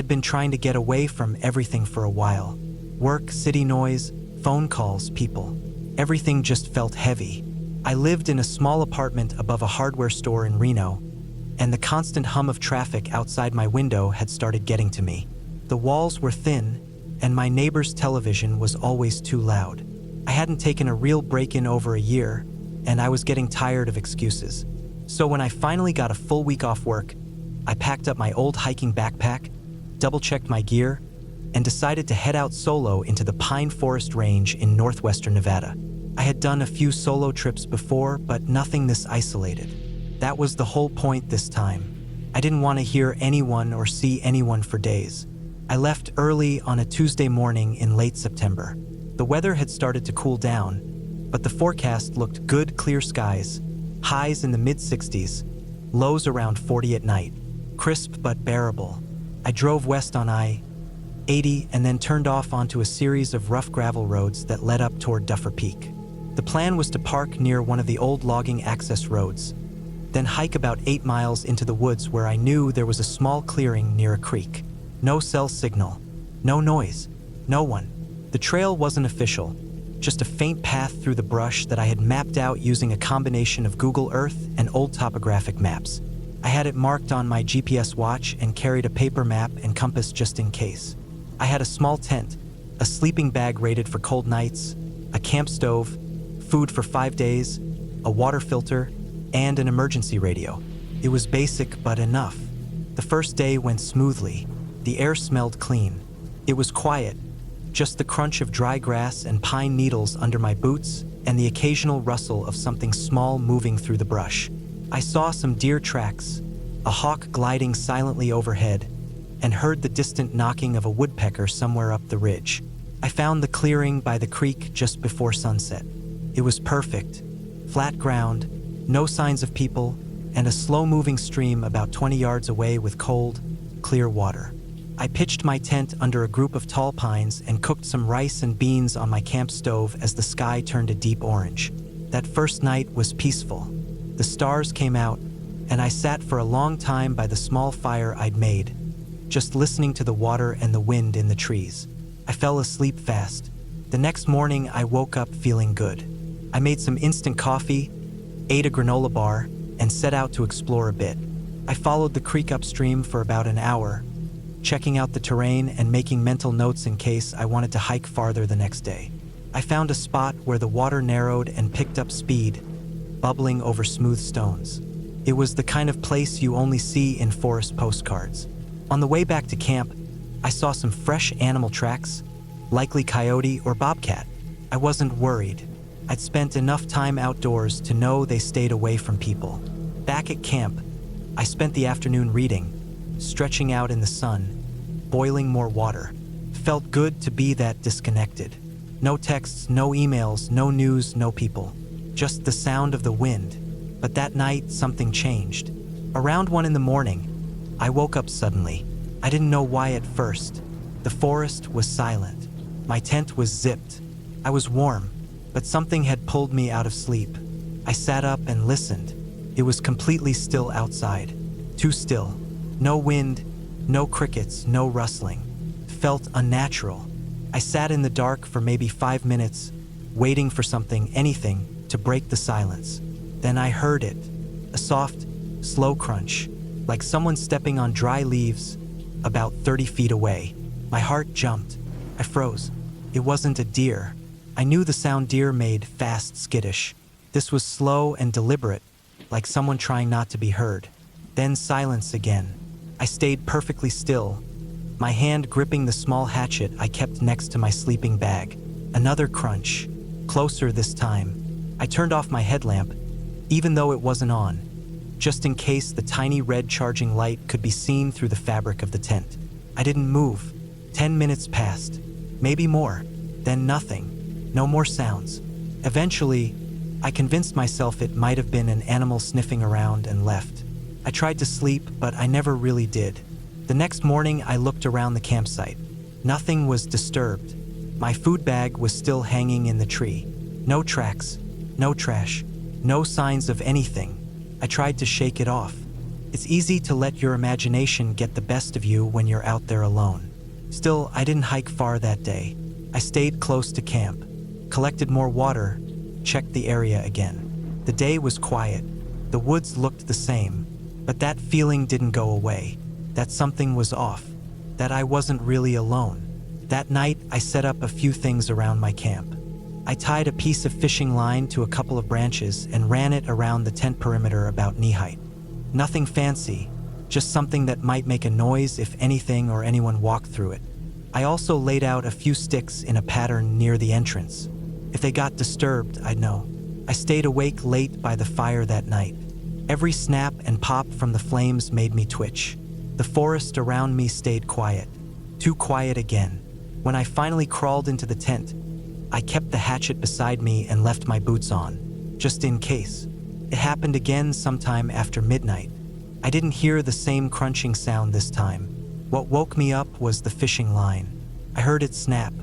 had been trying to get away from everything for a while. Work, city noise, phone calls, people. Everything just felt heavy. I lived in a small apartment above a hardware store in Reno, and the constant hum of traffic outside my window had started getting to me. The walls were thin, and my neighbor's television was always too loud. I hadn't taken a real break in over a year, and I was getting tired of excuses. So when I finally got a full week off work, I packed up my old hiking backpack, double-checked my gear, and decided to head out solo into the Pine Forest Range in northwestern Nevada. I had done a few solo trips before, but nothing this isolated. That was the whole point this time. I didn't want to hear anyone or see anyone for days. I left early on a Tuesday morning in late September. The weather had started to cool down, but the forecast looked good, clear skies, highs in the mid-60s, lows around 40 at night, crisp but bearable. I drove west on I-80 and then turned off onto a series of rough gravel roads that led up toward Duffer Peak. The plan was to park near one of the old logging access roads, then hike about 8 miles into the woods where I knew there was a small clearing near a creek. No cell signal, no noise, no one. The trail wasn't official, just a faint path through the brush that I had mapped out using a combination of Google Earth and old topographic maps. I had it marked on my GPS watch and carried a paper map and compass just in case. I had a small tent, a sleeping bag rated for cold nights, a camp stove, food for 5 days, a water filter, and an emergency radio. It was basic but enough. The first day went smoothly. The air smelled clean. It was quiet, just the crunch of dry grass and pine needles under my boots and the occasional rustle of something small moving through the brush. I saw some deer tracks, a hawk gliding silently overhead, and heard the distant knocking of a woodpecker somewhere up the ridge. I found the clearing by the creek just before sunset. It was perfect. Flat ground, no signs of people, and a slow-moving stream about 20 yards away with cold, clear water. I pitched my tent under a group of tall pines and cooked some rice and beans on my camp stove as the sky turned a deep orange. That first night was peaceful. The stars came out, and I sat for a long time by the small fire I'd made, just listening to the water and the wind in the trees. I fell asleep fast. The next morning, I woke up feeling good. I made some instant coffee, ate a granola bar, and set out to explore a bit. I followed the creek upstream for about an hour, checking out the terrain and making mental notes in case I wanted to hike farther the next day. I found a spot where the water narrowed and picked up speed, bubbling over smooth stones. It was the kind of place you only see in forest postcards. On the way back to camp, I saw some fresh animal tracks, likely coyote or bobcat. I wasn't worried. I'd spent enough time outdoors to know they stayed away from people. Back at camp, I spent the afternoon reading, stretching out in the sun, boiling more water. Felt good to be that disconnected. No texts, no emails, no news, no people. Just the sound of the wind. But that night, something changed. Around 1 a.m, I woke up suddenly. I didn't know why at first. The forest was silent. My tent was zipped. I was warm, but something had pulled me out of sleep. I sat up and listened. It was completely still outside. Too still. No wind, no crickets, no rustling. Felt unnatural. I sat in the dark for maybe 5 minutes, waiting for something, anything, to break the silence. Then I heard it. A soft, slow crunch, like someone stepping on dry leaves, about 30 feet away. My heart jumped. I froze. It wasn't a deer. I knew the sound deer made, fast, skittish. This was slow and deliberate, like someone trying not to be heard. Then silence again. I stayed perfectly still, my hand gripping the small hatchet I kept next to my sleeping bag. Another crunch, closer this time. I turned off my headlamp, even though it wasn't on, just in case the tiny red charging light could be seen through the fabric of the tent. I didn't move. 10 minutes passed, maybe more, then nothing, no more sounds. Eventually, I convinced myself it might have been an animal sniffing around and left. I tried to sleep, but I never really did. The next morning, I looked around the campsite. Nothing was disturbed. My food bag was still hanging in the tree. No tracks, no trash, no signs of anything. I tried to shake it off. It's easy to let your imagination get the best of you when you're out there alone. Still, I didn't hike far that day. I stayed close to camp, collected more water, checked the area again. The day was quiet. The woods looked the same, but that feeling didn't go away. That something was off, that I wasn't really alone. That night, I set up a few things around my camp. I tied a piece of fishing line to a couple of branches and ran it around the tent perimeter about knee height. Nothing fancy, just something that might make a noise if anything or anyone walked through it. I also laid out a few sticks in a pattern near the entrance. If they got disturbed, I'd know. I stayed awake late by the fire that night. Every snap and pop from the flames made me twitch. The forest around me stayed quiet. Too quiet again. When I finally crawled into the tent, I kept the hatchet beside me and left my boots on, just in case. It happened again sometime after midnight. I didn't hear the same crunching sound this time. What woke me up was the fishing line. I heard it snap.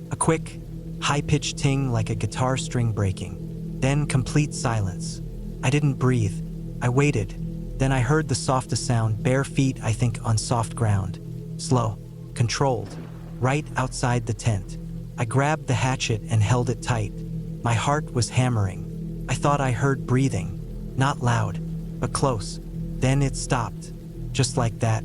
A quick, high-pitched ting like a guitar string breaking. Then complete silence. I didn't breathe. I waited. Then I heard the softest sound, bare feet, I think, on soft ground. Slow, controlled, right outside the tent. I grabbed the hatchet and held it tight. My heart was hammering. I thought I heard breathing. Not loud, but close. Then it stopped. Just like that.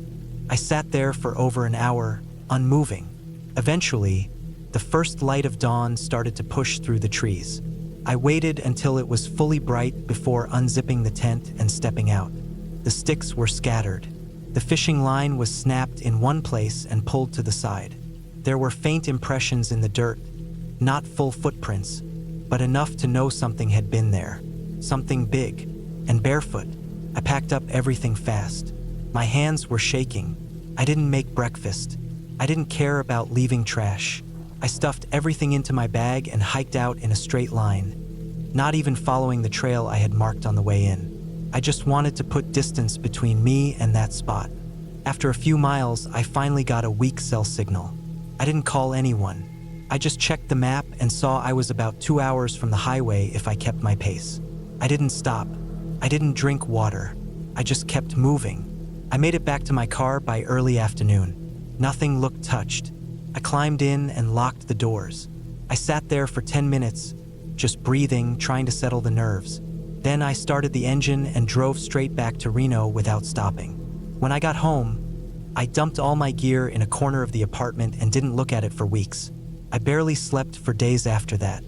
I sat there for over an hour, unmoving. Eventually, the first light of dawn started to push through the trees. I waited until it was fully bright before unzipping the tent and stepping out. The sticks were scattered. The fishing line was snapped in one place and pulled to the side. There were faint impressions in the dirt, not full footprints, but enough to know something had been there. Something big and barefoot. I packed up everything fast. My hands were shaking. I didn't make breakfast. I didn't care about leaving trash. I stuffed everything into my bag and hiked out in a straight line, not even following the trail I had marked on the way in. I just wanted to put distance between me and that spot. After a few miles, I finally got a weak cell signal. I didn't call anyone. I just checked the map and saw I was about 2 hours from the highway if I kept my pace. I didn't stop. I didn't drink water. I just kept moving. I made it back to my car by early afternoon. Nothing looked touched. I climbed in and locked the doors. I sat there for 10 minutes, just breathing, trying to settle the nerves. Then I started the engine and drove straight back to Reno without stopping. When I got home, I dumped all my gear in a corner of the apartment and didn't look at it for weeks. I barely slept for days after that.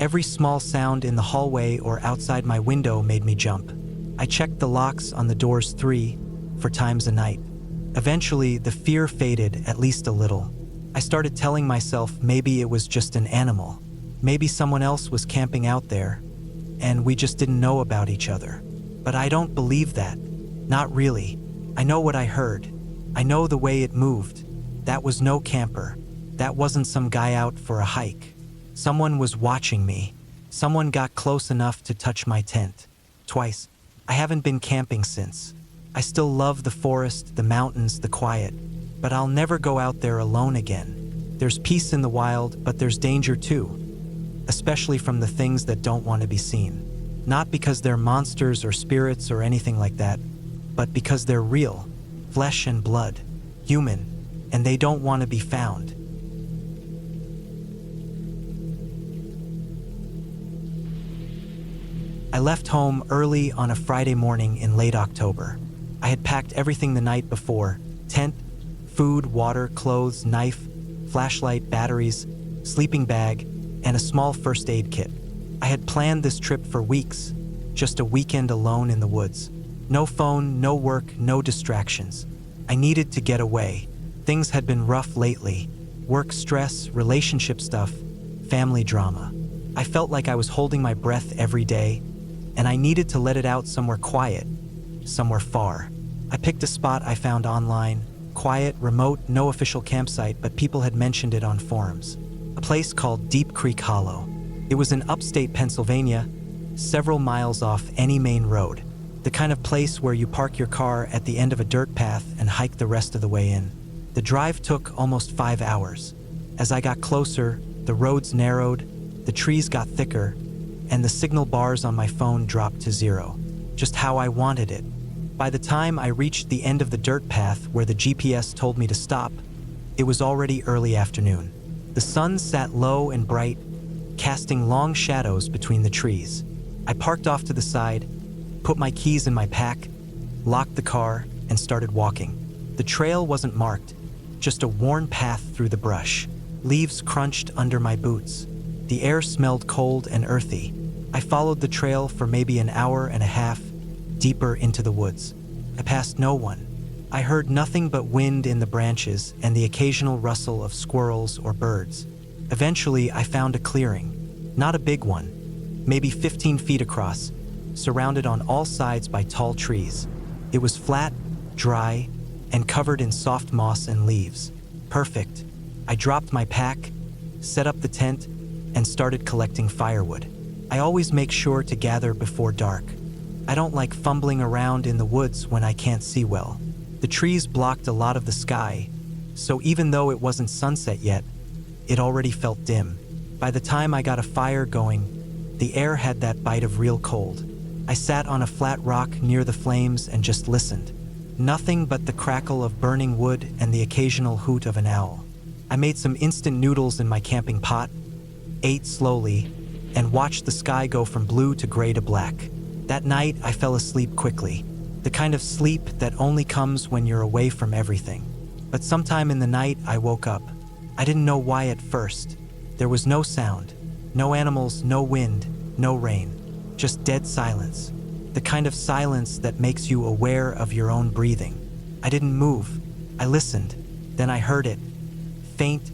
Every small sound in the hallway or outside my window made me jump. I checked the locks on the doors 3-4 times a night. Eventually, the fear faded, at least a little. I started telling myself maybe it was just an animal. Maybe someone else was camping out there, and we just didn't know about each other. But I don't believe that. Not really. I know what I heard. I know the way it moved. That was no camper. That wasn't some guy out for a hike. Someone was watching me. Someone got close enough to touch my tent. Twice. I haven't been camping since. I still love the forest, the mountains, the quiet, but I'll never go out there alone again. There's peace in the wild, but there's danger too, especially from the things that don't want to be seen. Not because they're monsters or spirits or anything like that, but because they're real, flesh and blood, human, and they don't want to be found. I left home early on a Friday morning in late October. I had packed everything the night before: tent, food, water, clothes, knife, flashlight, batteries, sleeping bag, and a small first aid kit. I had planned this trip for weeks, just a weekend alone in the woods. No phone, no work, no distractions. I needed to get away. Things had been rough lately. Work stress, relationship stuff, family drama. I felt like I was holding my breath every day, and I needed to let it out somewhere quiet, somewhere far. I picked a spot I found online, quiet, remote, no official campsite, but people had mentioned it on forums. A place called Deep Creek Hollow. It was in upstate Pennsylvania, several miles off any main road. The kind of place where you park your car at the end of a dirt path and hike the rest of the way in. The drive took almost 5 hours. As I got closer, the roads narrowed, the trees got thicker, and the signal bars on my phone dropped to 0. Just how I wanted it. By the time I reached the end of the dirt path where the GPS told me to stop, it was already early afternoon. The sun sat low and bright, casting long shadows between the trees. I parked off to the side, put my keys in my pack, locked the car, and started walking. The trail wasn't marked, just a worn path through the brush. Leaves crunched under my boots. The air smelled cold and earthy. I followed the trail for maybe an hour and a half, deeper into the woods. I passed no one. I heard nothing but wind in the branches and the occasional rustle of squirrels or birds. Eventually, I found a clearing. Not a big one, maybe 15 feet across, surrounded on all sides by tall trees. It was flat, dry, and covered in soft moss and leaves. Perfect. I dropped my pack, set up the tent, and started collecting firewood. I always make sure to gather before dark. I don't like fumbling around in the woods when I can't see well. The trees blocked a lot of the sky, so even though it wasn't sunset yet, it already felt dim. By the time I got a fire going, the air had that bite of real cold. I sat on a flat rock near the flames and just listened. Nothing but the crackle of burning wood and the occasional hoot of an owl. I made some instant noodles in my camping pot, ate slowly, and watched the sky go from blue to gray to black. That night, I fell asleep quickly. The kind of sleep that only comes when you're away from everything. But sometime in the night, I woke up. I didn't know why at first. There was no sound, no animals, no wind, no rain, just dead silence. The kind of silence that makes you aware of your own breathing. I didn't move. I listened. Then I heard it. Faint,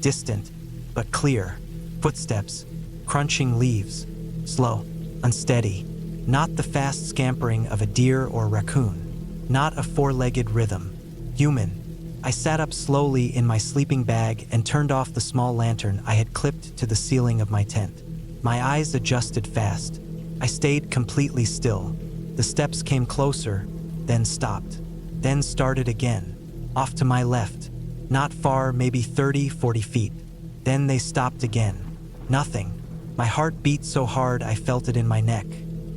distant, but clear. Footsteps, crunching leaves, slow, unsteady. Not the fast scampering of a deer or raccoon. Not a four-legged rhythm. Human. I sat up slowly in my sleeping bag and turned off the small lantern I had clipped to the ceiling of my tent. My eyes adjusted fast. I stayed completely still. The steps came closer, then stopped, then started again. Off to my left. Not far, maybe 30, 40 feet. Then they stopped again. Nothing. My heart beat so hard I felt it in my neck.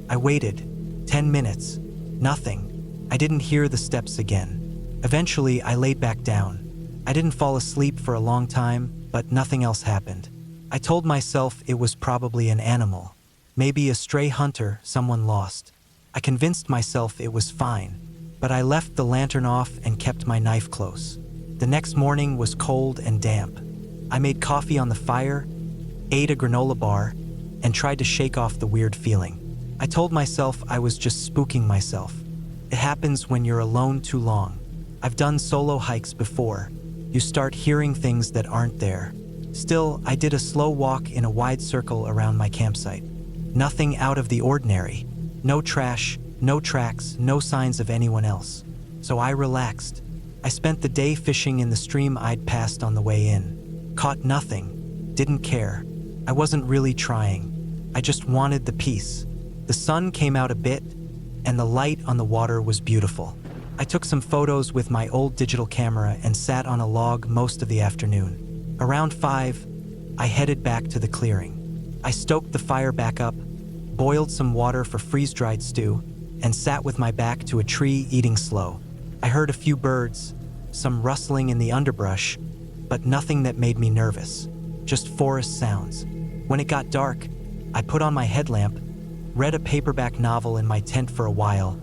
I waited. 10 minutes. Nothing. I didn't hear the steps again. Eventually, I laid back down. I didn't fall asleep for a long time, but nothing else happened. I told myself it was probably an animal. Maybe a stray hunter, someone lost. I convinced myself it was fine, but I left the lantern off and kept my knife close. The next morning was cold and damp. I made coffee on the fire, ate a granola bar, and tried to shake off the weird feeling. I told myself I was just spooking myself. It happens when you're alone too long. I've done solo hikes before. You start hearing things that aren't there. Still, I did a slow walk in a wide circle around my campsite. Nothing out of the ordinary. No trash, no tracks, no signs of anyone else. So I relaxed. I spent the day fishing in the stream I'd passed on the way in. Caught nothing. Didn't care. I wasn't really trying. I just wanted the peace. The sun came out a bit, and the light on the water was beautiful. I took some photos with my old digital camera and sat on a log most of the afternoon. Around 5, I headed back to the clearing. I stoked the fire back up, boiled some water for freeze-dried stew, and sat with my back to a tree eating slow. I heard a few birds, some rustling in the underbrush, but nothing that made me nervous, just forest sounds. When it got dark, I put on my headlamp, read a paperback novel in my tent for a while,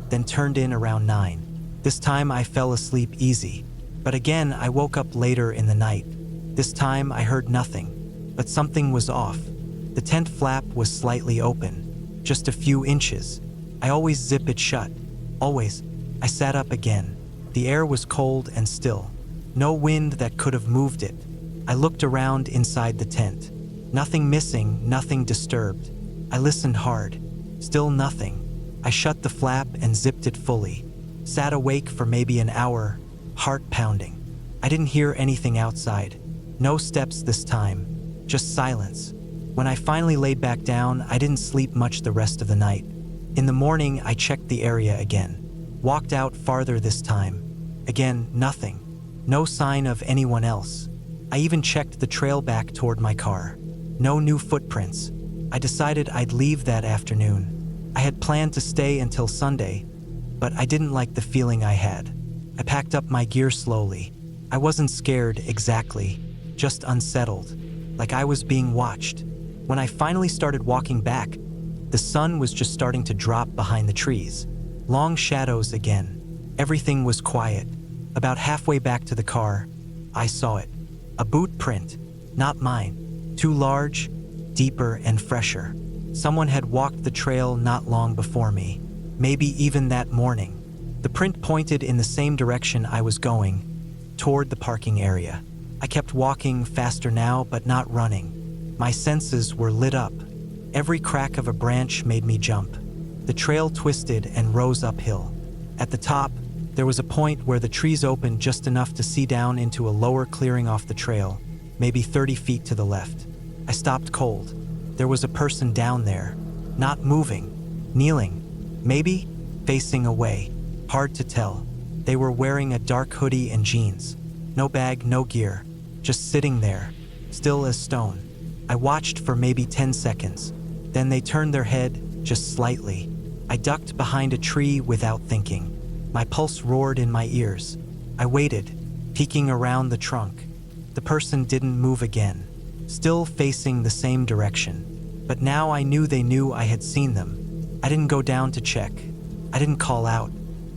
then turned in around 9. This time I fell asleep easy, but again I woke up later in the night. This time I heard nothing, but something was off. The tent flap was slightly open, just a few inches. I always zip it shut, always. I sat up again. The air was cold and still. No wind that could have moved it. I looked around inside the tent. Nothing missing, nothing disturbed. I listened hard. Still nothing. I shut the flap and zipped it fully. Sat awake for maybe an hour, heart pounding. I didn't hear anything outside. No steps this time. Just silence. When I finally laid back down, I didn't sleep much the rest of the night. In the morning, I checked the area again. Walked out farther this time. Again, nothing. No sign of anyone else. I even checked the trail back toward my car. No new footprints. I decided I'd leave that afternoon. I had planned to stay until Sunday, but I didn't like the feeling I had. I packed up my gear slowly. I wasn't scared exactly, just unsettled, like I was being watched. When I finally started walking back, the sun was just starting to drop behind the trees. Long shadows again. Everything was quiet. About halfway back to the car, I saw it. A boot print, not mine. Too large, deeper, and fresher. Someone had walked the trail not long before me, maybe even that morning. The print pointed in the same direction I was going, toward the parking area. I kept walking, faster now, but not running. My senses were lit up. Every crack of a branch made me jump. The trail twisted and rose uphill. At the top, there was a point where the trees opened just enough to see down into a lower clearing off the trail, maybe 30 feet to the left. I stopped cold. There was a person down there, not moving, kneeling, maybe facing away. Hard to tell. They were wearing a dark hoodie and jeans. No bag, no gear. Just sitting there, still as stone. I watched for maybe 10 seconds. Then they turned their head, just slightly. I ducked behind a tree without thinking. My pulse roared in my ears. I waited, peeking around the trunk. The person didn't move again, still facing the same direction. But now I knew they knew I had seen them. I didn't go down to check. I didn't call out.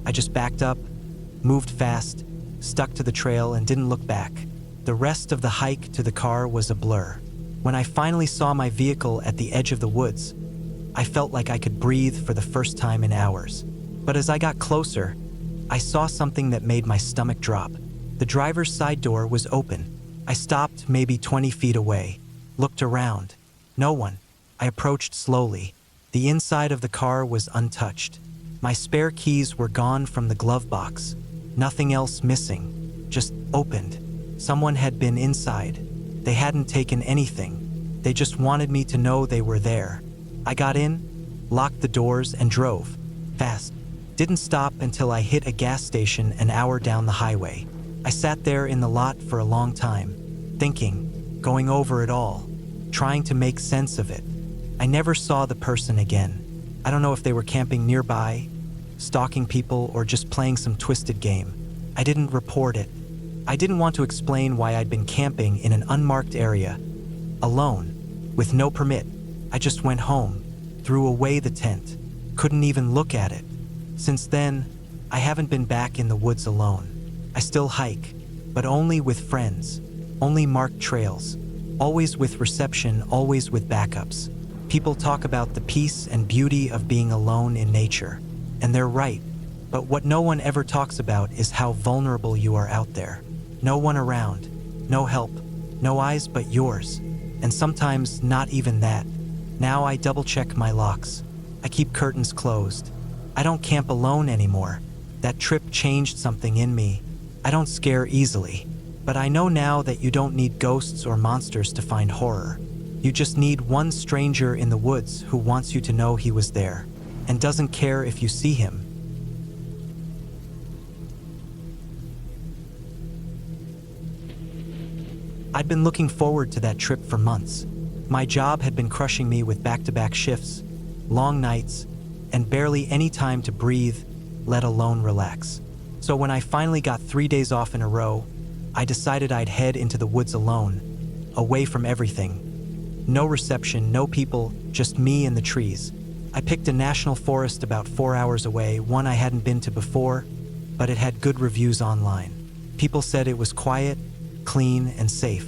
I just backed up, moved fast, stuck to the trail, and didn't look back. The rest of the hike to the car was a blur. When I finally saw my vehicle at the edge of the woods, I felt like I could breathe for the first time in hours. But as I got closer, I saw something that made my stomach drop. The driver's side door was open. I stopped maybe 20 feet away, looked around. No one. I approached slowly. The inside of the car was untouched. My spare keys were gone from the glove box. Nothing else missing, just opened. Someone had been inside. They hadn't taken anything. They just wanted me to know they were there. I got in, locked the doors, and drove. Fast. Didn't stop until I hit a gas station an hour down the highway. I sat there in the lot for a long time, thinking, going over it all, trying to make sense of it. I never saw the person again. I don't know if they were camping nearby, stalking people, or just playing some twisted game. I didn't report it. I didn't want to explain why I'd been camping in an unmarked area, alone, with no permit. I just went home, threw away the tent, couldn't even look at it. Since then, I haven't been back in the woods alone. I still hike, but only with friends, only marked trails, always with reception, always with backups. People talk about the peace and beauty of being alone in nature, and they're right. But what no one ever talks about is how vulnerable you are out there. No one around, no help, no eyes but yours, and sometimes not even that. Now I double-check my locks. I keep curtains closed. I don't camp alone anymore. That trip changed something in me. I don't scare easily, but I know now that you don't need ghosts or monsters to find horror. You just need one stranger in the woods who wants you to know he was there and doesn't care if you see him. I'd been looking forward to that trip for months. My job had been crushing me with back-to-back shifts, long nights, and barely any time to breathe, let alone relax. So when I finally got 3 days off in a row, I decided I'd head into the woods alone, away from everything. No reception, no people, just me and the trees. I picked a national forest about 4 hours away, one I hadn't been to before, but it had good reviews online. People said it was quiet, clean, and safe.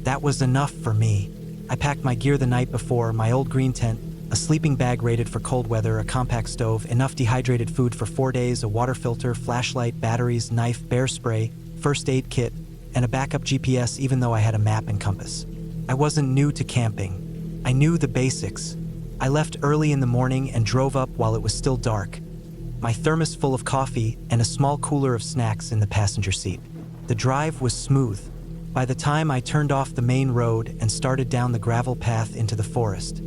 That was enough for me. I packed my gear the night before, my old green tent, a sleeping bag rated for cold weather, a compact stove, enough dehydrated food for 4 days, a water filter, flashlight, batteries, knife, bear spray, first aid kit, and a backup GPS even though I had a map and compass. I wasn't new to camping. I knew the basics. I left early in the morning and drove up while it was still dark, my thermos full of coffee and a small cooler of snacks in the passenger seat. The drive was smooth. By the time I turned off the main road and started down the gravel path into the forest,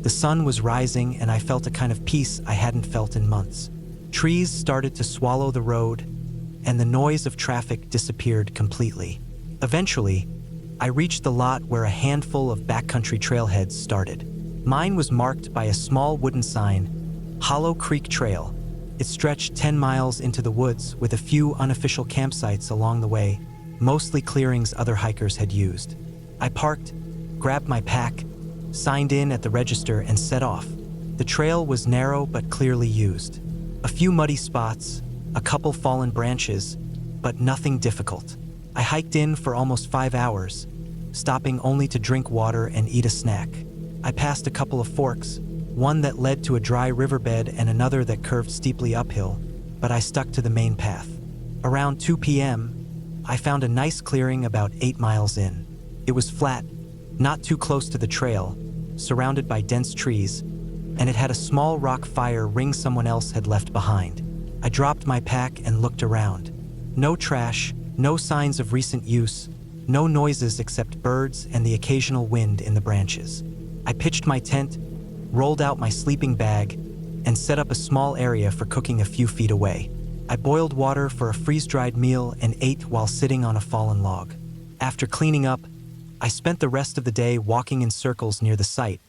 the sun was rising and I felt a kind of peace I hadn't felt in months. Trees started to swallow the road, and the noise of traffic disappeared completely. Eventually, I reached the lot where a handful of backcountry trailheads started. Mine was marked by a small wooden sign, Hollow Creek Trail, It stretched 10 miles into the woods with a few unofficial campsites along the way, mostly clearings other hikers had used. I parked, grabbed my pack, signed in at the register and set off. The trail was narrow but clearly used. A few muddy spots, a couple fallen branches, but nothing difficult. I hiked in for almost 5 hours, stopping only to drink water and eat a snack. I passed a couple of forks, one that led to a dry riverbed and another that curved steeply uphill, but I stuck to the main path. Around 2 p.m., I found a nice clearing about 8 miles in. It was flat, not too close to the trail, surrounded by dense trees, and it had a small rock fire ring someone else had left behind. I dropped my pack and looked around. No trash, no signs of recent use, no noises except birds and the occasional wind in the branches. I pitched my tent, rolled out my sleeping bag, and set up a small area for cooking a few feet away. I boiled water for a freeze-dried meal and ate while sitting on a fallen log. After cleaning up, I spent the rest of the day walking in circles near the site,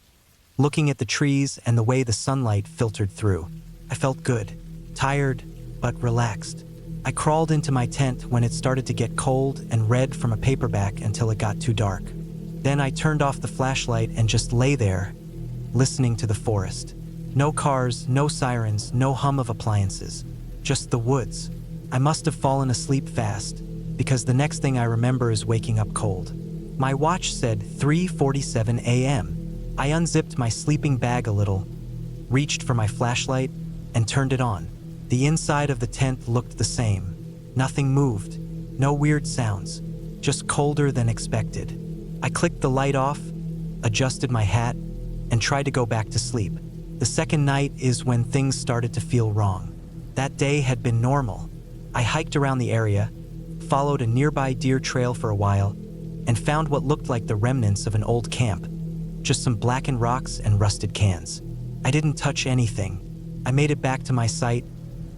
looking at the trees and the way the sunlight filtered through. I felt good, tired, but relaxed. I crawled into my tent when it started to get cold and read from a paperback until it got too dark. Then I turned off the flashlight and just lay there, listening to the forest. No cars, no sirens, no hum of appliances. Just the woods. I must have fallen asleep fast, because the next thing I remember is waking up cold. My watch said 3:47 a.m. I unzipped my sleeping bag a little, reached for my flashlight, and turned it on. The inside of the tent looked the same. Nothing moved, no weird sounds, just colder than expected. I clicked the light off, adjusted my hat, and tried to go back to sleep. The second night is when things started to feel wrong. That day had been normal. I hiked around the area, followed a nearby deer trail for a while, and found what looked like the remnants of an old camp. Just some blackened rocks and rusted cans. I didn't touch anything. I made it back to my site,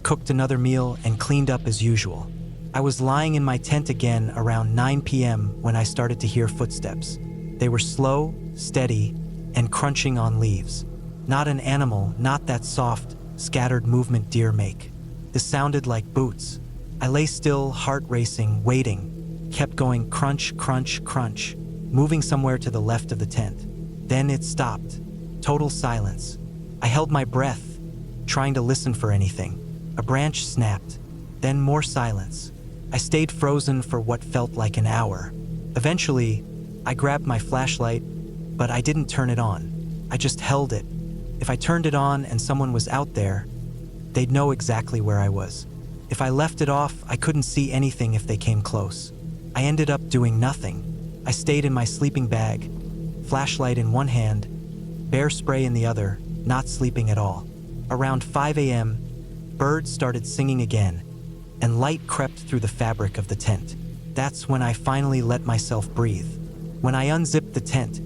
cooked another meal, and cleaned up as usual. I was lying in my tent again around 9 p.m. when I started to hear footsteps. They were slow, steady, and crunching on leaves. Not an animal, not that soft, scattered movement deer make. This sounded like boots. I lay still, heart racing, waiting, kept going crunch, crunch, crunch, moving somewhere to the left of the tent. Then it stopped. Total silence. I held my breath, trying to listen for anything. A branch snapped, then more silence. I stayed frozen for what felt like an hour. Eventually, I grabbed my flashlight, but I didn't turn it on. I just held it. If I turned it on and someone was out there, they'd know exactly where I was. If I left it off, I couldn't see anything if they came close. I ended up doing nothing. I stayed in my sleeping bag, flashlight in one hand, bear spray in the other, not sleeping at all. Around 5 a.m., birds started singing again, and light crept through the fabric of the tent. That's when I finally let myself breathe. When I unzipped the tent,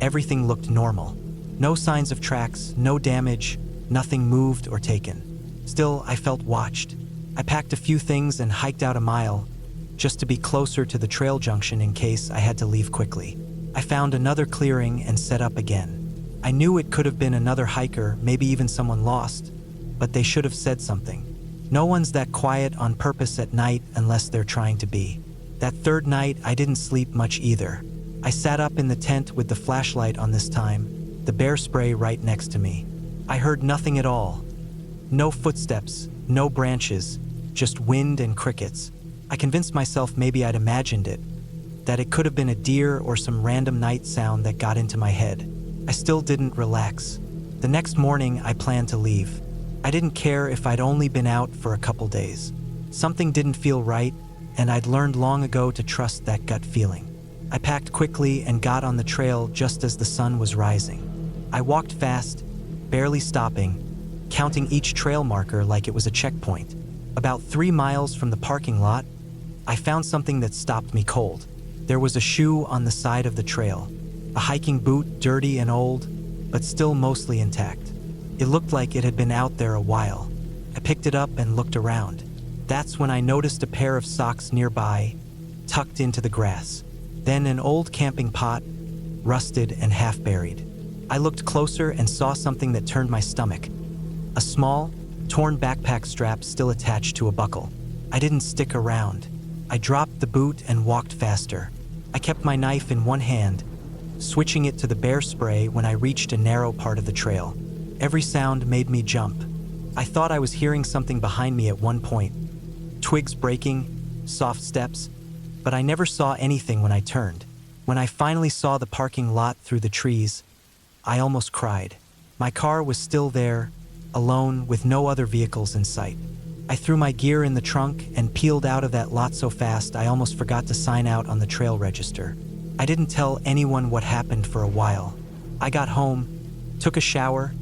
everything looked normal. No signs of tracks, no damage, nothing moved or taken. Still, I felt watched. I packed a few things and hiked out a mile, just to be closer to the trail junction in case I had to leave quickly. I found another clearing and set up again. I knew it could have been another hiker, maybe even someone lost, but they should have said something. No one's that quiet on purpose at night unless they're trying to be. That third night, I didn't sleep much either. I sat up in the tent with the flashlight on this time, the bear spray right next to me. I heard nothing at all. No footsteps, no branches, just wind and crickets. I convinced myself maybe I'd imagined it, that it could have been a deer or some random night sound that got into my head. I still didn't relax. The next morning, I planned to leave. I didn't care if I'd only been out for a couple days. Something didn't feel right, and I'd learned long ago to trust that gut feeling. I packed quickly and got on the trail just as the sun was rising. I walked fast, barely stopping, counting each trail marker like it was a checkpoint. About 3 miles from the parking lot, I found something that stopped me cold. There was a shoe on the side of the trail, a hiking boot, dirty and old, but still mostly intact. It looked like it had been out there a while. I picked it up and looked around. That's when I noticed a pair of socks nearby, tucked into the grass. Then an old camping pot, rusted and half buried. I looked closer and saw something that turned my stomach. A small, torn backpack strap still attached to a buckle. I didn't stick around. I dropped the boot and walked faster. I kept my knife in one hand, switching it to the bear spray when I reached a narrow part of the trail. Every sound made me jump. I thought I was hearing something behind me at one point. Twigs breaking, soft steps, but I never saw anything when I turned. When I finally saw the parking lot through the trees, I almost cried. My car was still there, alone with no other vehicles in sight. I threw my gear in the trunk and peeled out of that lot so fast I almost forgot to sign out on the trail register. I didn't tell anyone what happened for a while. I got home, took a shower,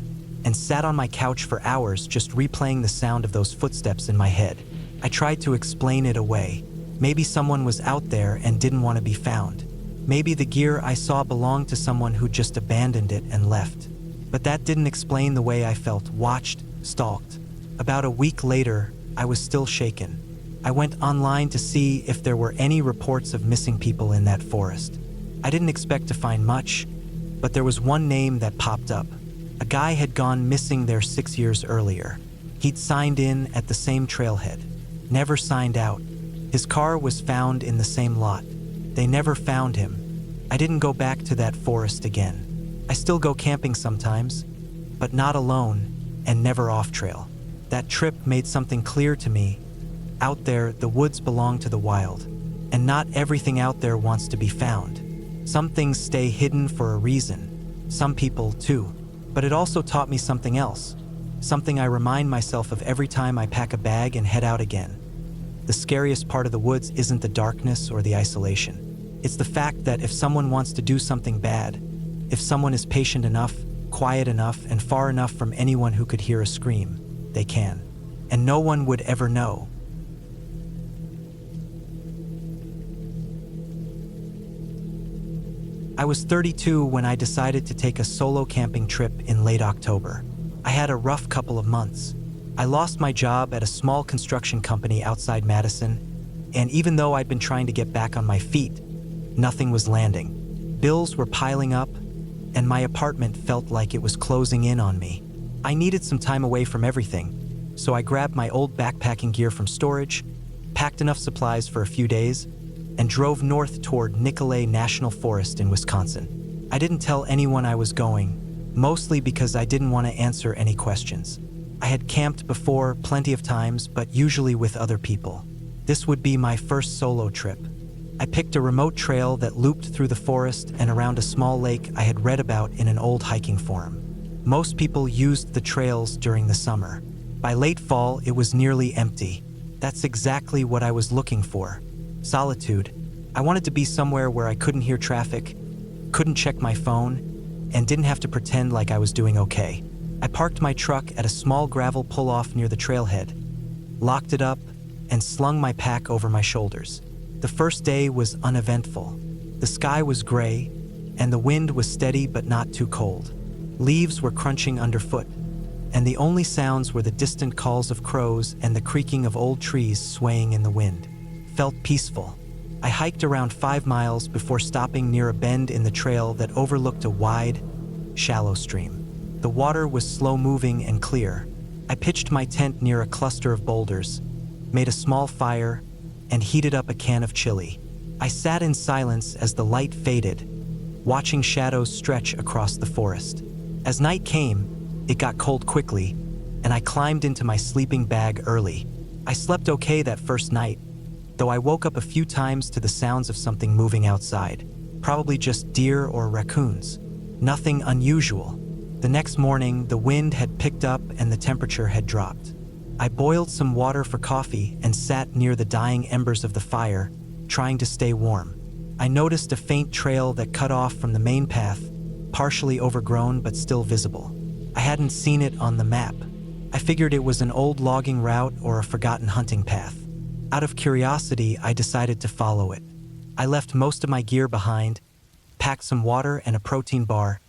and sat on my couch for hours just replaying the sound of those footsteps in my head. I tried to explain it away. Maybe someone was out there and didn't want to be found. Maybe the gear I saw belonged to someone who just abandoned it and left. But that didn't explain the way I felt, watched, stalked. About a week later, I was still shaken. I went online to see if there were any reports of missing people in that forest. I didn't expect to find much, but there was one name that popped up. A guy had gone missing there 6 years earlier. He'd signed in at the same trailhead, never signed out. His car was found in the same lot. They never found him. I didn't go back to that forest again. I still go camping sometimes, but not alone and never off trail. That trip made something clear to me. Out there, the woods belong to the wild, and not everything out there wants to be found. Some things stay hidden for a reason. Some people, too. But it also taught me something else. Something I remind myself of every time I pack a bag and head out again. The scariest part of the woods isn't the darkness or the isolation. It's the fact that if someone wants to do something bad, if someone is patient enough, quiet enough, and far enough from anyone who could hear a scream, they can. And no one would ever know. I was 32 when I decided to take a solo camping trip in late October. I had a rough couple of months. I lost my job at a small construction company outside Madison, and even though I'd been trying to get back on my feet, nothing was landing. Bills were piling up, and my apartment felt like it was closing in on me. I needed some time away from everything, so I grabbed my old backpacking gear from storage, packed enough supplies for a few days, and drove north toward Nicolet National Forest in Wisconsin. I didn't tell anyone I was going, mostly because I didn't want to answer any questions. I had camped before plenty of times, but usually with other people. This would be my first solo trip. I picked a remote trail that looped through the forest and around a small lake I had read about in an old hiking forum. Most people used the trails during the summer. By late fall, it was nearly empty. That's exactly what I was looking for. Solitude. I wanted to be somewhere where I couldn't hear traffic, couldn't check my phone, and didn't have to pretend like I was doing okay. I parked my truck at a small gravel pull-off near the trailhead, locked it up, and slung my pack over my shoulders. The first day was uneventful. The sky was gray, and the wind was steady but not too cold. Leaves were crunching underfoot, and the only sounds were the distant calls of crows and the creaking of old trees swaying in the wind. Felt peaceful. I hiked around 5 miles before stopping near a bend in the trail that overlooked a wide, shallow stream. The water was slow-moving and clear. I pitched my tent near a cluster of boulders, made a small fire, and heated up a can of chili. I sat in silence as the light faded, watching shadows stretch across the forest. As night came, it got cold quickly, and I climbed into my sleeping bag early. I slept okay that first night, though I woke up a few times to the sounds of something moving outside, probably just deer or raccoons. Nothing unusual. The next morning, the wind had picked up and the temperature had dropped. I boiled some water for coffee and sat near the dying embers of the fire, trying to stay warm. I noticed a faint trail that cut off from the main path, partially overgrown but still visible. I hadn't seen it on the map. I figured it was an old logging route or a forgotten hunting path. Out of curiosity, I decided to follow it. I left most of my gear behind, packed some water and a protein bar,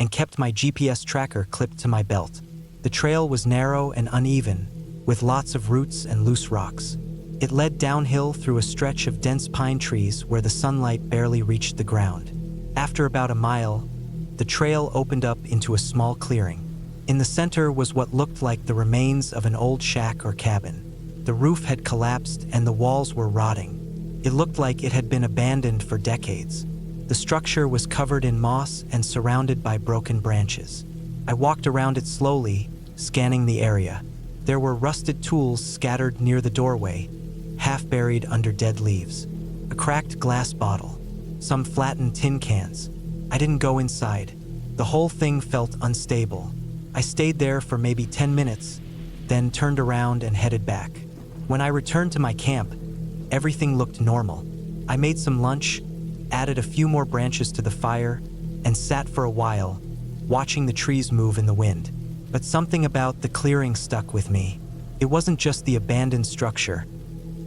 and kept my GPS tracker clipped to my belt. The trail was narrow and uneven, with lots of roots and loose rocks. It led downhill through a stretch of dense pine trees where the sunlight barely reached the ground. After about a mile, the trail opened up into a small clearing. In the center was what looked like the remains of an old shack or cabin. The roof had collapsed and the walls were rotting. It looked like it had been abandoned for decades. The structure was covered in moss and surrounded by broken branches. I walked around it slowly, scanning the area. There were rusted tools scattered near the doorway, half buried under dead leaves. A cracked glass bottle, some flattened tin cans. I didn't go inside. The whole thing felt unstable. I stayed there for maybe 10 minutes, then turned around and headed back. When I returned to my camp, everything looked normal. I made some lunch, added a few more branches to the fire, and sat for a while, watching the trees move in the wind. But something about the clearing stuck with me. It wasn't just the abandoned structure.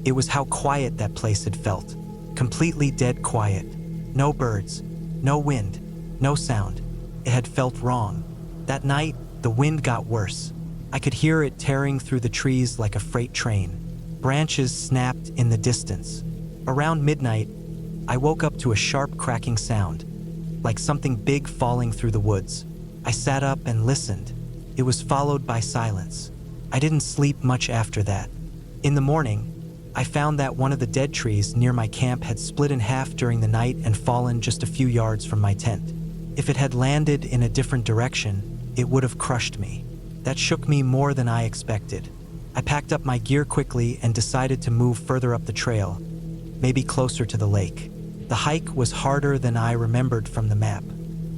It was how quiet that place had felt. Completely dead quiet. No birds, no wind, no sound. It had felt wrong. That night, the wind got worse. I could hear it tearing through the trees like a freight train. Branches snapped in the distance. Around midnight, I woke up to a sharp cracking sound, like something big falling through the woods. I sat up and listened. It was followed by silence. I didn't sleep much after that. In the morning, I found that one of the dead trees near my camp had split in half during the night and fallen just a few yards from my tent. If it had landed in a different direction, it would have crushed me. That shook me more than I expected. I packed up my gear quickly and decided to move further up the trail, maybe closer to the lake. The hike was harder than I remembered from the map.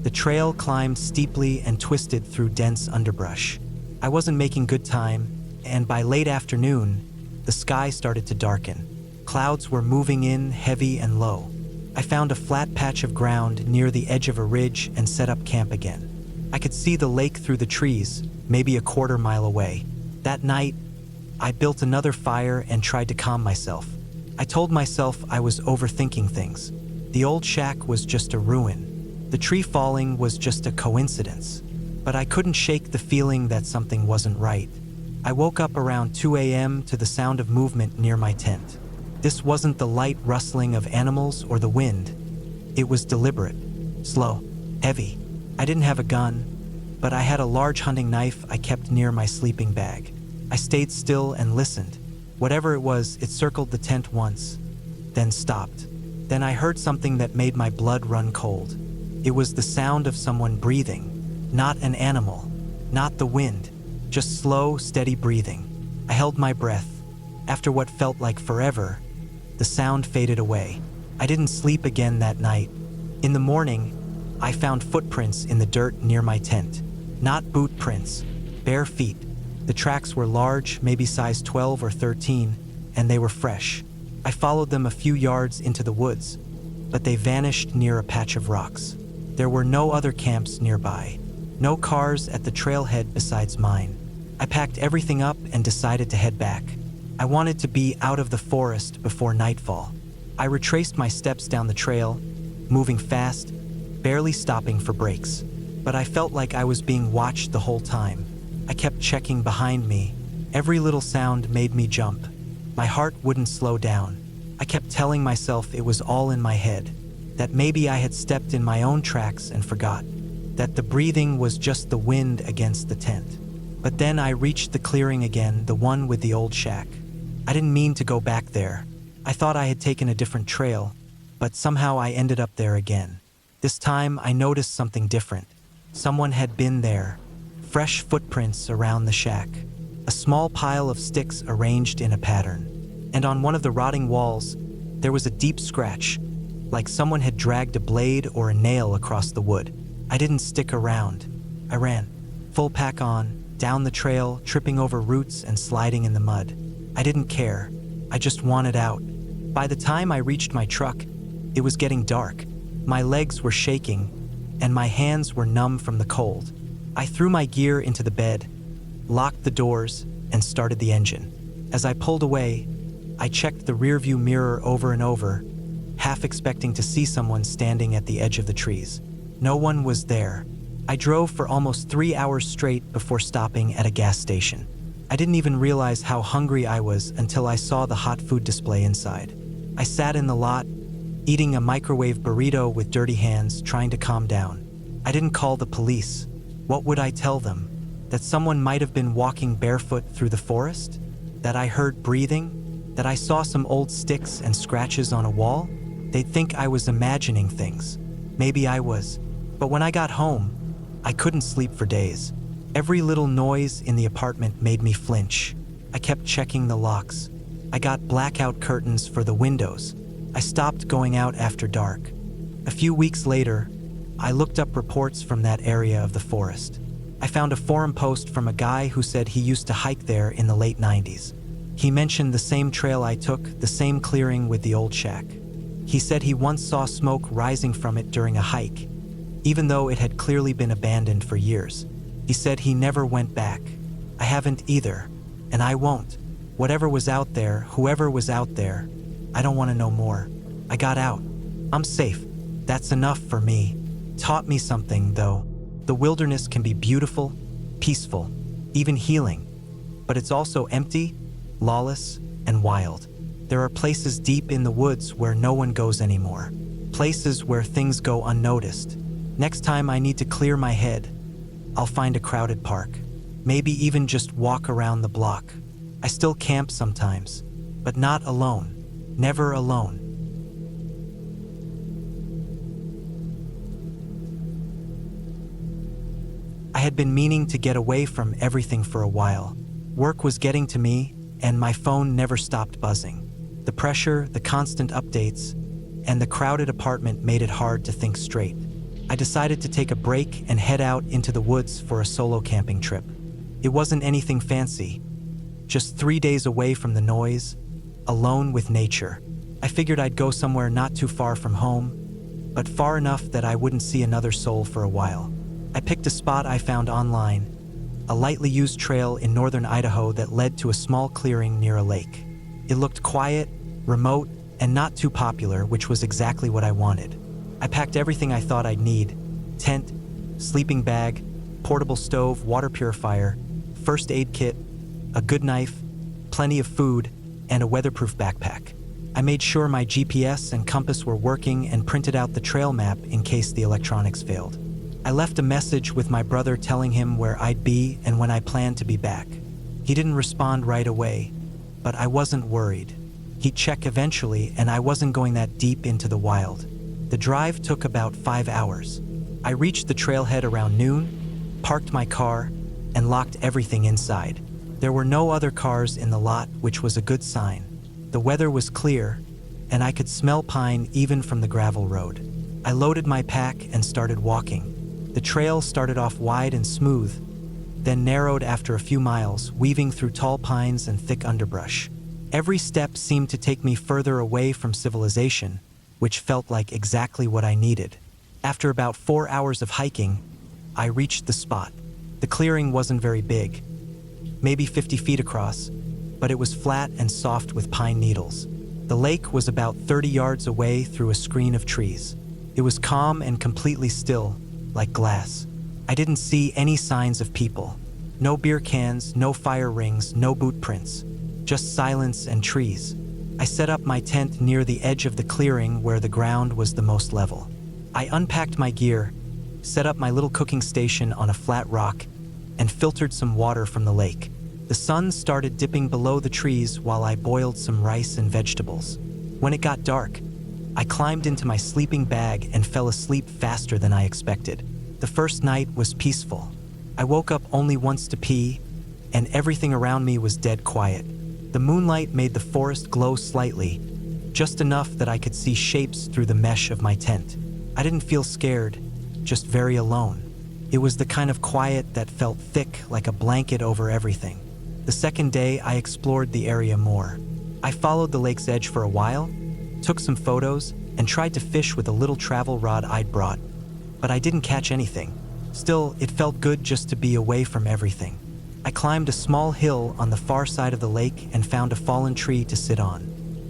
The trail climbed steeply and twisted through dense underbrush. I wasn't making good time, and by late afternoon, the sky started to darken. Clouds were moving in heavy and low. I found a flat patch of ground near the edge of a ridge and set up camp again. I could see the lake through the trees, maybe a quarter mile away. That night, I built another fire and tried to calm myself. I told myself I was overthinking things. The old shack was just a ruin. The tree falling was just a coincidence. But I couldn't shake the feeling that something wasn't right. I woke up around 2 a.m. to the sound of movement near my tent. This wasn't the light rustling of animals or the wind. It was deliberate, slow, heavy. I didn't have a gun, but I had a large hunting knife I kept near my sleeping bag. I stayed still and listened. Whatever it was, it circled the tent once, then stopped. Then I heard something that made my blood run cold. It was the sound of someone breathing, not an animal, not the wind, just slow, steady breathing. I held my breath. After what felt like forever, the sound faded away. I didn't sleep again that night. In the morning, I found footprints in the dirt near my tent. Not boot prints, bare feet. The tracks were large, maybe size 12 or 13, and they were fresh. I followed them a few yards into the woods, but they vanished near a patch of rocks. There were no other camps nearby, no cars at the trailhead besides mine. I packed everything up and decided to head back. I wanted to be out of the forest before nightfall. I retraced my steps down the trail, moving fast, barely stopping for breaks. But I felt like I was being watched the whole time. I kept checking behind me. Every little sound made me jump. My heart wouldn't slow down. I kept telling myself it was all in my head, that maybe I had stepped in my own tracks and forgot, that the breathing was just the wind against the tent. But then I reached the clearing again, the one with the old shack. I didn't mean to go back there. I thought I had taken a different trail, but somehow I ended up there again. This time I noticed something different. Someone had been there. Fresh footprints around the shack. A small pile of sticks arranged in a pattern. And on one of the rotting walls, there was a deep scratch, like someone had dragged a blade or a nail across the wood. I didn't stick around. I ran, full pack on, down the trail, tripping over roots and sliding in the mud. I didn't care. I just wanted out. By the time I reached my truck, it was getting dark. My legs were shaking, and my hands were numb from the cold. I threw my gear into the bed, locked the doors, and started the engine. As I pulled away, I checked the rearview mirror over and over, half expecting to see someone standing at the edge of the trees. No one was there. I drove for almost 3 hours straight before stopping at a gas station. I didn't even realize how hungry I was until I saw the hot food display inside. I sat in the lot, eating a microwave burrito with dirty hands, trying to calm down. I didn't call the police. What would I tell them? that someone might have been walking barefoot through the forest, that I heard breathing, that I saw some old sticks and scratches on a wall. They'd think I was imagining things. Maybe I was. But when I got home, I couldn't sleep for days. Every little noise in the apartment made me flinch. I kept checking the locks. I got blackout curtains for the windows. I stopped going out after dark. A few weeks later, I looked up reports from that area of the forest. I found a forum post from a guy who said he used to hike there in the late 90s. He mentioned the same trail I took, the same clearing with the old shack. He said he once saw smoke rising from it during a hike, even though it had clearly been abandoned for years. He said he never went back. I haven't either, and I won't. Whatever was out there, whoever was out there, I don't want to know more. I got out. I'm safe. That's enough for me. Taught me something, though. The wilderness can be beautiful, peaceful, even healing, but it's also empty, lawless, and wild. There are places deep in the woods where no one goes anymore. Places where things go unnoticed. Next time I need to clear my head, I'll find a crowded park. Maybe even just walk around the block. I still camp sometimes, but not alone. Never alone. I had been meaning to get away from everything for a while. Work was getting to me, and my phone never stopped buzzing. The pressure, the constant updates, and the crowded apartment made it hard to think straight. I decided to take a break and head out into the woods for a solo camping trip. It wasn't anything fancy, just 3 days away from the noise, alone with nature. I figured I'd go somewhere not too far from home, but far enough that I wouldn't see another soul for a while. I picked a spot I found online, a lightly used trail in northern Idaho that led to a small clearing near a lake. It looked quiet, remote, and not too popular, which was exactly what I wanted. I packed everything I thought I'd need: tent, sleeping bag, portable stove, water purifier, first aid kit, a good knife, plenty of food, and a weatherproof backpack. I made sure my GPS and compass were working and printed out the trail map in case the electronics failed. I left a message with my brother telling him where I'd be and when I planned to be back. He didn't respond right away, but I wasn't worried. He'd check eventually, and I wasn't going that deep into the wild. The drive took about 5 hours. I reached the trailhead around noon, parked my car, and locked everything inside. There were no other cars in the lot, which was a good sign. The weather was clear, and I could smell pine even from the gravel road. I loaded my pack and started walking. The trail started off wide and smooth, then narrowed after a few miles, weaving through tall pines and thick underbrush. Every step seemed to take me further away from civilization, which felt like exactly what I needed. After about 4 hours of hiking, I reached the spot. The clearing wasn't very big, maybe 50 feet across, but it was flat and soft with pine needles. The lake was about 30 yards away through a screen of trees. It was calm and completely still, like glass. I didn't see any signs of people. No beer cans, no fire rings, no boot prints. Just silence and trees. I set up my tent near the edge of the clearing where the ground was the most level. I unpacked my gear, set up my little cooking station on a flat rock, and filtered some water from the lake. The sun started dipping below the trees while I boiled some rice and vegetables. When it got dark, I climbed into my sleeping bag and fell asleep faster than I expected. The first night was peaceful. I woke up only once to pee, and everything around me was dead quiet. The moonlight made the forest glow slightly, just enough that I could see shapes through the mesh of my tent. I didn't feel scared, just very alone. It was the kind of quiet that felt thick like a blanket over everything. The second day, I explored the area more. I followed the lake's edge for a while, took some photos, and tried to fish with a little travel rod I'd brought, but I didn't catch anything. Still, it felt good just to be away from everything. I climbed a small hill on the far side of the lake and found a fallen tree to sit on.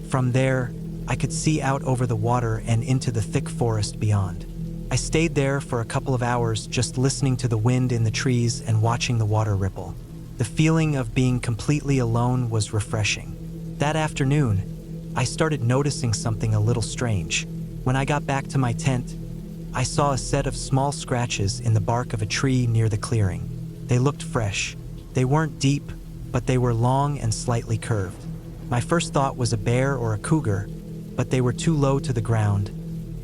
From there, I could see out over the water and into the thick forest beyond. I stayed there for a couple of hours just listening to the wind in the trees and watching the water ripple. The feeling of being completely alone was refreshing. That afternoon, I started noticing something a little strange. When I got back to my tent, I saw a set of small scratches in the bark of a tree near the clearing. They looked fresh. They weren't deep, but they were long and slightly curved. My first thought was a bear or a cougar, but they were too low to the ground,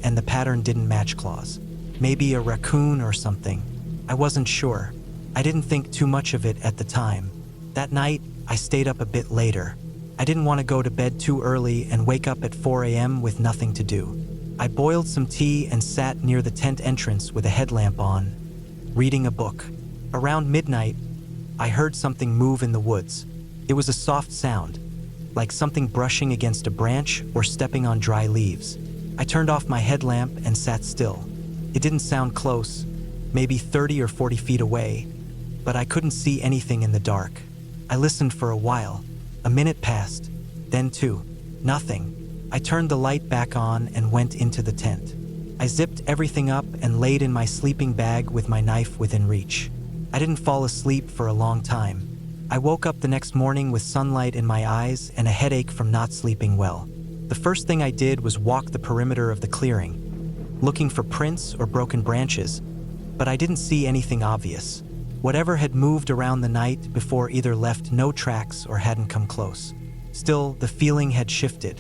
and the pattern didn't match claws. Maybe a raccoon or something. I wasn't sure. I didn't think too much of it at the time. That night, I stayed up a bit later. I didn't want to go to bed too early and wake up at 4 a.m. with nothing to do. I boiled some tea and sat near the tent entrance with a headlamp on, reading a book. Around midnight, I heard something move in the woods. It was a soft sound, like something brushing against a branch or stepping on dry leaves. I turned off my headlamp and sat still. It didn't sound close, maybe 30 or 40 feet away, but I couldn't see anything in the dark. I listened for a while. A minute passed, then two. Nothing. I turned the light back on and went into the tent. I zipped everything up and laid in my sleeping bag with my knife within reach. I didn't fall asleep for a long time. I woke up the next morning with sunlight in my eyes and a headache from not sleeping well. The first thing I did was walk the perimeter of the clearing, looking for prints or broken branches, but I didn't see anything obvious. Whatever had moved around the night before either left no tracks or hadn't come close. Still, the feeling had shifted.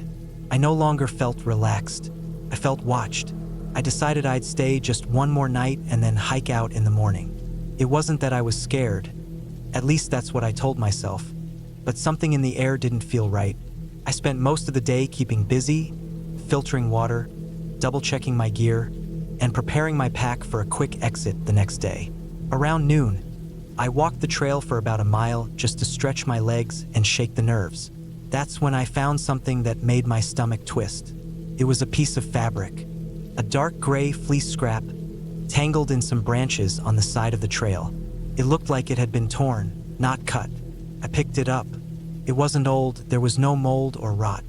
I no longer felt relaxed. I felt watched. I decided I'd stay just one more night and then hike out in the morning. It wasn't that I was scared. At least that's what I told myself. But something in the air didn't feel right. I spent most of the day keeping busy, filtering water, double-checking my gear, and preparing my pack for a quick exit the next day. Around noon, I walked the trail for about a mile just to stretch my legs and shake the nerves. That's when I found something that made my stomach twist. It was a piece of fabric, a dark gray fleece scrap, tangled in some branches on the side of the trail. It looked like it had been torn, not cut. I picked it up. It wasn't old, there was no mold or rot,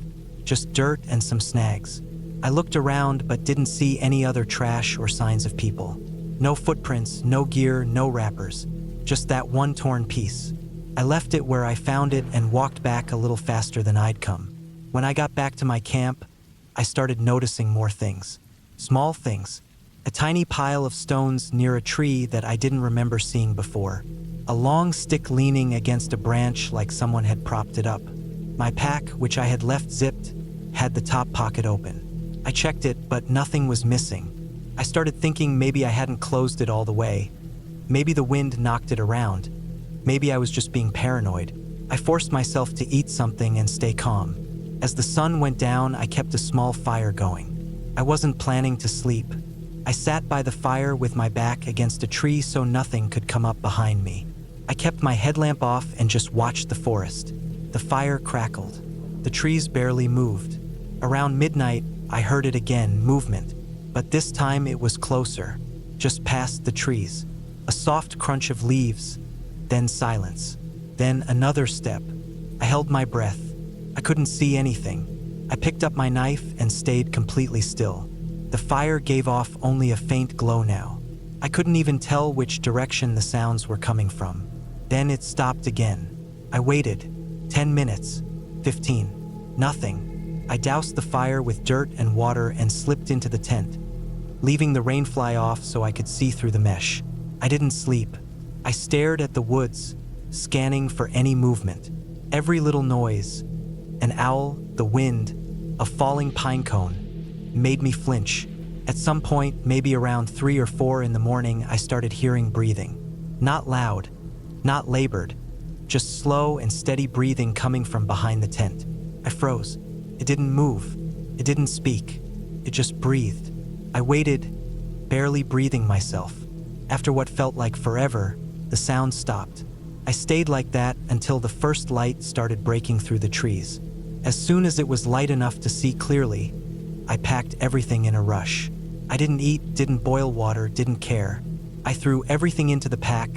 just dirt and some snags. I looked around but didn't see any other trash or signs of people. No footprints, no gear, no wrappers, just that one torn piece. I left it where I found it and walked back a little faster than I'd come. When I got back to my camp, I started noticing more things. Small things. A tiny pile of stones near a tree that I didn't remember seeing before. A long stick leaning against a branch like someone had propped it up. My pack, which I had left zipped, had the top pocket open. I checked it, but nothing was missing. I started thinking maybe I hadn't closed it all the way. Maybe the wind knocked it around. Maybe I was just being paranoid. I forced myself to eat something and stay calm. As the sun went down, I kept a small fire going. I wasn't planning to sleep. I sat by the fire with my back against a tree so nothing could come up behind me. I kept my headlamp off and just watched the forest. The fire crackled. The trees barely moved. Around midnight, I heard it again, movement. But this time it was closer, just past the trees. A soft crunch of leaves, then silence. Then another step. I held my breath. I couldn't see anything. I picked up my knife and stayed completely still. The fire gave off only a faint glow now. I couldn't even tell which direction the sounds were coming from. Then it stopped again. I waited. 10 minutes. 15. Nothing. I doused the fire with dirt and water and slipped into the tent, leaving the rain fly off so I could see through the mesh. I didn't sleep. I stared at the woods, scanning for any movement. Every little noise, an owl, the wind, a falling pine cone, made me flinch. At some point, maybe around 3 or 4 in the morning, I started hearing breathing. Not loud, not labored, just slow and steady breathing coming from behind the tent. I froze. It didn't move. It didn't speak. It just breathed. I waited, barely breathing myself. After what felt like forever, the sound stopped. I stayed like that until the first light started breaking through the trees. As soon as it was light enough to see clearly, I packed everything in a rush. I didn't eat, didn't boil water, didn't care. I threw everything into the pack,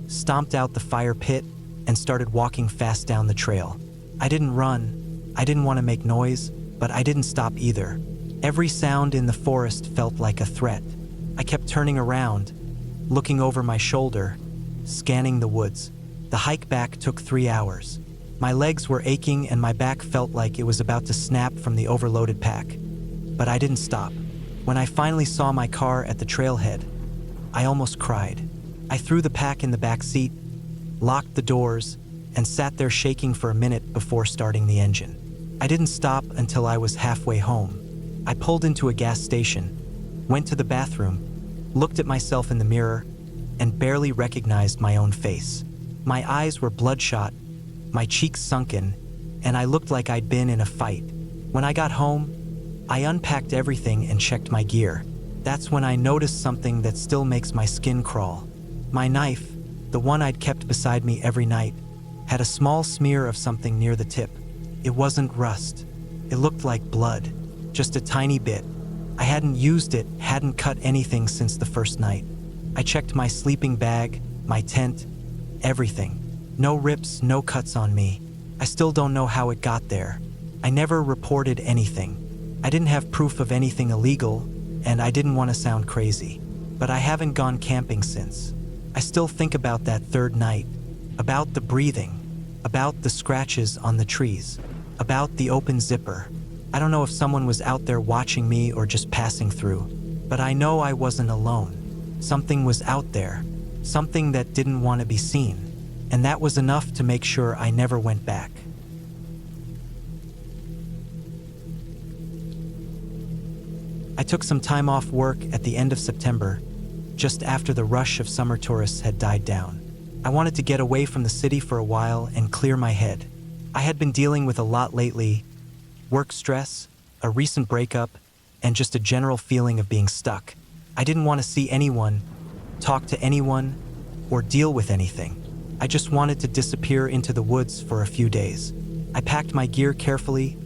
stomped out the fire pit, and started walking fast down the trail. I didn't run. I didn't want to make noise, but I didn't stop either. Every sound in the forest felt like a threat. I kept turning around, looking over my shoulder, scanning the woods. The hike back took 3 hours. My legs were aching and my back felt like it was about to snap from the overloaded pack. But I didn't stop. When I finally saw my car at the trailhead, I almost cried. I threw the pack in the back seat, locked the doors, and sat there shaking for a minute before starting the engine. I didn't stop until I was halfway home. I pulled into a gas station, went to the bathroom, looked at myself in the mirror, and barely recognized my own face. My eyes were bloodshot, my cheeks sunken, and I looked like I'd been in a fight. When I got home, I unpacked everything and checked my gear. That's when I noticed something that still makes my skin crawl. My knife, the one I'd kept beside me every night, had a small smear of something near the tip. It wasn't rust. It looked like blood, just a tiny bit. I hadn't used it, hadn't cut anything since the first night. I checked my sleeping bag, my tent, everything. No rips, no cuts on me. I still don't know how it got there. I never reported anything. I didn't have proof of anything illegal, and I didn't want to sound crazy. But I haven't gone camping since. I still think about that third night, about the breathing, about the scratches on the trees, about the open zipper. I don't know if someone was out there watching me or just passing through, but I know I wasn't alone. Something was out there, something that didn't want to be seen, and that was enough to make sure I never went back. I took some time off work at the end of September, just after the rush of summer tourists had died down. I wanted to get away from the city for a while and clear my head. I had been dealing with a lot lately: work stress, a recent breakup, and just a general feeling of being stuck. I didn't want to see anyone, talk to anyone, or deal with anything. I just wanted to disappear into the woods for a few days. I packed my gear carefully,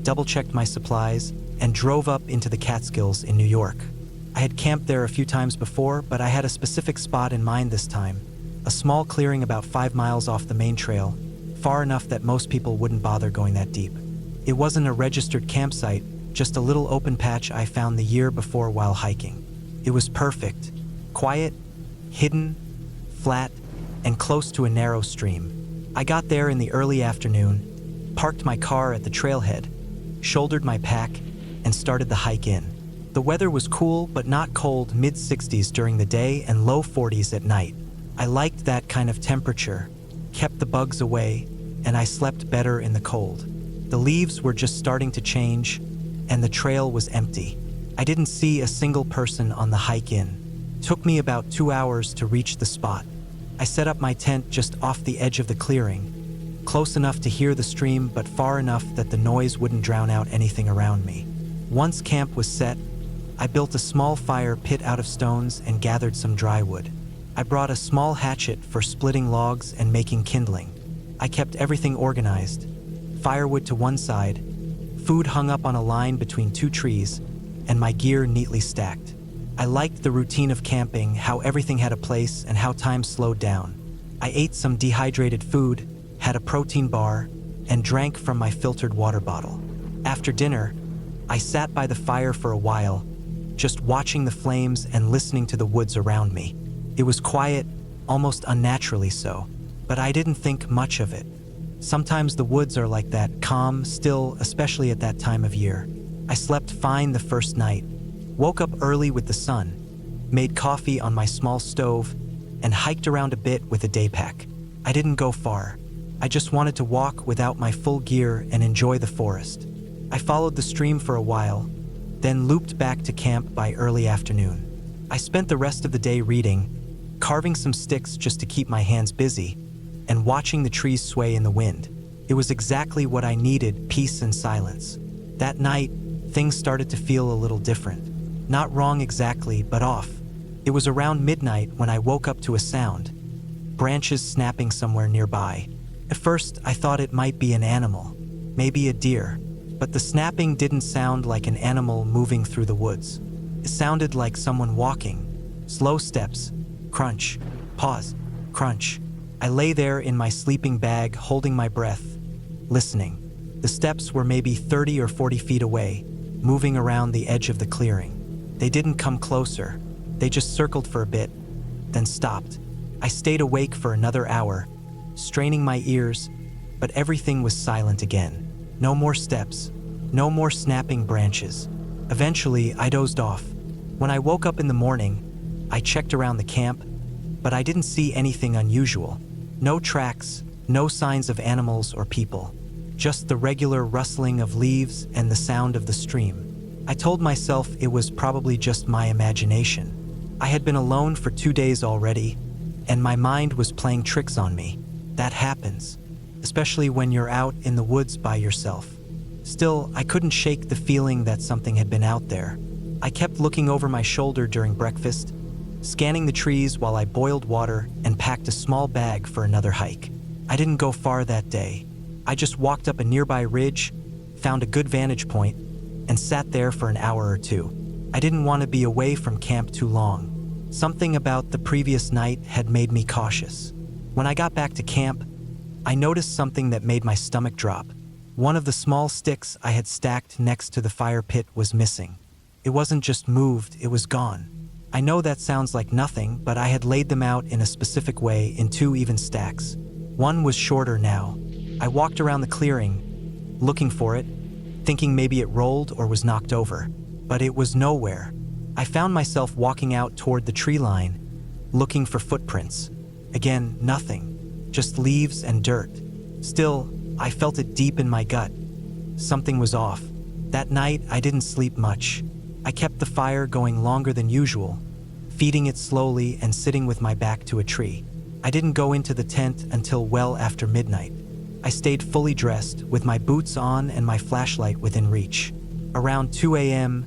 double-checked my supplies, and drove up into the Catskills in New York. I had camped there a few times before, but I had a specific spot in mind this time. A small clearing about 5 miles off the main trail, far enough that most people wouldn't bother going that deep. It wasn't a registered campsite, just a little open patch I found the year before while hiking. It was perfect. Quiet, hidden, flat, and close to a narrow stream. I got there in the early afternoon, parked my car at the trailhead, shouldered my pack, and started the hike in. The weather was cool but not cold, mid-60s during the day and low 40s at night. I liked that kind of temperature, kept the bugs away, and I slept better in the cold. The leaves were just starting to change, and the trail was empty. I didn't see a single person on the hike in. Took me about 2 hours to reach the spot. I set up my tent just off the edge of the clearing, close enough to hear the stream but far enough that the noise wouldn't drown out anything around me. Once camp was set, I built a small fire pit out of stones and gathered some dry wood. I brought a small hatchet for splitting logs and making kindling. I kept everything organized. Firewood to one side, food hung up on a line between 2 trees, and my gear neatly stacked. I liked the routine of camping, how everything had a place and how time slowed down. I ate some dehydrated food, had a protein bar, and drank from my filtered water bottle. After dinner, I sat by the fire for a while, just watching the flames and listening to the woods around me. It was quiet, almost unnaturally so, but I didn't think much of it. Sometimes the woods are like that, calm, still, especially at that time of year. I slept fine the first night, woke up early with the sun, made coffee on my small stove, and hiked around a bit with a day pack. I didn't go far. I just wanted to walk without my full gear and enjoy the forest. I followed the stream for a while, then looped back to camp by early afternoon. I spent the rest of the day reading, carving some sticks just to keep my hands busy, and watching the trees sway in the wind. It was exactly what I needed, peace and silence. That night, things started to feel a little different. Not wrong exactly, but off. It was around midnight when I woke up to a sound, branches snapping somewhere nearby. At first, I thought it might be an animal, maybe a deer, but the snapping didn't sound like an animal moving through the woods. It sounded like someone walking. Slow steps, crunch, pause, crunch. I lay there in my sleeping bag, holding my breath, listening. The steps were maybe 30 or 40 feet away, moving around the edge of the clearing. They didn't come closer. They just circled for a bit, then stopped. I stayed awake for another hour, straining my ears, but everything was silent again. No more steps, no more snapping branches. Eventually, I dozed off. When I woke up in the morning, I checked around the camp. but I didn't see anything unusual. No tracks, no signs of animals or people. Just the regular rustling of leaves and the sound of the stream. I told myself it was probably just my imagination. I had been alone for 2 days already, and my mind was playing tricks on me. That happens, especially when you're out in the woods by yourself. Still, I couldn't shake the feeling that something had been out there. I kept looking over my shoulder during breakfast, scanning the trees while I boiled water and packed a small bag for another hike. I didn't go far that day. I just walked up a nearby ridge, found a good vantage point, and sat there for an hour or two. I didn't want to be away from camp too long. Something about the previous night had made me cautious. When I got back to camp, I noticed something that made my stomach drop. One of the small sticks I had stacked next to the fire pit was missing. It wasn't just moved, it was gone. I know that sounds like nothing, but I had laid them out in a specific way in 2 even stacks. One was shorter now. I walked around the clearing, looking for it, thinking maybe it rolled or was knocked over, but it was nowhere. I found myself walking out toward the tree line, looking for footprints. Again, nothing, just leaves and dirt. Still, I felt it deep in my gut. Something was off. That night, I didn't sleep much. I kept the fire going longer than usual, feeding it slowly and sitting with my back to a tree. I didn't go into the tent until well after midnight. I stayed fully dressed, with my boots on and my flashlight within reach. Around 2 a.m.,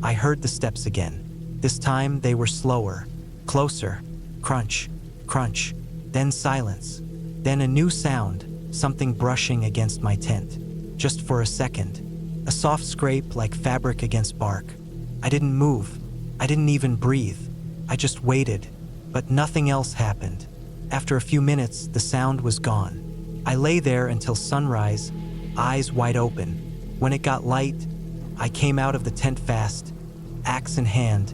I heard the steps again. This time, they were slower, closer, crunch, crunch, then silence. Then a new sound, something brushing against my tent. Just for a second, a soft scrape like fabric against bark. I didn't move. I didn't even breathe. I just waited, but nothing else happened. After a few minutes, the sound was gone. I lay there until sunrise, eyes wide open. When it got light, I came out of the tent fast, axe in hand,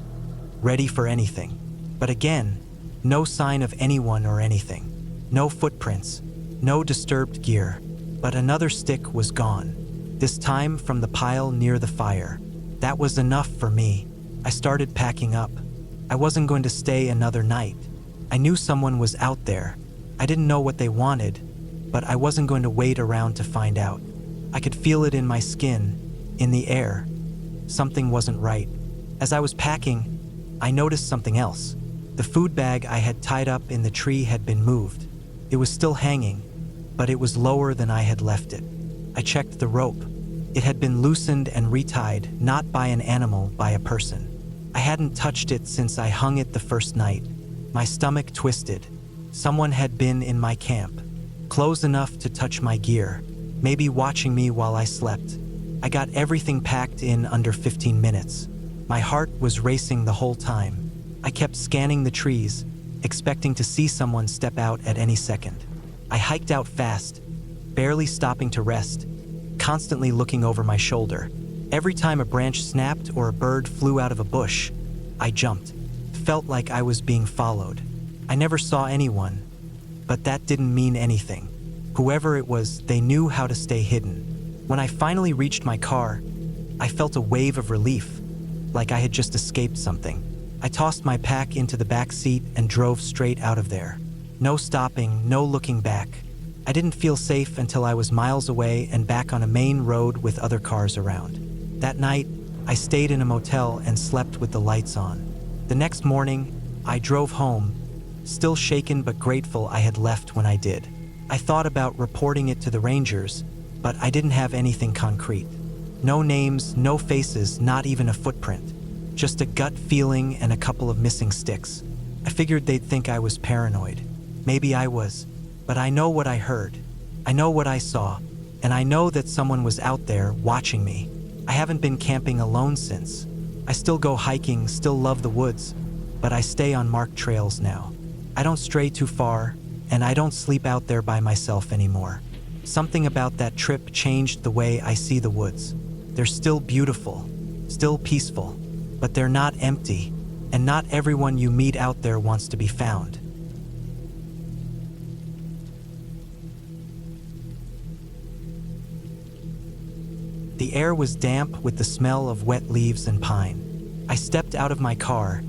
ready for anything. But again, no sign of anyone or anything. No footprints, no disturbed gear, but another stick was gone. This time from the pile near the fire. That was enough for me. I started packing up. I wasn't going to stay another night. I knew someone was out there. I didn't know what they wanted, but I wasn't going to wait around to find out. I could feel it in my skin, in the air. Something wasn't right. As I was packing, I noticed something else. The food bag I had tied up in the tree had been moved. It was still hanging, but it was lower than I had left it. I checked the rope. It had been loosened and retied, not by an animal, by a person. I hadn't touched it since I hung it the first night. My stomach twisted. Someone had been in my camp, close enough to touch my gear, maybe watching me while I slept. I got everything packed in under 15 minutes. My heart was racing the whole time. I kept scanning the trees, expecting to see someone step out at any second. I hiked out fast, barely stopping to rest, constantly looking over my shoulder. Every time a branch snapped or a bird flew out of a bush, I jumped. Felt like I was being followed. I never saw anyone, but that didn't mean anything. Whoever it was, they knew how to stay hidden. When I finally reached my car, I felt a wave of relief, like I had just escaped something. I tossed my pack into the back seat and drove straight out of there. No stopping, no looking back. I didn't feel safe until I was miles away and back on a main road with other cars around. That night, I stayed in a motel and slept with the lights on. The next morning, I drove home, still shaken but grateful I had left when I did. I thought about reporting it to the rangers, but I didn't have anything concrete. No names, no faces, not even a footprint. Just a gut feeling and a couple of missing sticks. I figured they'd think I was paranoid. Maybe I was, but I know what I heard. I know what I saw, and I know that someone was out there watching me. I haven't been camping alone since. I still go hiking, still love the woods, but I stay on marked trails now. I don't stray too far, and I don't sleep out there by myself anymore. Something about that trip changed the way I see the woods. They're still beautiful, still peaceful, but they're not empty, and not everyone you meet out there wants to be found. The air was damp with the smell of wet leaves and pine. I stepped out of my car,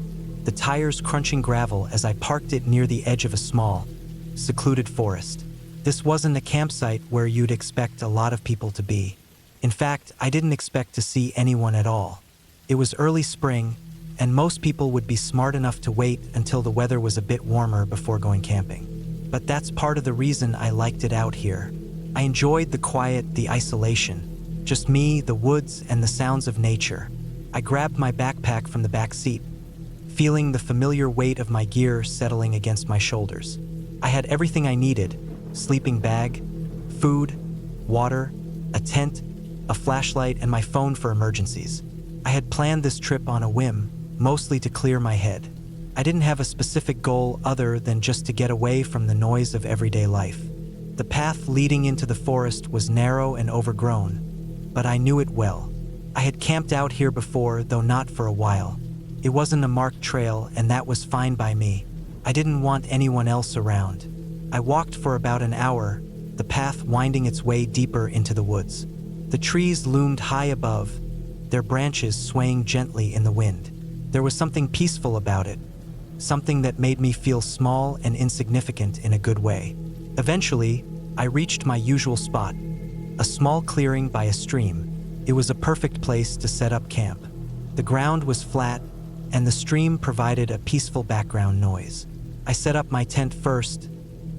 the tires crunching gravel as I parked it near the edge of a small, secluded forest. This wasn't a campsite where you'd expect a lot of people to be. In fact, I didn't expect to see anyone at all. It was early spring, and most people would be smart enough to wait until the weather was a bit warmer before going camping. But that's part of the reason I liked it out here. I enjoyed the quiet, the isolation. Just me, the woods, and the sounds of nature. I grabbed my backpack from the back seat, feeling the familiar weight of my gear settling against my shoulders. I had everything I needed: sleeping bag, food, water, a tent, a flashlight, and my phone for emergencies. I had planned this trip on a whim, mostly to clear my head. I didn't have a specific goal other than just to get away from the noise of everyday life. The path leading into the forest was narrow and overgrown, but I knew it well. I had camped out here before, though not for a while. It wasn't a marked trail, and that was fine by me. I didn't want anyone else around. I walked for about an hour, the path winding its way deeper into the woods. The trees loomed high above, their branches swaying gently in the wind. There was something peaceful about it, something that made me feel small and insignificant in a good way. Eventually, I reached my usual spot, a small clearing by a stream. It was a perfect place to set up camp. The ground was flat, and the stream provided a peaceful background noise. I set up my tent first,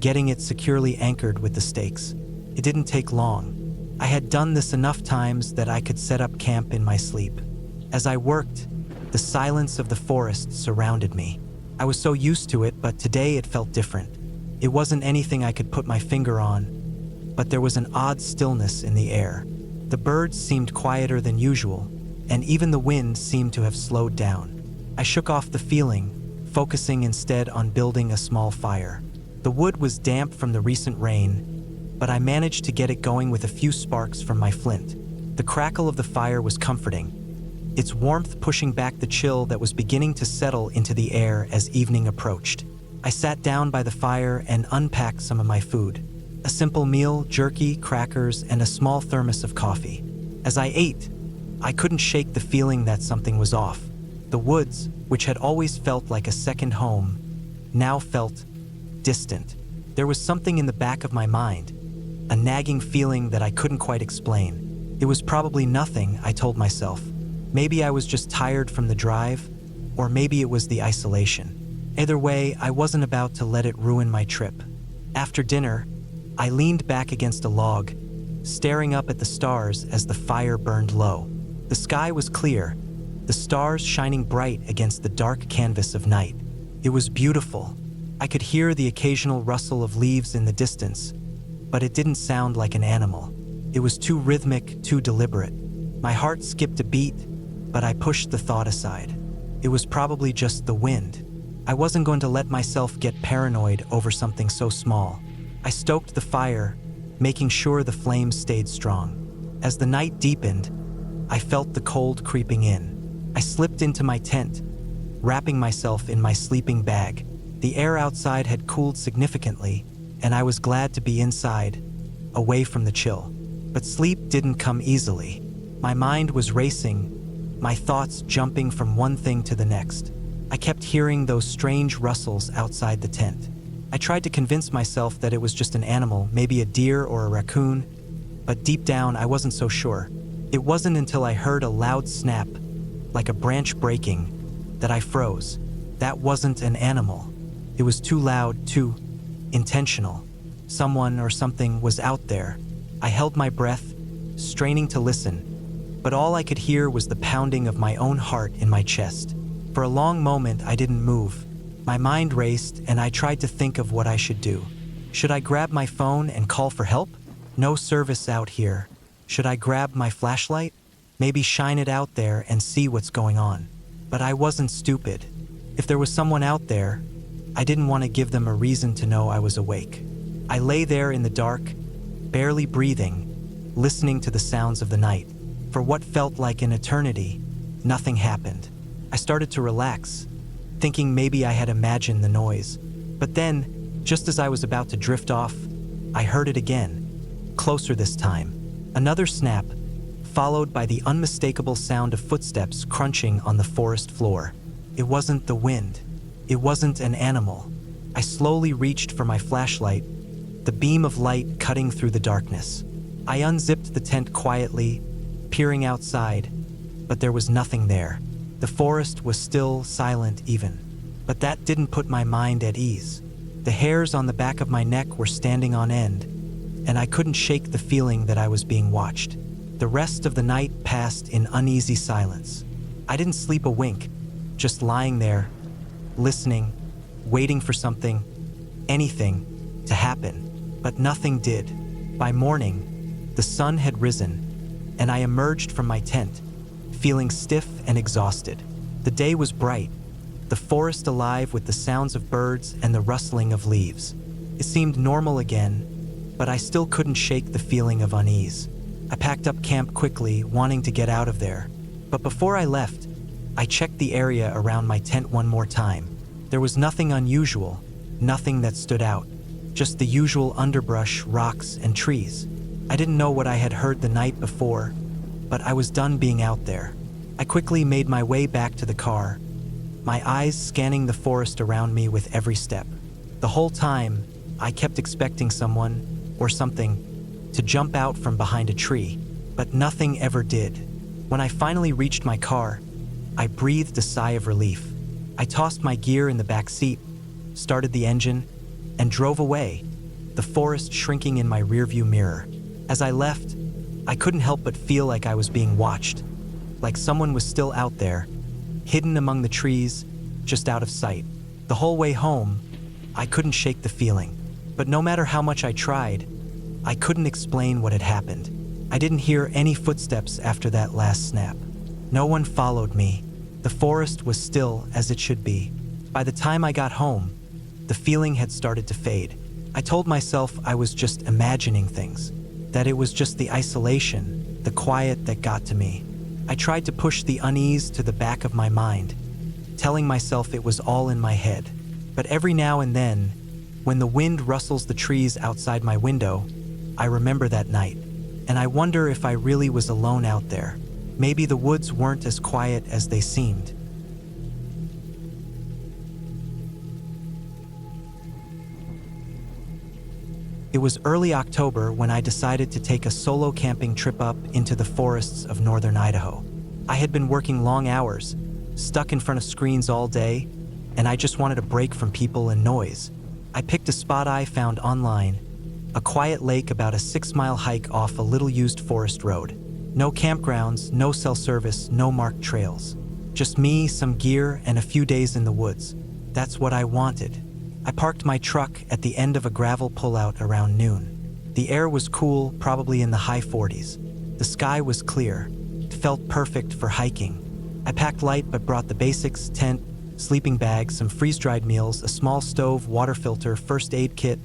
getting it securely anchored with the stakes. It didn't take long. I had done this enough times that I could set up camp in my sleep. As I worked, the silence of the forest surrounded me. I was so used to it, but today it felt different. It wasn't anything I could put my finger on, but there was an odd stillness in the air. The birds seemed quieter than usual, and even the wind seemed to have slowed down. I shook off the feeling, focusing instead on building a small fire. The wood was damp from the recent rain, but I managed to get it going with a few sparks from my flint. The crackle of the fire was comforting, its warmth pushing back the chill that was beginning to settle into the air as evening approached. I sat down by the fire and unpacked some of my food. A simple meal, jerky, crackers, and a small thermos of coffee. As I ate, I couldn't shake the feeling that something was off. The woods, which had always felt like a second home, now felt distant. There was something in the back of my mind, a nagging feeling that I couldn't quite explain. It was probably nothing, I told myself. Maybe I was just tired from the drive, or maybe it was the isolation. Either way, I wasn't about to let it ruin my trip. After dinner, I leaned back against a log, staring up at the stars as the fire burned low. The sky was clear, the stars shining bright against the dark canvas of night. It was beautiful. I could hear the occasional rustle of leaves in the distance, but it didn't sound like an animal. It was too rhythmic, too deliberate. My heart skipped a beat, but I pushed the thought aside. It was probably just the wind. I wasn't going to let myself get paranoid over something so small. I stoked the fire, making sure the flames stayed strong. As the night deepened, I felt the cold creeping in. I slipped into my tent, wrapping myself in my sleeping bag. The air outside had cooled significantly, and I was glad to be inside, away from the chill. But sleep didn't come easily. My mind was racing, my thoughts jumping from one thing to the next. I kept hearing those strange rustles outside the tent. I tried to convince myself that it was just an animal, maybe a deer or a raccoon, but deep down I wasn't so sure. It wasn't until I heard a loud snap, like a branch breaking, that I froze. That wasn't an animal. It was too loud, too intentional. Someone or something was out there. I held my breath, straining to listen, but all I could hear was the pounding of my own heart in my chest. For a long moment, I didn't move. My mind raced, and I tried to think of what I should do. Should I grab my phone and call for help? No service out here. Should I grab my flashlight? Maybe shine it out there and see what's going on. But I wasn't stupid. If there was someone out there, I didn't want to give them a reason to know I was awake. I lay there in the dark, barely breathing, listening to the sounds of the night. For what felt like an eternity, nothing happened. I started to relax, thinking maybe I had imagined the noise. But then, just as I was about to drift off, I heard it again, closer this time. Another snap, followed by the unmistakable sound of footsteps crunching on the forest floor. It wasn't the wind. It wasn't an animal. I slowly reached for my flashlight, the beam of light cutting through the darkness. I unzipped the tent quietly, peering outside, but there was nothing there. The forest was still, silent even. But that didn't put my mind at ease. The hairs on the back of my neck were standing on end, and I couldn't shake the feeling that I was being watched. The rest of the night passed in uneasy silence. I didn't sleep a wink, just lying there, listening, waiting for something, anything, to happen. But nothing did. By morning, the sun had risen, and I emerged from my tent, feeling stiff and exhausted. The day was bright, the forest alive with the sounds of birds and the rustling of leaves. It seemed normal again, but I still couldn't shake the feeling of unease. I packed up camp quickly, wanting to get out of there. But before I left, I checked the area around my tent one more time. There was nothing unusual, nothing that stood out, just the usual underbrush, rocks, and trees. I didn't know what I had heard the night before, but I was done being out there. I quickly made my way back to the car, my eyes scanning the forest around me with every step. The whole time, I kept expecting someone, or something, to jump out from behind a tree, but nothing ever did. When I finally reached my car, I breathed a sigh of relief. I tossed my gear in the back seat, started the engine, and drove away, the forest shrinking in my rearview mirror. As I left, I couldn't help but feel like I was being watched, like someone was still out there, hidden among the trees, just out of sight. The whole way home, I couldn't shake the feeling. But no matter how much I tried, I couldn't explain what had happened. I didn't hear any footsteps after that last snap. No one followed me. The forest was still as it should be. By the time I got home, the feeling had started to fade. I told myself I was just imagining things, that it was just the isolation, the quiet that got to me. I tried to push the unease to the back of my mind, telling myself it was all in my head. But every now and then, when the wind rustles the trees outside my window, I remember that night, and I wonder if I really was alone out there. Maybe the woods weren't as quiet as they seemed. It was early October when I decided to take a solo camping trip up into the forests of northern Idaho. I had been working long hours, stuck in front of screens all day, and I just wanted a break from people and noise. I picked a spot I found online, a quiet lake about a 6-mile hike off a little-used forest road. No campgrounds, no cell service, no marked trails. Just me, some gear, and a few days in the woods. That's what I wanted. I parked my truck at the end of a gravel pullout around noon. The air was cool, probably in the high 40s. The sky was clear. It felt perfect for hiking. I packed light but brought the basics: tent, sleeping bag, some freeze-dried meals, a small stove, water filter, first aid kit,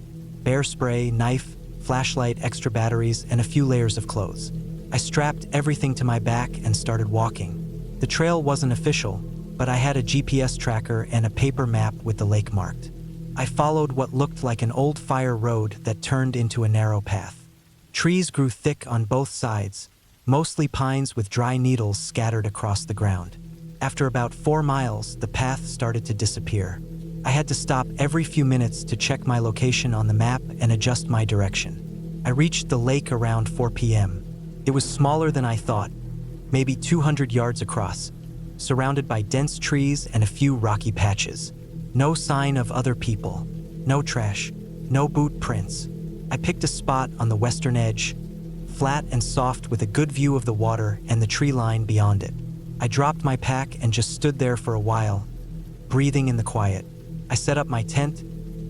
bear spray, knife, flashlight, extra batteries, and a few layers of clothes. I strapped everything to my back and started walking. The trail wasn't official, but I had a GPS tracker and a paper map with the lake marked. I followed what looked like an old fire road that turned into a narrow path. Trees grew thick on both sides, mostly pines with dry needles scattered across the ground. After about 4 miles, the path started to disappear. I had to stop every few minutes to check my location on the map and adjust my direction. I reached the lake around 4 p.m. It was smaller than I thought, maybe 200 yards across, surrounded by dense trees and a few rocky patches. No sign of other people, no trash, no boot prints. I picked a spot on the western edge, flat and soft with a good view of the water and the tree line beyond it. I dropped my pack and just stood there for a while, breathing in the quiet. I set up my tent,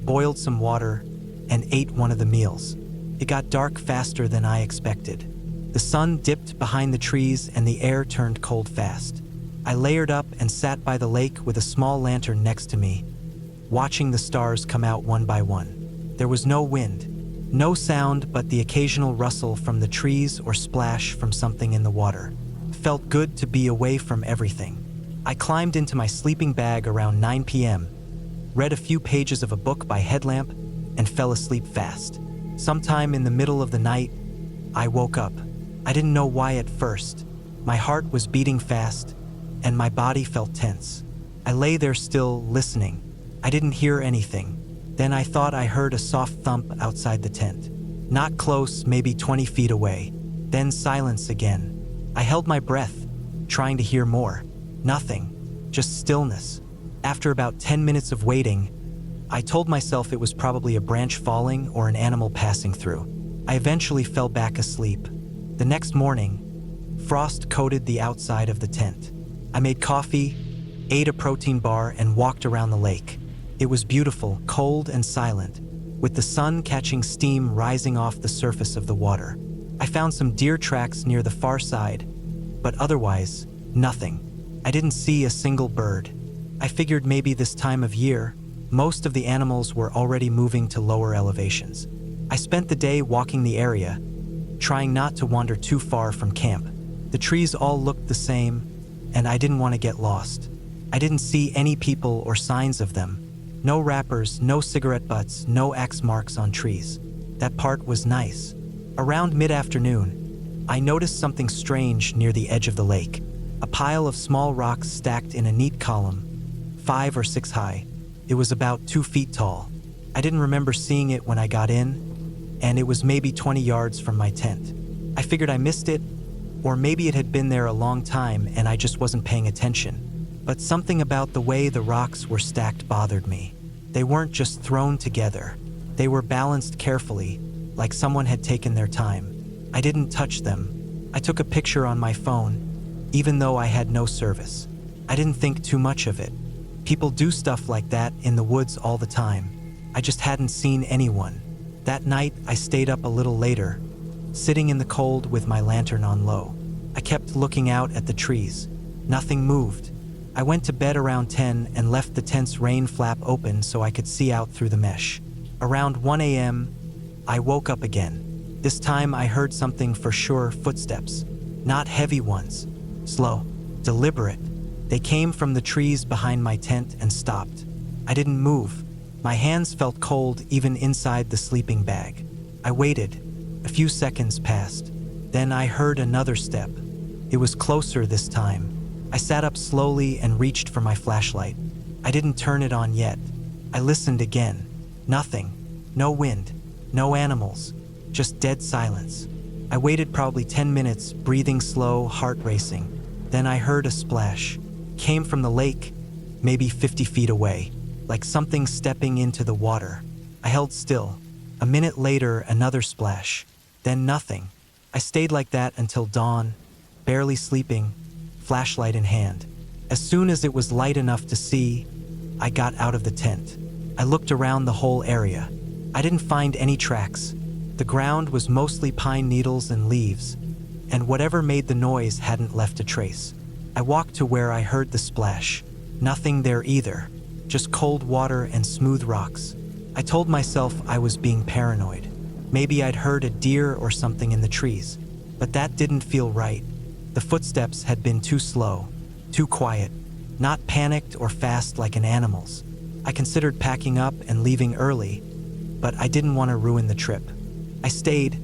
boiled some water, and ate one of the meals. It got dark faster than I expected. The sun dipped behind the trees and the air turned cold fast. I layered up and sat by the lake with a small lantern next to me, watching the stars come out one by one. There was no wind, no sound but the occasional rustle from the trees or splash from something in the water. It felt good to be away from everything. I climbed into my sleeping bag around 9 p.m., read a few pages of a book by headlamp, and fell asleep fast. Sometime in the middle of the night, I woke up. I didn't know why at first. My heart was beating fast, and my body felt tense. I lay there still, listening. I didn't hear anything. Then I thought I heard a soft thump outside the tent. Not close, maybe 20 feet away. Then silence again. I held my breath, trying to hear more. Nothing, just stillness. After about 10 minutes of waiting, I told myself it was probably a branch falling or an animal passing through. I eventually fell back asleep. The next morning, frost coated the outside of the tent. I made coffee, ate a protein bar, and walked around the lake. It was beautiful, cold and silent, with the sun catching steam rising off the surface of the water. I found some deer tracks near the far side, but otherwise, nothing. I didn't see a single bird. I figured maybe this time of year, most of the animals were already moving to lower elevations. I spent the day walking the area, trying not to wander too far from camp. The trees all looked the same, and I didn't want to get lost. I didn't see any people or signs of them. No wrappers, no cigarette butts, no axe marks on trees. That part was nice. Around mid-afternoon, I noticed something strange near the edge of the lake. A pile of small rocks stacked in a neat column, 5 or 6 high. It was about 2 feet tall. I didn't remember seeing it when I got in, and it was maybe 20 yards from my tent. I figured I missed it, or maybe it had been there a long time and I just wasn't paying attention. But something about the way the rocks were stacked bothered me. They weren't just thrown together. They were balanced carefully, like someone had taken their time. I didn't touch them. I took a picture on my phone, even though I had no service. I didn't think too much of it. People do stuff like that in the woods all the time. I just hadn't seen anyone. That night, I stayed up a little later, sitting in the cold with my lantern on low. I kept looking out at the trees. Nothing moved. I went to bed around 10 and left the tent's rain flap open so I could see out through the mesh. Around 1 a.m., I woke up again. This time I heard something for sure, footsteps. Not heavy ones. Slow. Deliberate. They came from the trees behind my tent and stopped. I didn't move. My hands felt cold even inside the sleeping bag. I waited. A few seconds passed. Then I heard another step. It was closer this time. I sat up slowly and reached for my flashlight. I didn't turn it on yet. I listened again. Nothing. No wind. No animals. Just dead silence. I waited probably 10 minutes, breathing slow, heart racing. Then I heard a splash. Came from the lake, maybe 50 feet away, like something stepping into the water. I held still. A minute later, another splash. Then nothing. I stayed like that until dawn, barely sleeping, flashlight in hand. As soon as it was light enough to see, I got out of the tent. I looked around the whole area. I didn't find any tracks. The ground was mostly pine needles and leaves, and whatever made the noise hadn't left a trace. I walked to where I heard the splash. Nothing there either, just cold water and smooth rocks. I told myself I was being paranoid. Maybe I'd heard a deer or something in the trees, but that didn't feel right. The footsteps had been too slow, too quiet, not panicked or fast like an animal's. I considered packing up and leaving early, but I didn't want to ruin the trip. I stayed,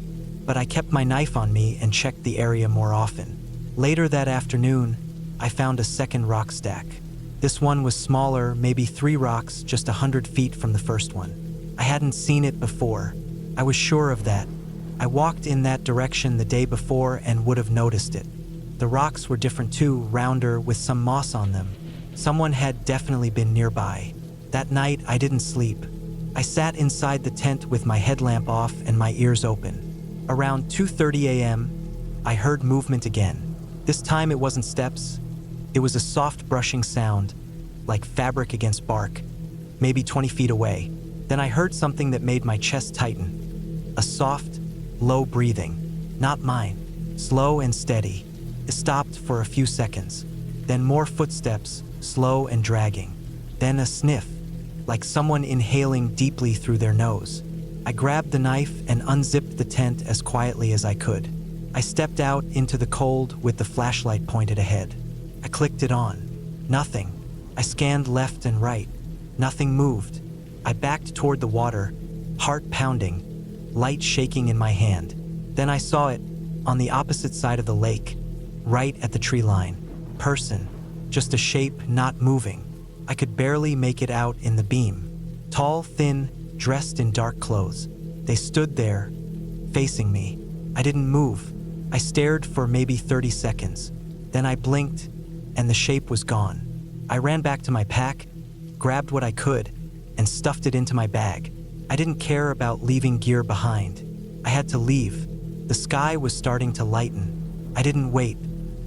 but I kept my knife on me and checked the area more often. Later that afternoon, I found a second rock stack. This one was smaller, maybe 3 rocks just 100 feet from the first one. I hadn't seen it before. I was sure of that. I walked in that direction the day before and would have noticed it. The rocks were different too, rounder with some moss on them. Someone had definitely been nearby. That night, I didn't sleep. I sat inside the tent with my headlamp off and my ears open. Around 2:30 a.m., I heard movement again. This time it wasn't steps. It was a soft brushing sound, like fabric against bark, maybe 20 feet away. Then I heard something that made my chest tighten. A soft, low breathing. Not mine. Slow and steady. It stopped for a few seconds. Then more footsteps, slow and dragging. Then a sniff, like someone inhaling deeply through their nose. I grabbed the knife and unzipped the tent as quietly as I could. I stepped out into the cold with the flashlight pointed ahead. I clicked it on. Nothing. I scanned left and right. Nothing moved. I backed toward the water, heart pounding, light shaking in my hand. Then I saw it, on the opposite side of the lake, right at the tree line. Person. Just a shape not moving. I could barely make it out in the beam. Tall, thin, dressed in dark clothes. They stood there, facing me. I didn't move. I stared for maybe 30 seconds. Then I blinked, and the shape was gone. I ran back to my pack, grabbed what I could, and stuffed it into my bag. I didn't care about leaving gear behind. I had to leave. The sky was starting to lighten. I didn't wait.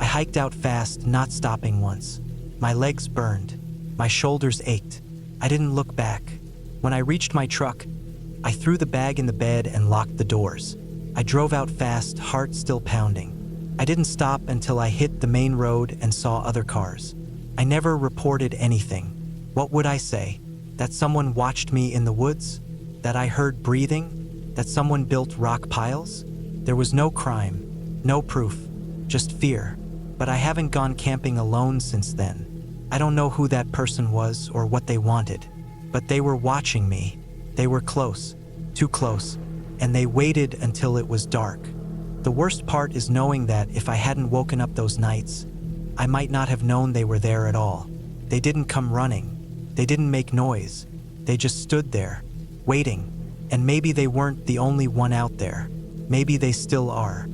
I hiked out fast, not stopping once. My legs burned. My shoulders ached. I didn't look back. When I reached my truck, I threw the bag in the bed and locked the doors. I drove out fast, heart still pounding. I didn't stop until I hit the main road and saw other cars. I never reported anything. What would I say? That someone watched me in the woods? That I heard breathing? That someone built rock piles? There was no crime, no proof, just fear. But I haven't gone camping alone since then. I don't know who that person was or what they wanted, but they were watching me. They were close, too close, and they waited until it was dark. The worst part is knowing that if I hadn't woken up those nights, I might not have known they were there at all. They didn't come running. They didn't make noise. They just stood there, waiting. And maybe they weren't the only one out there. Maybe they still are.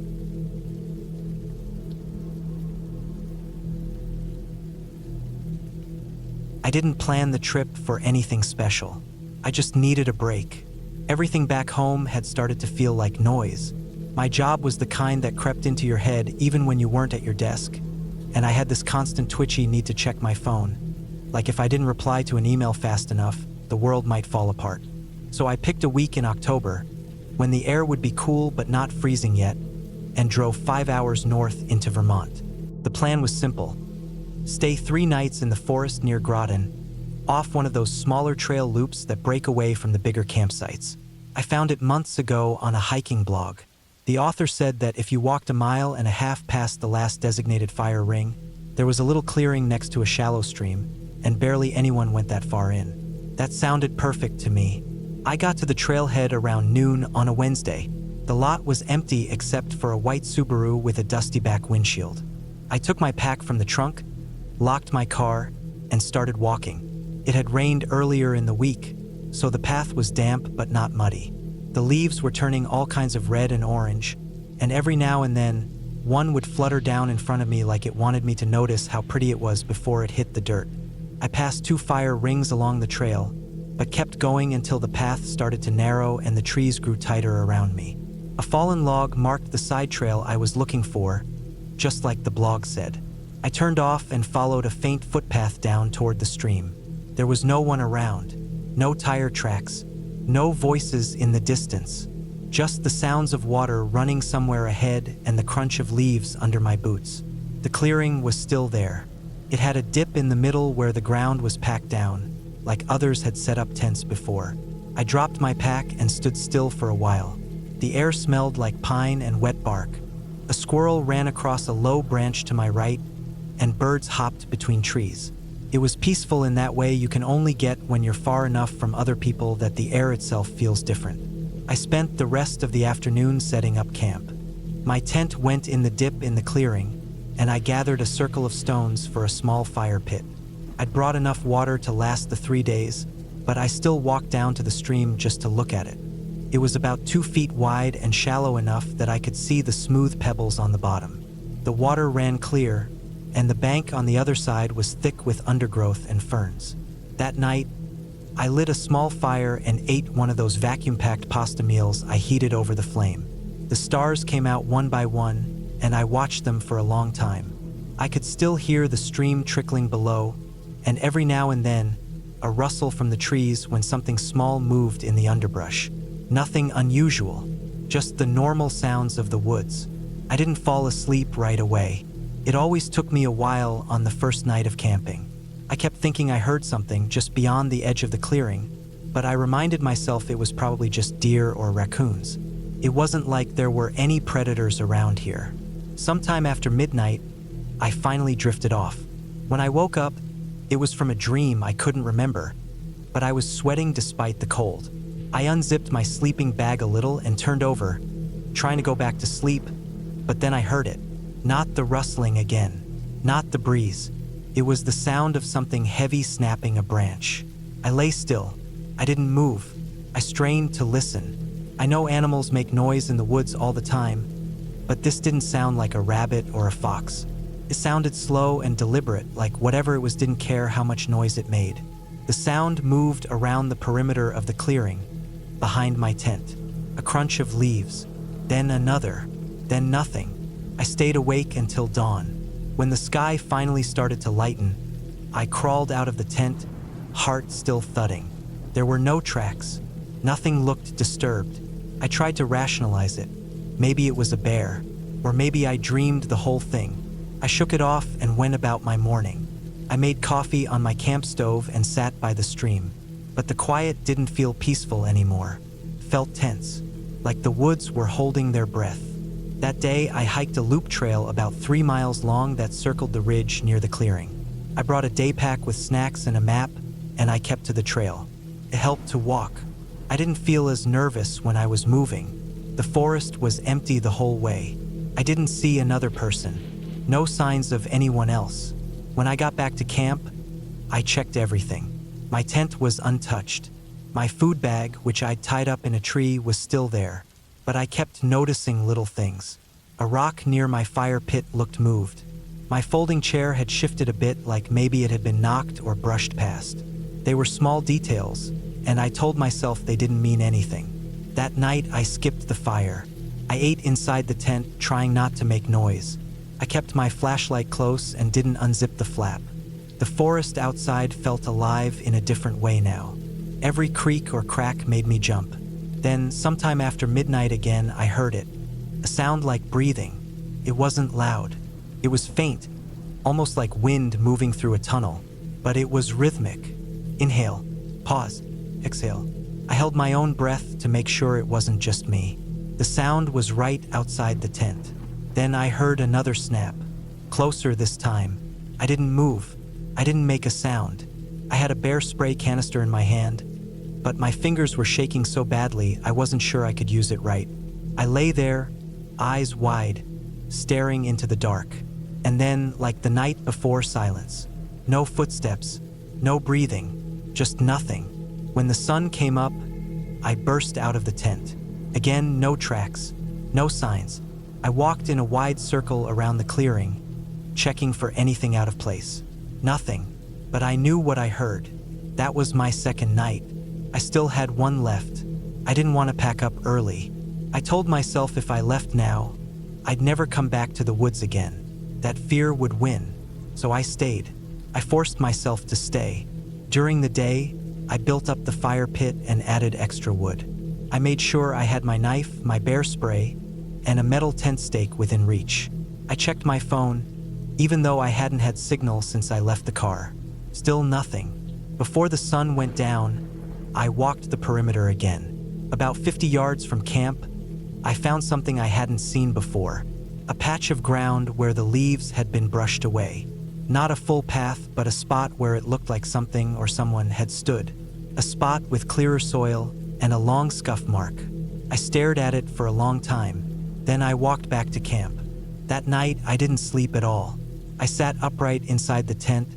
I didn't plan the trip for anything special. I just needed a break. Everything back home had started to feel like noise. My job was the kind that crept into your head even when you weren't at your desk. And I had this constant twitchy need to check my phone. Like if I didn't reply to an email fast enough, the world might fall apart. So I picked a week in October, when the air would be cool but not freezing yet, and drove 5 hours north into Vermont. The plan was simple. Stay 3 nights in the forest near Groton, off one of those smaller trail loops that break away from the bigger campsites. I found it months ago on a hiking blog. The author said that if you walked 1.5 miles past the last designated fire ring, there was a little clearing next to a shallow stream, and barely anyone went that far in. That sounded perfect to me. I got to the trailhead around noon on a Wednesday. The lot was empty except for a white Subaru with a dusty back windshield. I took my pack from the trunk, locked my car, and started walking. It had rained earlier in the week, so the path was damp but not muddy. The leaves were turning all kinds of red and orange, and every now and then, one would flutter down in front of me like it wanted me to notice how pretty it was before it hit the dirt. I passed 2 fire rings along the trail, but kept going until the path started to narrow and the trees grew tighter around me. A fallen log marked the side trail I was looking for, just like the blog said. I turned off and followed a faint footpath down toward the stream. There was no one around, no tire tracks, no voices in the distance, just the sounds of water running somewhere ahead and the crunch of leaves under my boots. The clearing was still there. It had a dip in the middle where the ground was packed down, like others had set up tents before. I dropped my pack and stood still for a while. The air smelled like pine and wet bark. A squirrel ran across a low branch to my right, and birds hopped between trees. It was peaceful in that way you can only get when you're far enough from other people that the air itself feels different. I spent the rest of the afternoon setting up camp. My tent went in the dip in the clearing, and I gathered a circle of stones for a small fire pit. I'd brought enough water to last the 3 days, but I still walked down to the stream just to look at it. It was about 2 feet wide and shallow enough that I could see the smooth pebbles on the bottom. The water ran clear, and the bank on the other side was thick with undergrowth and ferns. That night, I lit a small fire and ate one of those vacuum-packed pasta meals I heated over the flame. The stars came out one by one, and I watched them for a long time. I could still hear the stream trickling below, and every now and then, a rustle from the trees when something small moved in the underbrush. Nothing unusual, just the normal sounds of the woods. I didn't fall asleep right away. It always took me a while on the first night of camping. I kept thinking I heard something just beyond the edge of the clearing, but I reminded myself it was probably just deer or raccoons. It wasn't like there were any predators around here. Sometime after midnight, I finally drifted off. When I woke up, it was from a dream I couldn't remember, but I was sweating despite the cold. I unzipped my sleeping bag a little and turned over, trying to go back to sleep, but then I heard it. Not the rustling again, not the breeze, It was the sound of something heavy snapping a branch. I lay still. I didn't move. I strained to listen. I know animals make noise in the woods all the time, but this didn't sound like a rabbit or a fox. It sounded slow and deliberate, like whatever it was didn't care how much noise it made. The sound moved around the perimeter of the clearing, behind my tent. A crunch of leaves, then another, then nothing. I stayed awake until dawn. When the sky finally started to lighten, I crawled out of the tent, heart still thudding. There were no tracks. Nothing looked disturbed. I tried to rationalize it. Maybe it was a bear, or maybe I dreamed the whole thing. I shook it off and went about my morning. I made coffee on my camp stove and sat by the stream. But the quiet didn't feel peaceful anymore. It felt tense, like the woods were holding their breath. That day, I hiked a loop trail about 3 miles long that circled the ridge near the clearing. I brought a day pack with snacks and a map, and I kept to the trail. It helped to walk. I didn't feel as nervous when I was moving. The forest was empty the whole way. I didn't see another person. No signs of anyone else. When I got back to camp, I checked everything. My tent was untouched. My food bag, which I'd tied up in a tree, was still there. But I kept noticing little things. A rock near my fire pit looked moved. My folding chair had shifted a bit, like maybe it had been knocked or brushed past. They were small details, and I told myself they didn't mean anything. That night, I skipped the fire. I ate inside the tent, trying not to make noise. I kept my flashlight close and didn't unzip the flap. The forest outside felt alive in a different way now. Every creak or crack made me jump. Then, sometime after midnight again, I heard it. A sound like breathing. It wasn't loud. It was faint, almost like wind moving through a tunnel. But it was rhythmic. Inhale, pause, exhale. I held my own breath to make sure it wasn't just me. The sound was right outside the tent. Then I heard another snap. Closer this time. I didn't move. I didn't make a sound. I had a bear spray canister in my hand, but my fingers were shaking so badly I wasn't sure I could use it right. I lay there, eyes wide, staring into the dark. And then, like the night before, silence. No footsteps, no breathing, just nothing. When the sun came up, I burst out of the tent. Again, no tracks, no signs. I walked in a wide circle around the clearing, checking for anything out of place. Nothing, but I knew what I heard. That was my second night. I still had one left. I didn't want to pack up early. I told myself if I left now, I'd never come back to the woods again. That fear would win, so I stayed. I forced myself to stay. During the day, I built up the fire pit and added extra wood. I made sure I had my knife, my bear spray, and a metal tent stake within reach. I checked my phone, even though I hadn't had signal since I left the car. Still nothing. Before the sun went down, I walked the perimeter again. About 50 yards from camp, I found something I hadn't seen before. A patch of ground where the leaves had been brushed away. Not a full path, but a spot where it looked like something or someone had stood. A spot with clearer soil and a long scuff mark. I stared at it for a long time. Then I walked back to camp. That night, I didn't sleep at all. I sat upright inside the tent,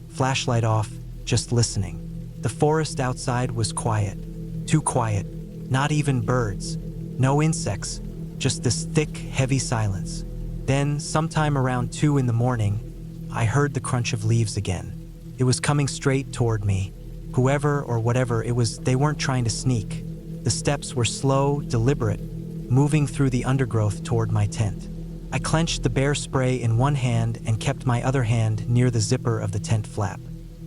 flashlight off, just listening. The forest outside was quiet. Too quiet. Not even birds. No insects. Just this thick, heavy silence. Then, sometime around 2 in the morning, I heard the crunch of leaves again. It was coming straight toward me. Whoever or whatever it was, they weren't trying to sneak. The steps were slow, deliberate, moving through the undergrowth toward my tent. I clenched the bear spray in one hand and kept my other hand near the zipper of the tent flap.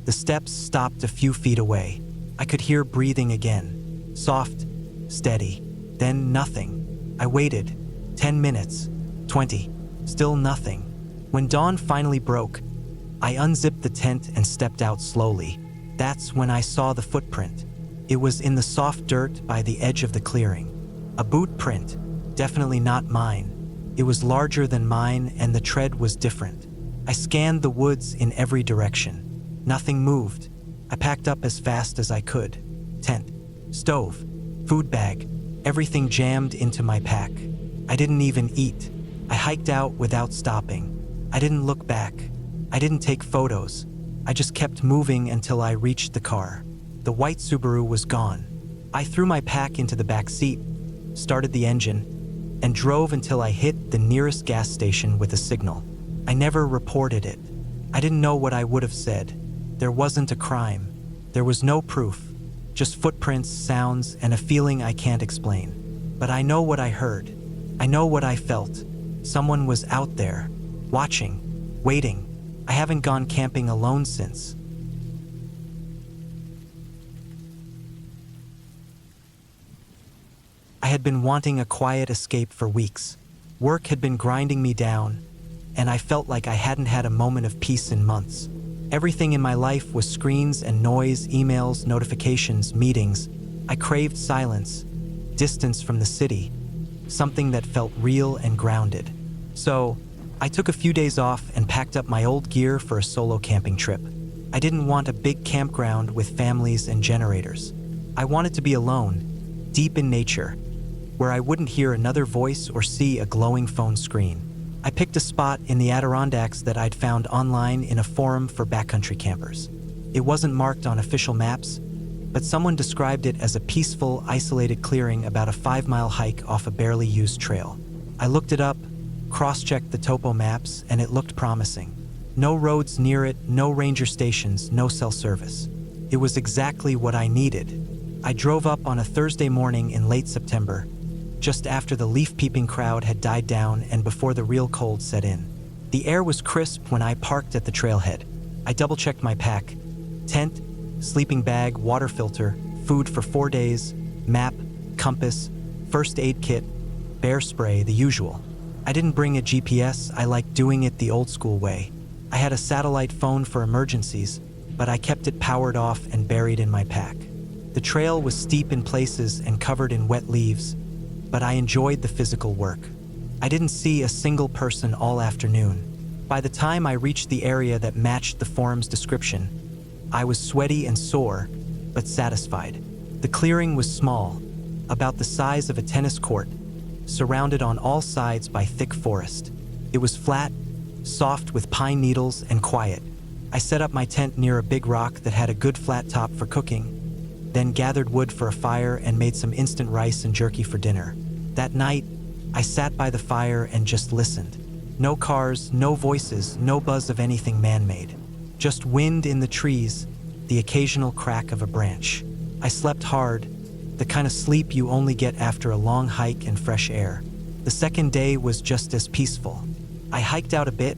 The steps stopped a few feet away. I could hear breathing again. Soft, steady. Then nothing. I waited. 10 minutes. 20. Still nothing. When dawn finally broke, I unzipped the tent and stepped out slowly. That's when I saw the footprint. It was in the soft dirt by the edge of the clearing. A boot print, definitely not mine. It was larger than mine and the tread was different. I scanned the woods in every direction. Nothing moved. I packed up as fast as I could. Tent, stove, food bag, everything jammed into my pack. I didn't even eat. I hiked out without stopping. I didn't look back. I didn't take photos. I just kept moving until I reached the car. The white Subaru was gone. I threw my pack into the back seat, started the engine, and drove until I hit the nearest gas station with a signal. I never reported it. I didn't know what I would have said. There wasn't a crime. There was no proof. Just footprints, sounds, and a feeling I can't explain. But I know what I heard. I know what I felt. Someone was out there, watching, waiting. I haven't gone camping alone since. I had been wanting a quiet escape for weeks. Work had been grinding me down, and I felt like I hadn't had a moment of peace in months. Everything in my life was screens and noise, emails, notifications, meetings. I craved silence, distance from the city, something that felt real and grounded. So, I took a few days off and packed up my old gear for a solo camping trip. I didn't want a big campground with families and generators. I wanted to be alone, deep in nature, where I wouldn't hear another voice or see a glowing phone screen. I picked a spot in the Adirondacks that I'd found online in a forum for backcountry campers. It wasn't marked on official maps, but someone described it as a peaceful, isolated clearing about a 5-mile hike off a barely used trail. I looked it up, cross-checked the topo maps, and it looked promising. No roads near it, no ranger stations, no cell service. It was exactly what I needed. I drove up on a Thursday morning in late September, just after the leaf-peeping crowd had died down and before the real cold set in. The air was crisp when I parked at the trailhead. I double-checked my pack: tent, sleeping bag, water filter, food for 4 days, map, compass, first aid kit, bear spray, the usual. I didn't bring a GPS. I liked doing it the old-school way. I had a satellite phone for emergencies, but I kept it powered off and buried in my pack. The trail was steep in places and covered in wet leaves, but I enjoyed the physical work. I didn't see a single person all afternoon. By the time I reached the area that matched the forum's description, I was sweaty and sore, but satisfied. The clearing was small, about the size of a tennis court, surrounded on all sides by thick forest. It was flat, soft with pine needles, and quiet. I set up my tent near a big rock that had a good flat top for cooking, then gathered wood for a fire and made some instant rice and jerky for dinner. That night, I sat by the fire and just listened. No cars, no voices, no buzz of anything man-made. Just wind in the trees, the occasional crack of a branch. I slept hard, the kind of sleep you only get after a long hike and fresh air. The second day was just as peaceful. I hiked out a bit,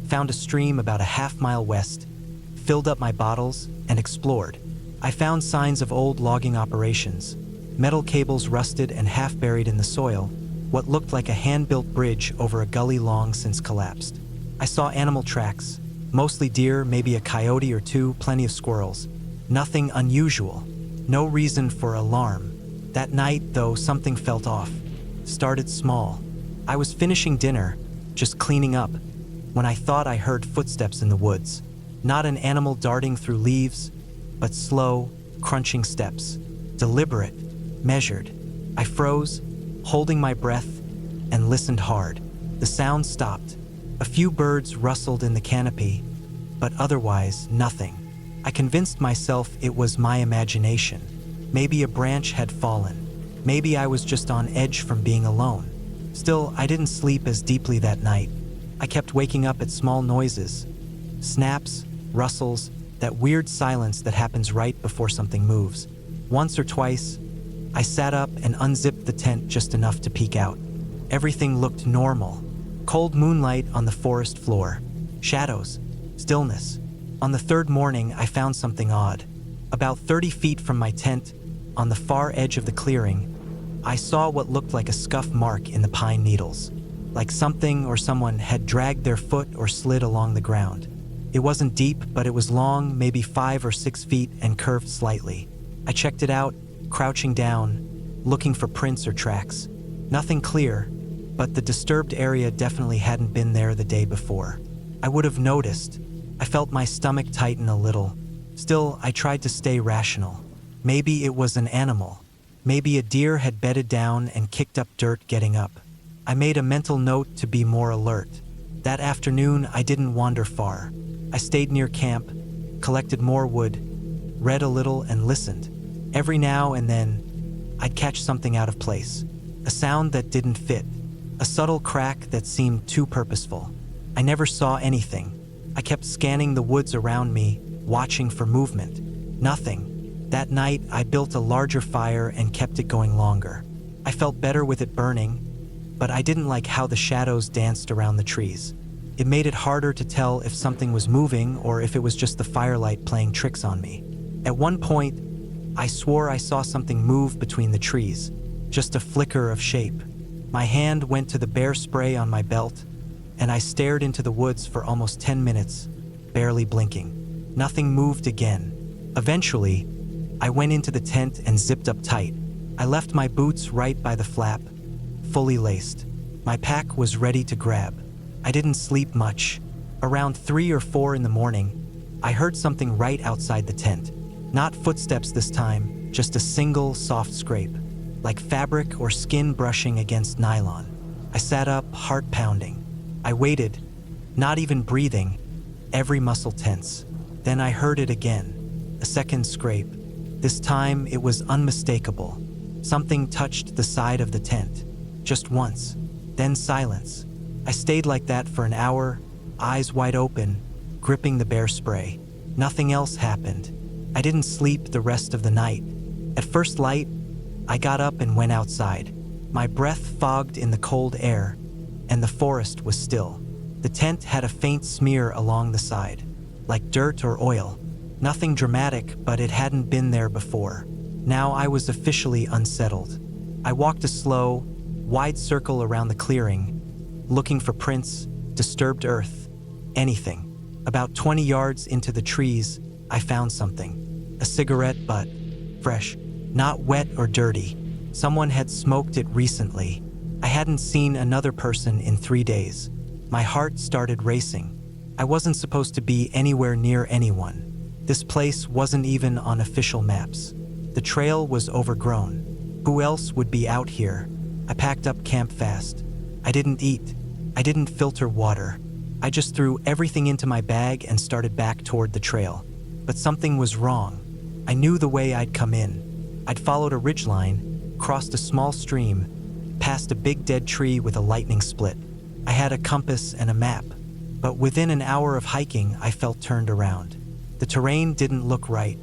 found a stream about a half-mile west, filled up my bottles, and explored. I found signs of old logging operations, metal cables rusted and half buried in the soil, what looked like a hand-built bridge over a gully long since collapsed. I saw animal tracks, mostly deer, maybe a coyote or two, plenty of squirrels. Nothing unusual, no reason for alarm. That night, though, something felt off. Started small. I was finishing dinner, just cleaning up, when I thought I heard footsteps in the woods. Not an animal darting through leaves, but slow, crunching steps. Deliberate, measured. I froze, holding my breath, and listened hard. The sound stopped. A few birds rustled in the canopy, but otherwise nothing. I convinced myself it was my imagination. Maybe a branch had fallen. Maybe I was just on edge from being alone. Still, I didn't sleep as deeply that night. I kept waking up at small noises. Snaps, rustles, that weird silence that happens right before something moves. Once or twice, I sat up and unzipped the tent just enough to peek out. Everything looked normal. Cold moonlight on the forest floor. Shadows. Stillness. On the third morning, I found something odd. About 30 feet from my tent, on the far edge of the clearing, I saw what looked like a scuff mark in the pine needles. Like something or someone had dragged their foot or slid along the ground. It wasn't deep, but it was long, maybe 5 or 6 feet, and curved slightly. I checked it out, crouching down, looking for prints or tracks. Nothing clear, but the disturbed area definitely hadn't been there the day before. I would have noticed. I felt my stomach tighten a little. Still, I tried to stay rational. Maybe it was an animal. Maybe a deer had bedded down and kicked up dirt getting up. I made a mental note to be more alert. That afternoon, I didn't wander far. I stayed near camp, collected more wood, read a little, and listened. Every now and then, I'd catch something out of place. A sound that didn't fit. A subtle crack that seemed too purposeful. I never saw anything. I kept scanning the woods around me, watching for movement. Nothing. That night, I built a larger fire and kept it going longer. I felt better with it burning, but I didn't like how the shadows danced around the trees. It made it harder to tell if something was moving or if it was just the firelight playing tricks on me. At one point, I swore I saw something move between the trees, just a flicker of shape. My hand went to the bear spray on my belt, and I stared into the woods for almost 10 minutes, barely blinking. Nothing moved again. Eventually, I went into the tent and zipped up tight. I left my boots right by the flap, fully laced. My pack was ready to grab. I didn't sleep much. Around 3 or 4 in the morning, I heard something right outside the tent. Not footsteps this time, just a single soft scrape, like fabric or skin brushing against nylon. I sat up, heart pounding. I waited, not even breathing, every muscle tense. Then I heard it again, a second scrape. This time it was unmistakable. Something touched the side of the tent, just once, then silence. I stayed like that for an hour, eyes wide open, gripping the bear spray. Nothing else happened. I didn't sleep the rest of the night. At first light, I got up and went outside. My breath fogged in the cold air, and the forest was still. The tent had a faint smear along the side, like dirt or oil. Nothing dramatic, but it hadn't been there before. Now I was officially unsettled. I walked a slow, wide circle around the clearing, looking for prints, disturbed earth, anything. About 20 yards into the trees, I found something. A cigarette butt, fresh, not wet or dirty. Someone had smoked it recently. I hadn't seen another person in 3 days. My heart started racing. I wasn't supposed to be anywhere near anyone. This place wasn't even on official maps. The trail was overgrown. Who else would be out here? I packed up camp fast. I didn't eat. I didn't filter water. I just threw everything into my bag and started back toward the trail. But something was wrong. I knew the way I'd come in. I'd followed a ridgeline, crossed a small stream, past a big dead tree with a lightning split. I had a compass and a map. But within an hour of hiking, I felt turned around. The terrain didn't look right.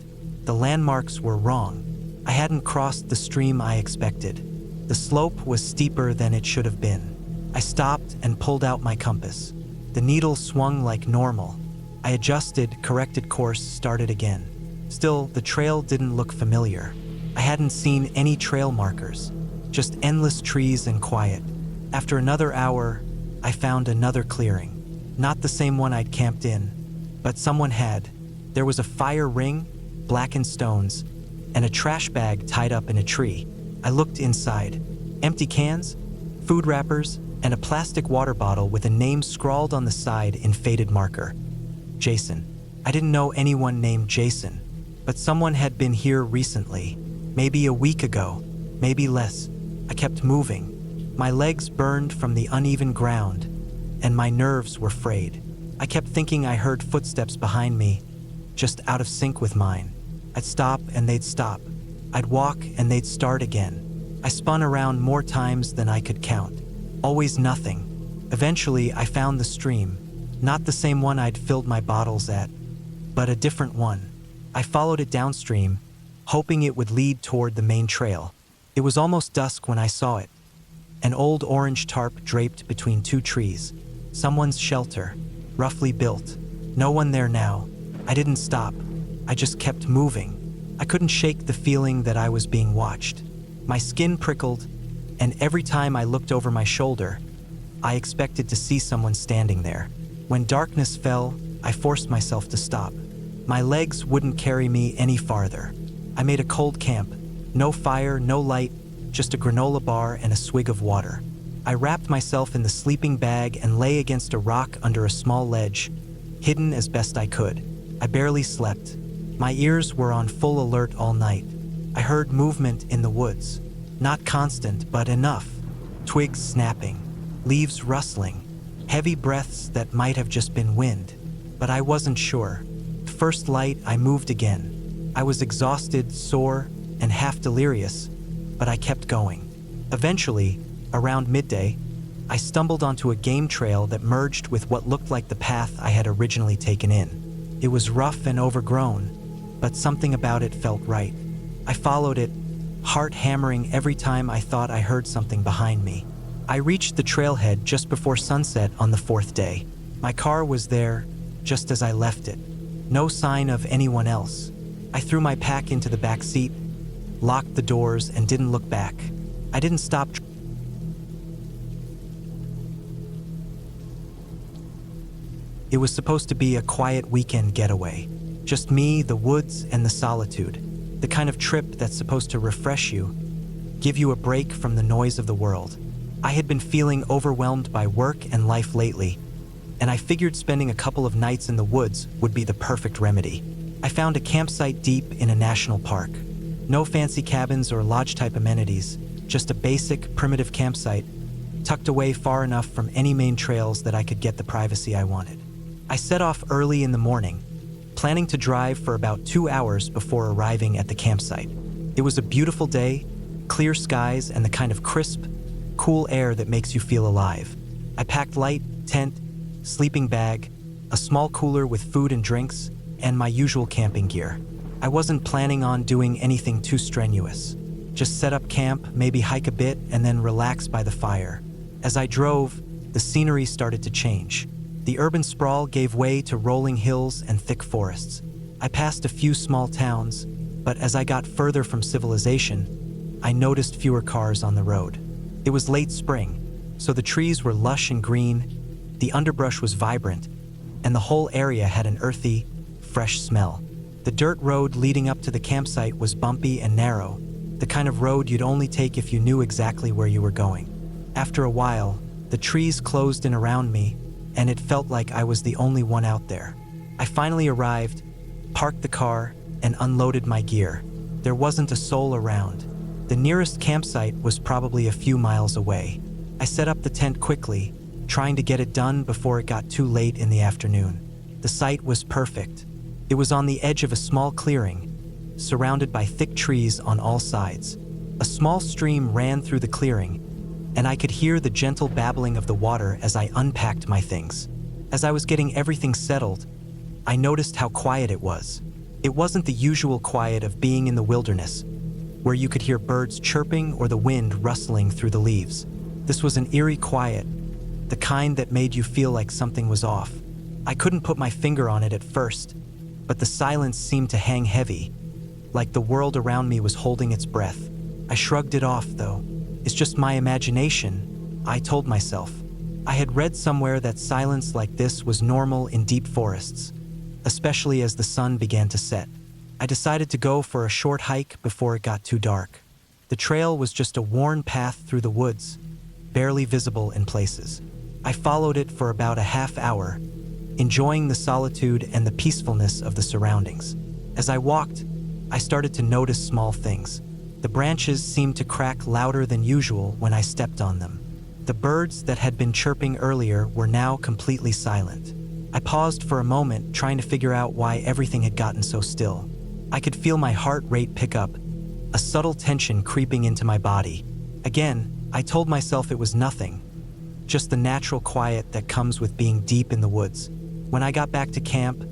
The landmarks were wrong. I hadn't crossed the stream I expected. The slope was steeper than it should have been. I stopped and pulled out my compass. The needle swung like normal. I adjusted, corrected course, started again. Still, the trail didn't look familiar. I hadn't seen any trail markers, just endless trees and quiet. After another hour, I found another clearing. Not the same one I'd camped in, but someone had. There was a fire ring, blackened stones, and a trash bag tied up in a tree. I looked inside. Empty cans, food wrappers, and a plastic water bottle with a name scrawled on the side in faded marker. Jason. I didn't know anyone named Jason, but someone had been here recently, maybe a week ago, maybe less. I kept moving. My legs burned from the uneven ground, and my nerves were frayed. I kept thinking I heard footsteps behind me, just out of sync with mine. I'd stop and they'd stop. I'd walk and they'd start again. I spun around more times than I could count. Always nothing. Eventually, I found the stream. Not the same one I'd filled my bottles at, but a different one. I followed it downstream, hoping it would lead toward the main trail. It was almost dusk when I saw it. An old orange tarp draped between 2 trees. Someone's shelter, roughly built. No one there now. I didn't stop. I just kept moving. I couldn't shake the feeling that I was being watched. My skin prickled, and every time I looked over my shoulder, I expected to see someone standing there. When darkness fell, I forced myself to stop. My legs wouldn't carry me any farther. I made a cold camp. No fire, no light, just a granola bar and a swig of water. I wrapped myself in the sleeping bag and lay against a rock under a small ledge, hidden as best I could. I barely slept. My ears were on full alert all night. I heard movement in the woods. Not constant, but enough. Twigs snapping, leaves rustling, heavy breaths that might have just been wind. but I wasn't sure. First light, I moved again. I was exhausted, sore, and half delirious, but I kept going. Eventually, around midday, I stumbled onto a game trail that merged with what looked like the path I had originally taken in. It was rough and overgrown, but something about it felt right. I followed it, heart hammering every time I thought I heard something behind me. I reached the trailhead just before sunset on the fourth day. My car was there, just as I left it. No sign of anyone else. I threw my pack into the back seat, locked the doors, and didn't look back. I didn't stop. It was supposed to be a quiet weekend getaway. Just me, the woods, and the solitude. The kind of trip that's supposed to refresh you, give you a break from the noise of the world. I had been feeling overwhelmed by work and life lately, and I figured spending a couple of nights in the woods would be the perfect remedy. I found a campsite deep in a national park. No fancy cabins or lodge-type amenities, just a basic, primitive campsite, tucked away far enough from any main trails that I could get the privacy I wanted. I set off early in the morning, planning to drive for about 2 hours before arriving at the campsite. It was a beautiful day, clear skies, and the kind of crisp, cool air that makes you feel alive. I packed light, tent, sleeping bag, a small cooler with food and drinks, and my usual camping gear. I wasn't planning on doing anything too strenuous. Just set up camp, maybe hike a bit, and then relax by the fire. As I drove, the scenery started to change. The urban sprawl gave way to rolling hills and thick forests. I passed a few small towns, but as I got further from civilization, I noticed fewer cars on the road. It was late spring, so the trees were lush and green, the underbrush was vibrant, and the whole area had an earthy, fresh smell. The dirt road leading up to the campsite was bumpy and narrow, the kind of road you'd only take if you knew exactly where you were going. After a while, the trees closed in around me, and it felt like I was the only one out there. I finally arrived, parked the car, and unloaded my gear. There wasn't a soul around. The nearest campsite was probably a few miles away. I set up the tent quickly, trying to get it done before it got too late in the afternoon. The site was perfect. It was on the edge of a small clearing, surrounded by thick trees on all sides. A small stream ran through the clearing, and I could hear the gentle babbling of the water as I unpacked my things. As I was getting everything settled, I noticed how quiet it was. It wasn't the usual quiet of being in the wilderness, where you could hear birds chirping or the wind rustling through the leaves. This was an eerie quiet, the kind that made you feel like something was off. I couldn't put my finger on it at first, but the silence seemed to hang heavy, like the world around me was holding its breath. I shrugged it off, though. It's just my imagination, I told myself. I had read somewhere that silence like this was normal in deep forests, especially as the sun began to set. I decided to go for a short hike before it got too dark. The trail was just a worn path through the woods, barely visible in places. I followed it for about a half hour, enjoying the solitude and the peacefulness of the surroundings. As I walked, I started to notice small things. The branches seemed to crack louder than usual when I stepped on them. The birds that had been chirping earlier were now completely silent. I paused for a moment, trying to figure out why everything had gotten so still. I could feel my heart rate pick up, a subtle tension creeping into my body. Again, I told myself it was nothing, just the natural quiet that comes with being deep in the woods. When I got back to camp,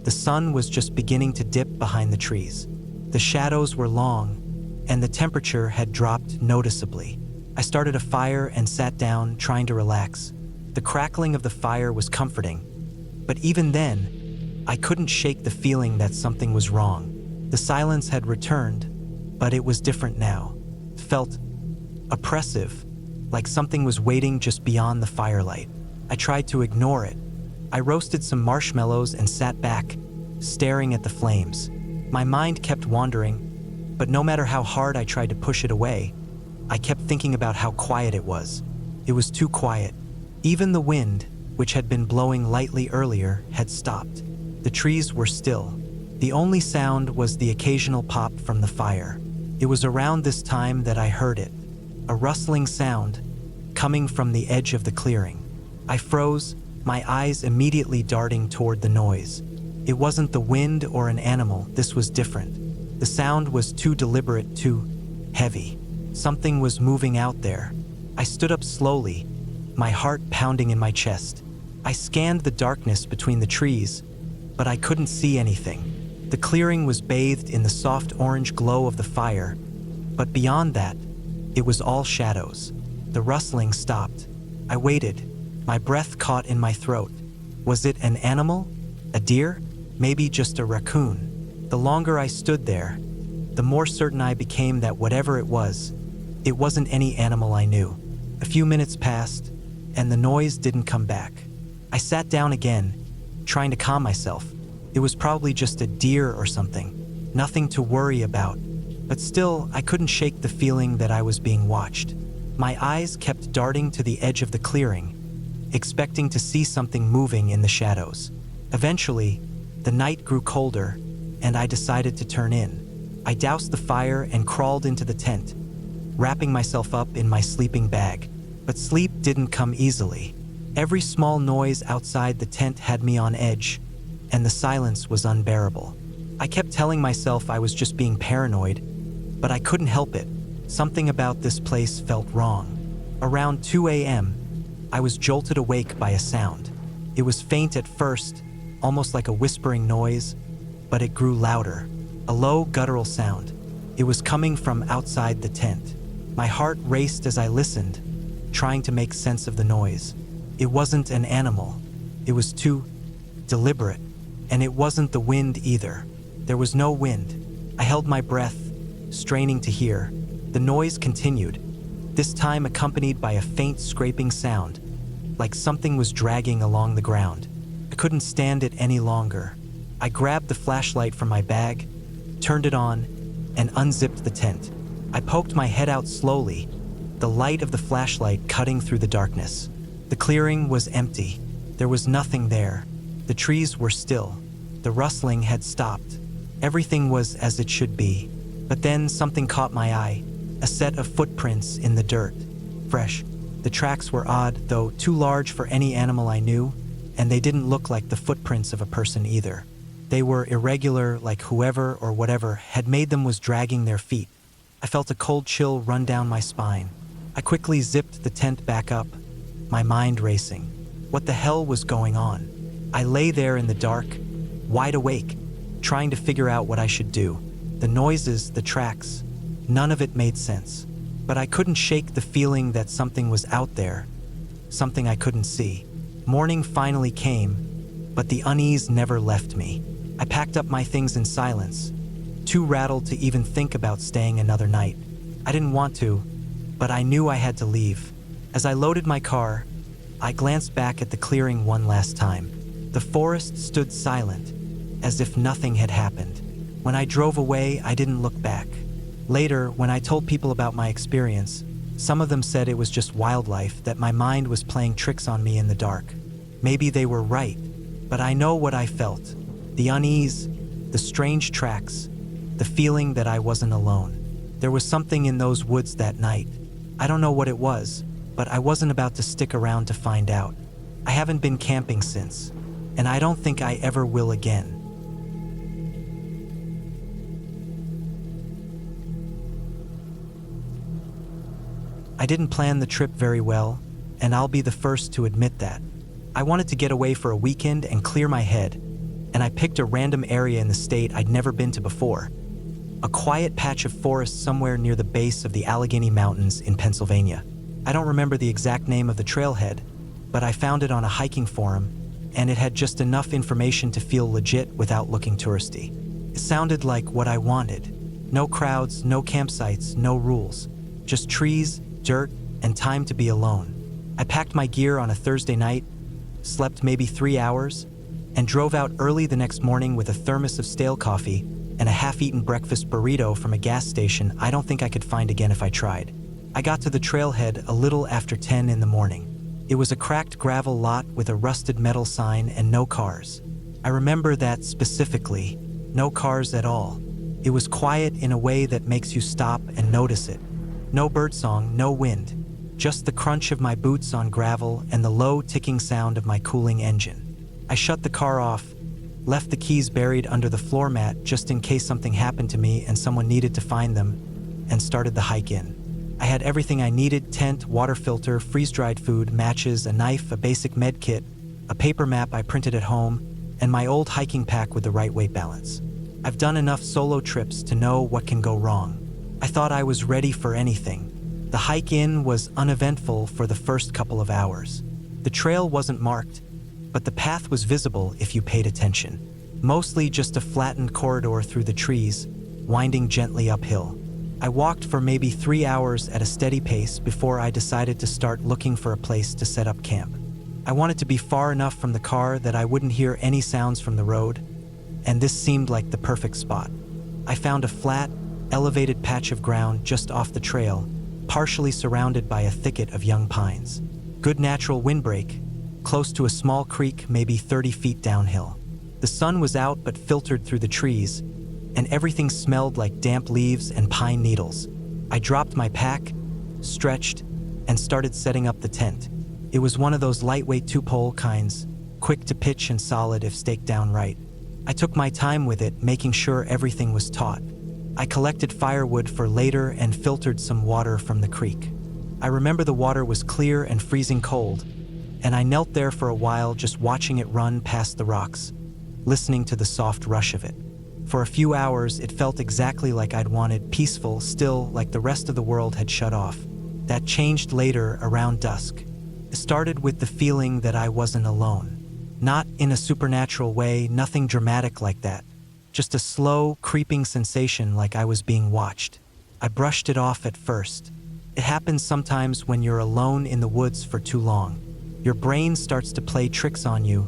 the sun was just beginning to dip behind the trees. The shadows were long, and the temperature had dropped noticeably. I started a fire and sat down, trying to relax. The crackling of the fire was comforting, but even then, I couldn't shake the feeling that something was wrong. The silence had returned, but it was different now. It felt oppressive, like something was waiting just beyond the firelight. I tried to ignore it. I roasted some marshmallows and sat back, staring at the flames. My mind kept wandering, but no matter how hard I tried to push it away, I kept thinking about how quiet it was. It was too quiet. Even the wind, which had been blowing lightly earlier, had stopped. The trees were still. The only sound was the occasional pop from the fire. It was around this time that I heard it, a rustling sound coming from the edge of the clearing. I froze, my eyes immediately darting toward the noise. It wasn't the wind or an animal, this was different. The sound was too deliberate, too heavy. Something was moving out there. I stood up slowly, my heart pounding in my chest. I scanned the darkness between the trees, but I couldn't see anything. The clearing was bathed in the soft orange glow of the fire, but beyond that, it was all shadows. The rustling stopped. I waited, my breath caught in my throat. Was it an animal? A deer? Maybe just a raccoon? The longer I stood there, the more certain I became that whatever it wasn't any animal I knew. A few minutes passed, and the noise didn't come back. I sat down again, trying to calm myself. It was probably just a deer or something, nothing to worry about. But still, I couldn't shake the feeling that I was being watched. My eyes kept darting to the edge of the clearing, expecting to see something moving in the shadows. Eventually, the night grew colder, and I decided to turn in. I doused the fire and crawled into the tent, wrapping myself up in my sleeping bag. But sleep didn't come easily. Every small noise outside the tent had me on edge, and the silence was unbearable. I kept telling myself I was just being paranoid, but I couldn't help it. Something about this place felt wrong. Around 2 a.m., I was jolted awake by a sound. It was faint at first, almost like a whispering noise, but it grew louder. A low, guttural sound. It was coming from outside the tent. My heart raced as I listened, trying to make sense of the noise. It wasn't an animal. It was too deliberate. And it wasn't the wind either. There was no wind. I held my breath, straining to hear. The noise continued, this time accompanied by a faint scraping sound, like something was dragging along the ground. I couldn't stand it any longer. I grabbed the flashlight from my bag, turned it on, and unzipped the tent. I poked my head out slowly, the light of the flashlight cutting through the darkness. The clearing was empty. There was nothing there. The trees were still. The rustling had stopped. Everything was as it should be. But then something caught my eye, a set of footprints in the dirt. Fresh. The tracks were odd, though too large for any animal I knew, and they didn't look like the footprints of a person either. They were irregular, like whoever or whatever had made them was dragging their feet. I felt a cold chill run down my spine. I quickly zipped the tent back up, my mind racing. What the hell was going on? I lay there in the dark, wide awake, trying to figure out what I should do. The noises, the tracks, none of it made sense. But I couldn't shake the feeling that something was out there, something I couldn't see. Morning finally came, but the unease never left me. I packed up my things in silence, too rattled to even think about staying another night. I didn't want to, but I knew I had to leave. As I loaded my car, I glanced back at the clearing one last time. The forest stood silent, as if nothing had happened. When I drove away, I didn't look back. Later, when I told people about my experience, some of them said it was just wildlife, that my mind was playing tricks on me in the dark. Maybe they were right, but I know what I felt. The unease, the strange tracks, the feeling that I wasn't alone. There was something in those woods that night. I don't know what it was, but I wasn't about to stick around to find out. I haven't been camping since, and I don't think I ever will again. I didn't plan the trip very well, and I'll be the first to admit that. I wanted to get away for a weekend and clear my head, and I picked a random area in the state I'd never been to before. A quiet patch of forest somewhere near the base of the Allegheny Mountains in Pennsylvania. I don't remember the exact name of the trailhead, but I found it on a hiking forum, and it had just enough information to feel legit without looking touristy. It sounded like what I wanted. No crowds, no campsites, no rules. Just trees, dirt, and time to be alone. I packed my gear on a Thursday night, slept maybe 3 hours, and drove out early the next morning with a thermos of stale coffee and a half-eaten breakfast burrito from a gas station I don't think I could find again if I tried. I got to the trailhead a little after 10 in the morning. It was a cracked gravel lot with a rusted metal sign and no cars. I remember that specifically, no cars at all. It was quiet in a way that makes you stop and notice it. No birdsong, no wind, just the crunch of my boots on gravel and the low ticking sound of my cooling engine. I shut the car off, left the keys buried under the floor mat just in case something happened to me and someone needed to find them, and started the hike in. I had everything I needed: tent, water filter, freeze-dried food, matches, a knife, a basic med kit, a paper map I printed at home, and my old hiking pack with the right weight balance. I've done enough solo trips to know what can go wrong. I thought I was ready for anything. The hike in was uneventful for the first couple of hours. The trail wasn't marked, but the path was visible if you paid attention. Mostly just a flattened corridor through the trees, winding gently uphill. I walked for maybe 3 hours at a steady pace before I decided to start looking for a place to set up camp. I wanted to be far enough from the car that I wouldn't hear any sounds from the road, and this seemed like the perfect spot. I found a flat, elevated patch of ground just off the trail, partially surrounded by a thicket of young pines. Good natural windbreak, close to a small creek maybe 30 feet downhill. The sun was out but filtered through the trees, and everything smelled like damp leaves and pine needles. I dropped my pack, stretched, and started setting up the tent. It was one of those lightweight two-pole kinds, quick to pitch and solid if staked down right. I took my time with it, making sure everything was taut. I collected firewood for later and filtered some water from the creek. I remember the water was clear and freezing cold, and I knelt there for a while just watching it run past the rocks, listening to the soft rush of it. For a few hours, it felt exactly like I'd wanted, peaceful, still, like the rest of the world had shut off. That changed later around dusk. It started with the feeling that I wasn't alone. Not in a supernatural way, nothing dramatic like that. Just a slow, creeping sensation like I was being watched. I brushed it off at first. It happens sometimes when you're alone in the woods for too long. Your brain starts to play tricks on you,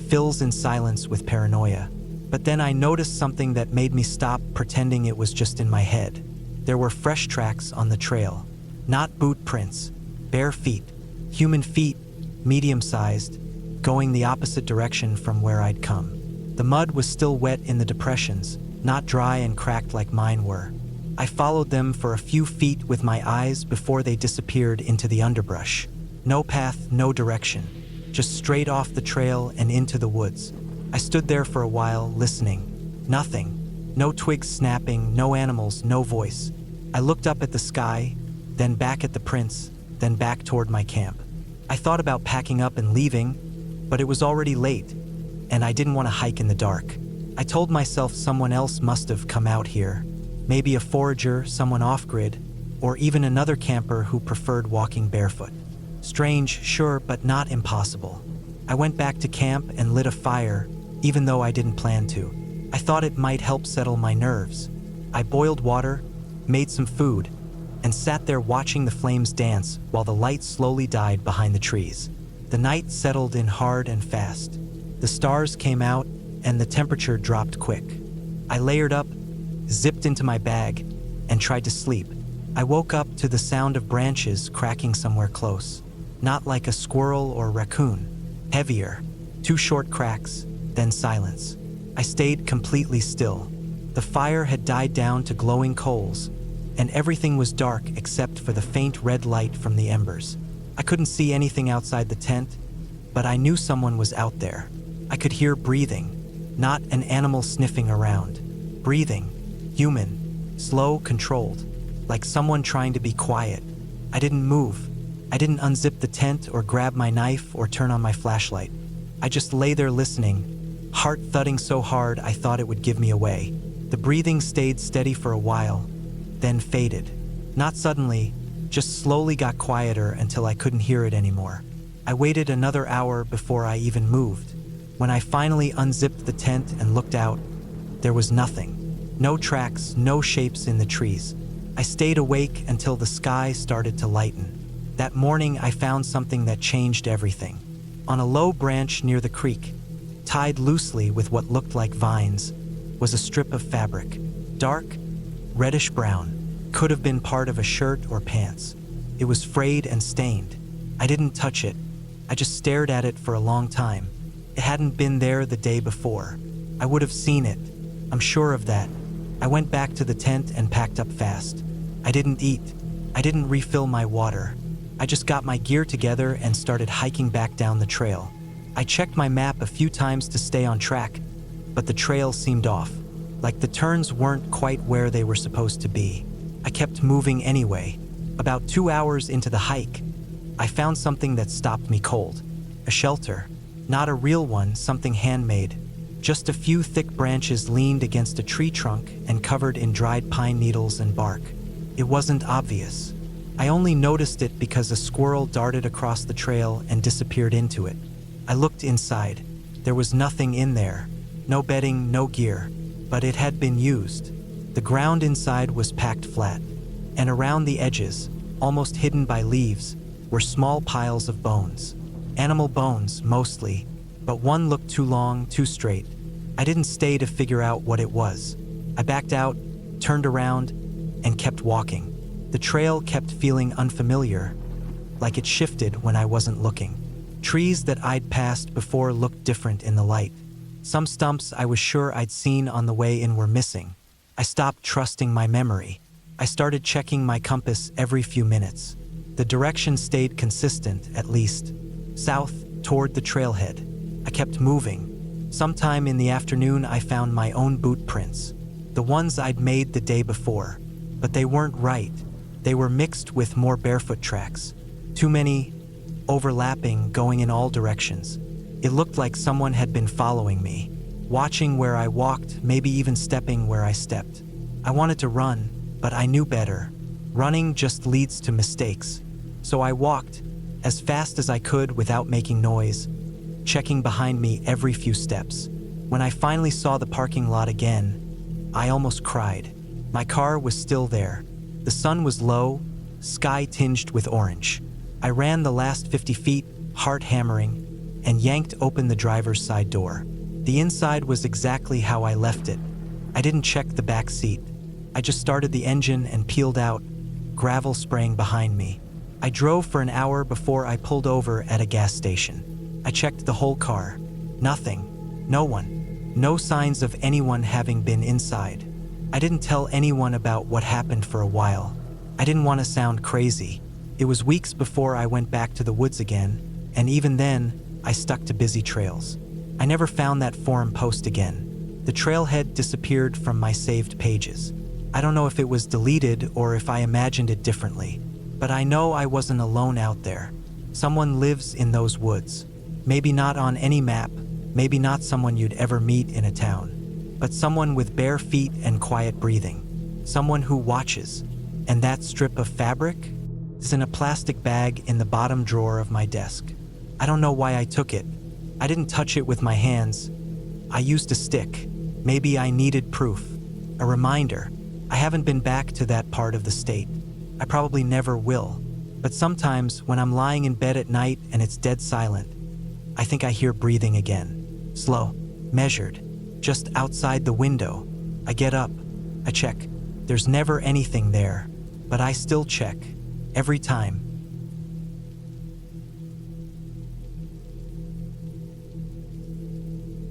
fills in silence with paranoia. But then I noticed something that made me stop pretending it was just in my head. There were fresh tracks on the trail. Not boot prints, bare feet, human feet, medium-sized, going the opposite direction from where I'd come. The mud was still wet in the depressions, not dry and cracked like mine were. I followed them for a few feet with my eyes before they disappeared into the underbrush. No path, no direction, just straight off the trail and into the woods. I stood there for a while, listening. Nothing. No twigs snapping, no animals, no voice. I looked up at the sky, then back at the prints, then back toward my camp. I thought about packing up and leaving, but it was already late, and I didn't want to hike in the dark. I told myself someone else must have come out here. Maybe a forager, someone off-grid, or even another camper who preferred walking barefoot. Strange, sure, but not impossible. I went back to camp and lit a fire, even though I didn't plan to. I thought it might help settle my nerves. I boiled water, made some food, and sat there watching the flames dance while the light slowly died behind the trees. The night settled in hard and fast. The stars came out, and the temperature dropped quick. I layered up, zipped into my bag, and tried to sleep. I woke up to the sound of branches cracking somewhere close. Not like a squirrel or raccoon. Heavier. 2 short cracks, then silence. I stayed completely still. The fire had died down to glowing coals, and everything was dark except for the faint red light from the embers. I couldn't see anything outside the tent, but I knew someone was out there. I could hear breathing, not an animal sniffing around. Breathing, human, slow, controlled, like someone trying to be quiet. I didn't move. I didn't unzip the tent or grab my knife or turn on my flashlight. I just lay there listening, heart thudding so hard I thought it would give me away. The breathing stayed steady for a while, then faded. Not suddenly, just slowly got quieter until I couldn't hear it anymore. I waited another hour before I even moved. When I finally unzipped the tent and looked out, there was nothing. No tracks, no shapes in the trees. I stayed awake until the sky started to lighten. That morning, I found something that changed everything. On a low branch near the creek, tied loosely with what looked like vines, was a strip of fabric. Dark, reddish-brown, could have been part of a shirt or pants. It was frayed and stained. I didn't touch it. I just stared at it for a long time. It hadn't been there the day before. I would have seen it. I'm sure of that. I went back to the tent and packed up fast. I didn't eat. I didn't refill my water. I just got my gear together and started hiking back down the trail. I checked my map a few times to stay on track, but the trail seemed off, like the turns weren't quite where they were supposed to be. I kept moving anyway. About 2 hours into the hike, I found something that stopped me cold. A shelter. Not a real one, something handmade. Just a few thick branches leaned against a tree trunk and covered in dried pine needles and bark. It wasn't obvious. I only noticed it because a squirrel darted across the trail and disappeared into it. I looked inside. There was nothing in there. No bedding, no gear. But it had been used. The ground inside was packed flat, and around the edges, almost hidden by leaves, were small piles of bones. Animal bones, mostly, but one looked too long, too straight. I didn't stay to figure out what it was. I backed out, turned around, and kept walking. The trail kept feeling unfamiliar, like it shifted when I wasn't looking. Trees that I'd passed before looked different in the light. Some stumps I was sure I'd seen on the way in were missing. I stopped trusting my memory. I started checking my compass every few minutes. The direction stayed consistent, at least. South, toward the trailhead. I kept moving. Sometime in the afternoon I found my own boot prints. The ones I'd made the day before. But they weren't right. They were mixed with more barefoot tracks. Too many, overlapping, going in all directions. It looked like someone had been following me, watching where I walked, maybe even stepping where I stepped. I wanted to run, but I knew better. Running just leads to mistakes. So I walked, as fast as I could without making noise, checking behind me every few steps. When I finally saw the parking lot again, I almost cried. My car was still there. The sun was low, sky tinged with orange. I ran the last 50 feet, heart hammering, and yanked open the driver's side door. The inside was exactly how I left it. I didn't check the back seat. I just started the engine and peeled out, gravel spraying behind me. I drove for an hour before I pulled over at a gas station. I checked the whole car. Nothing. No one. No signs of anyone having been inside. I didn't tell anyone about what happened for a while. I didn't want to sound crazy. It was weeks before I went back to the woods again, and even then, I stuck to busy trails. I never found that forum post again. The trailhead disappeared from my saved pages. I don't know if it was deleted or if I imagined it differently, but I know I wasn't alone out there. Someone lives in those woods. Maybe not on any map, maybe not someone you'd ever meet in a town, but someone with bare feet and quiet breathing. Someone who watches. And that strip of fabric is in a plastic bag in the bottom drawer of my desk. I don't know why I took it. I didn't touch it with my hands. I used a stick. Maybe I needed proof. A reminder. I haven't been back to that part of the state. I probably never will. But sometimes when I'm lying in bed at night and it's dead silent, I think I hear breathing again. Slow, measured, just outside the window. I get up. I check. There's never anything there, but I still check. Every time.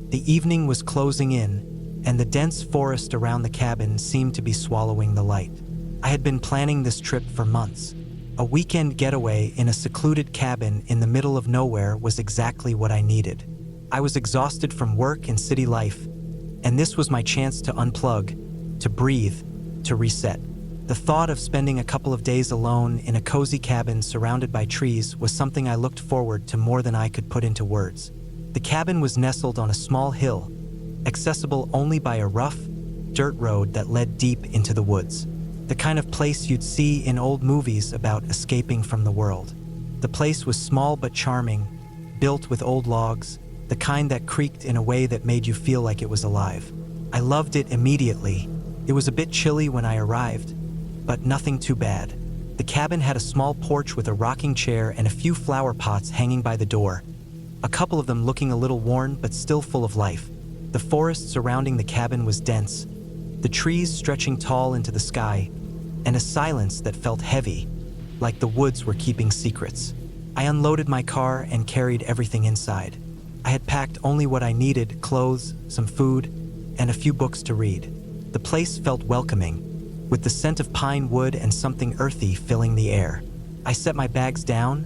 The evening was closing in, and the dense forest around the cabin seemed to be swallowing the light. I had been planning this trip for months. A weekend getaway in a secluded cabin in the middle of nowhere was exactly what I needed. I was exhausted from work and city life, and this was my chance to unplug, to breathe, to reset. The thought of spending a couple of days alone in a cozy cabin surrounded by trees was something I looked forward to more than I could put into words. The cabin was nestled on a small hill, accessible only by a rough, dirt road that led deep into the woods. The kind of place you'd see in old movies about escaping from the world. The place was small but charming, built with old logs, the kind that creaked in a way that made you feel like it was alive. I loved it immediately. It was a bit chilly when I arrived, but nothing too bad. The cabin had a small porch with a rocking chair and a few flower pots hanging by the door, a couple of them looking a little worn but still full of life. The forest surrounding the cabin was dense, the trees stretching tall into the sky, and a silence that felt heavy, like the woods were keeping secrets. I unloaded my car and carried everything inside. I had packed only what I needed: clothes, some food, and a few books to read. The place felt welcoming, with the scent of pine wood and something earthy filling the air. I set my bags down,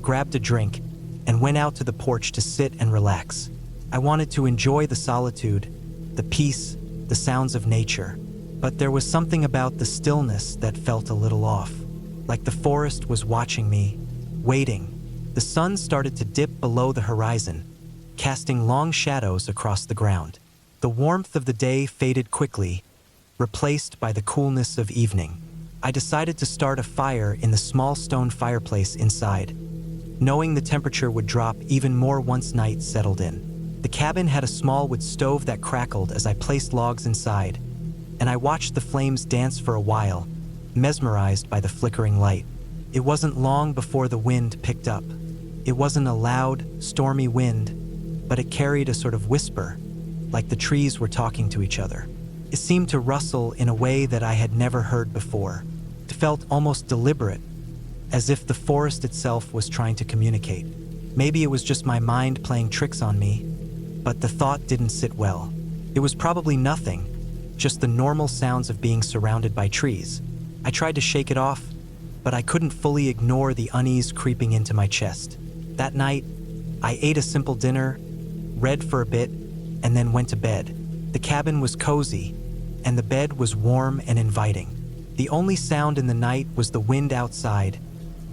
grabbed a drink, and went out to the porch to sit and relax. I wanted to enjoy the solitude, the peace, the sounds of nature. But there was something about the stillness that felt a little off, like the forest was watching me, waiting. The sun started to dip below the horizon, casting long shadows across the ground. The warmth of the day faded quickly, replaced by the coolness of evening. I decided to start a fire in the small stone fireplace inside, knowing the temperature would drop even more once night settled in. The cabin had a small wood stove that crackled as I placed logs inside, and I watched the flames dance for a while, mesmerized by the flickering light. It wasn't long before the wind picked up. It wasn't a loud, stormy wind, but it carried a sort of whisper, like the trees were talking to each other. It seemed to rustle in a way that I had never heard before. It felt almost deliberate, as if the forest itself was trying to communicate. Maybe it was just my mind playing tricks on me, but the thought didn't sit well. It was probably nothing, just the normal sounds of being surrounded by trees. I tried to shake it off, but I couldn't fully ignore the unease creeping into my chest. That night, I ate a simple dinner, read for a bit, and then went to bed. The cabin was cozy, and the bed was warm and inviting. The only sound in the night was the wind outside,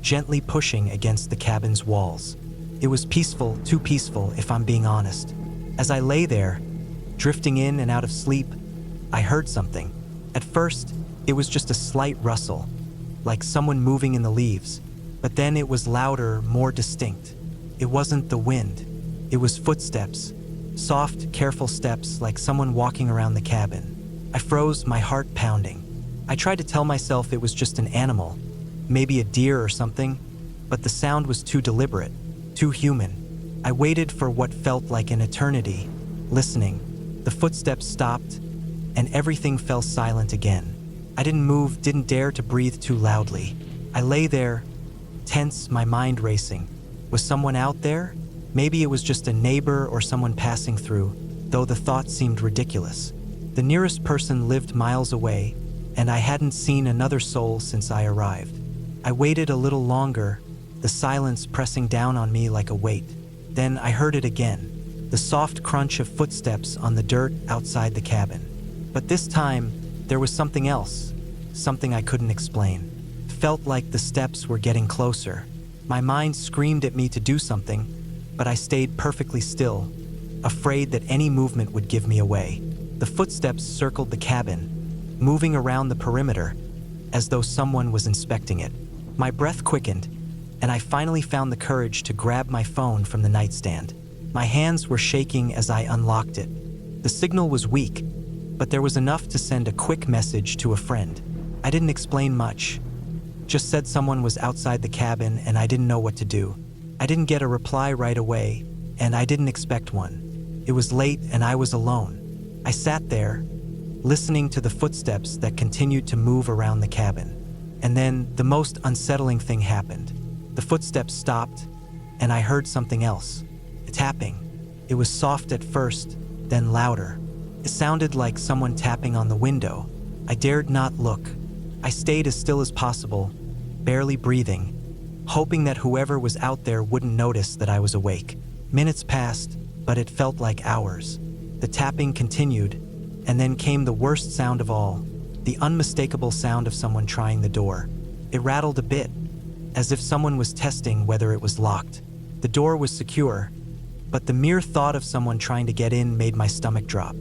gently pushing against the cabin's walls. It was peaceful, too peaceful if I'm being honest. As I lay there, drifting in and out of sleep, I heard something. At first, it was just a slight rustle, like someone moving in the leaves, but then it was louder, more distinct. It wasn't the wind. It was footsteps, soft, careful steps like someone walking around the cabin. I froze, my heart pounding. I tried to tell myself it was just an animal, maybe a deer or something, but the sound was too deliberate, too human. I waited for what felt like an eternity, listening. The footsteps stopped, and everything fell silent again. I didn't move, didn't dare to breathe too loudly. I lay there, tense, my mind racing. Was someone out there? Maybe it was just a neighbor or someone passing through, though the thought seemed ridiculous. The nearest person lived miles away, and I hadn't seen another soul since I arrived. I waited a little longer, the silence pressing down on me like a weight. Then I heard it again, the soft crunch of footsteps on the dirt outside the cabin. But this time, there was something else, something I couldn't explain. It felt like the steps were getting closer. My mind screamed at me to do something, but I stayed perfectly still, afraid that any movement would give me away. The footsteps circled the cabin, moving around the perimeter, as though someone was inspecting it. My breath quickened, and I finally found the courage to grab my phone from the nightstand. My hands were shaking as I unlocked it. The signal was weak, but there was enough to send a quick message to a friend. I didn't explain much, just said someone was outside the cabin and I didn't know what to do. I didn't get a reply right away, and I didn't expect one. It was late and I was alone. I sat there, listening to the footsteps that continued to move around the cabin. And then the most unsettling thing happened. The footsteps stopped, and I heard something else. A tapping. It was soft at first, then louder. It sounded like someone tapping on the window. I dared not look. I stayed as still as possible, barely breathing, hoping that whoever was out there wouldn't notice that I was awake. Minutes passed, but it felt like hours. The tapping continued, and then came the worst sound of all, the unmistakable sound of someone trying the door. It rattled a bit, as if someone was testing whether it was locked. The door was secure, but the mere thought of someone trying to get in made my stomach drop.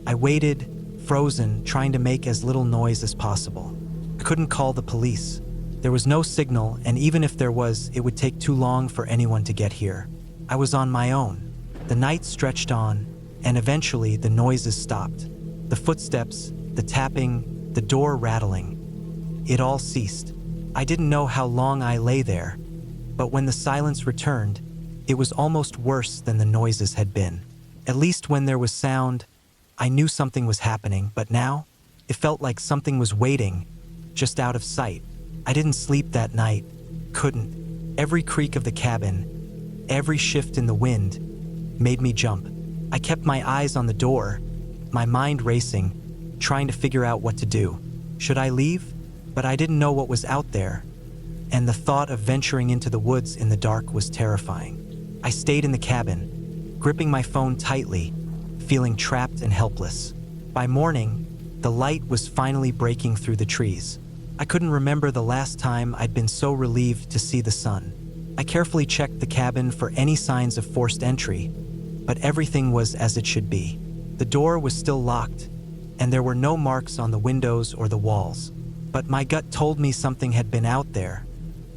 I waited, frozen, trying to make as little noise as possible. I couldn't call the police. There was no signal, and even if there was, it would take too long for anyone to get here. I was on my own. The night stretched on, and eventually the noises stopped. The footsteps, the tapping, the door rattling. It all ceased. I didn't know how long I lay there, but when the silence returned, it was almost worse than the noises had been. At least when there was sound, I knew something was happening, but now, it felt like something was waiting, just out of sight. I didn't sleep that night, couldn't. Every creak of the cabin, every shift in the wind, made me jump. I kept my eyes on the door, my mind racing, trying to figure out what to do. Should I leave? But I didn't know what was out there, and the thought of venturing into the woods in the dark was terrifying. I stayed in the cabin, gripping my phone tightly, feeling trapped and helpless. By morning, the light was finally breaking through the trees. I couldn't remember the last time I'd been so relieved to see the sun. I carefully checked the cabin for any signs of forced entry, but everything was as it should be. The door was still locked, and there were no marks on the windows or the walls. But my gut told me something had been out there,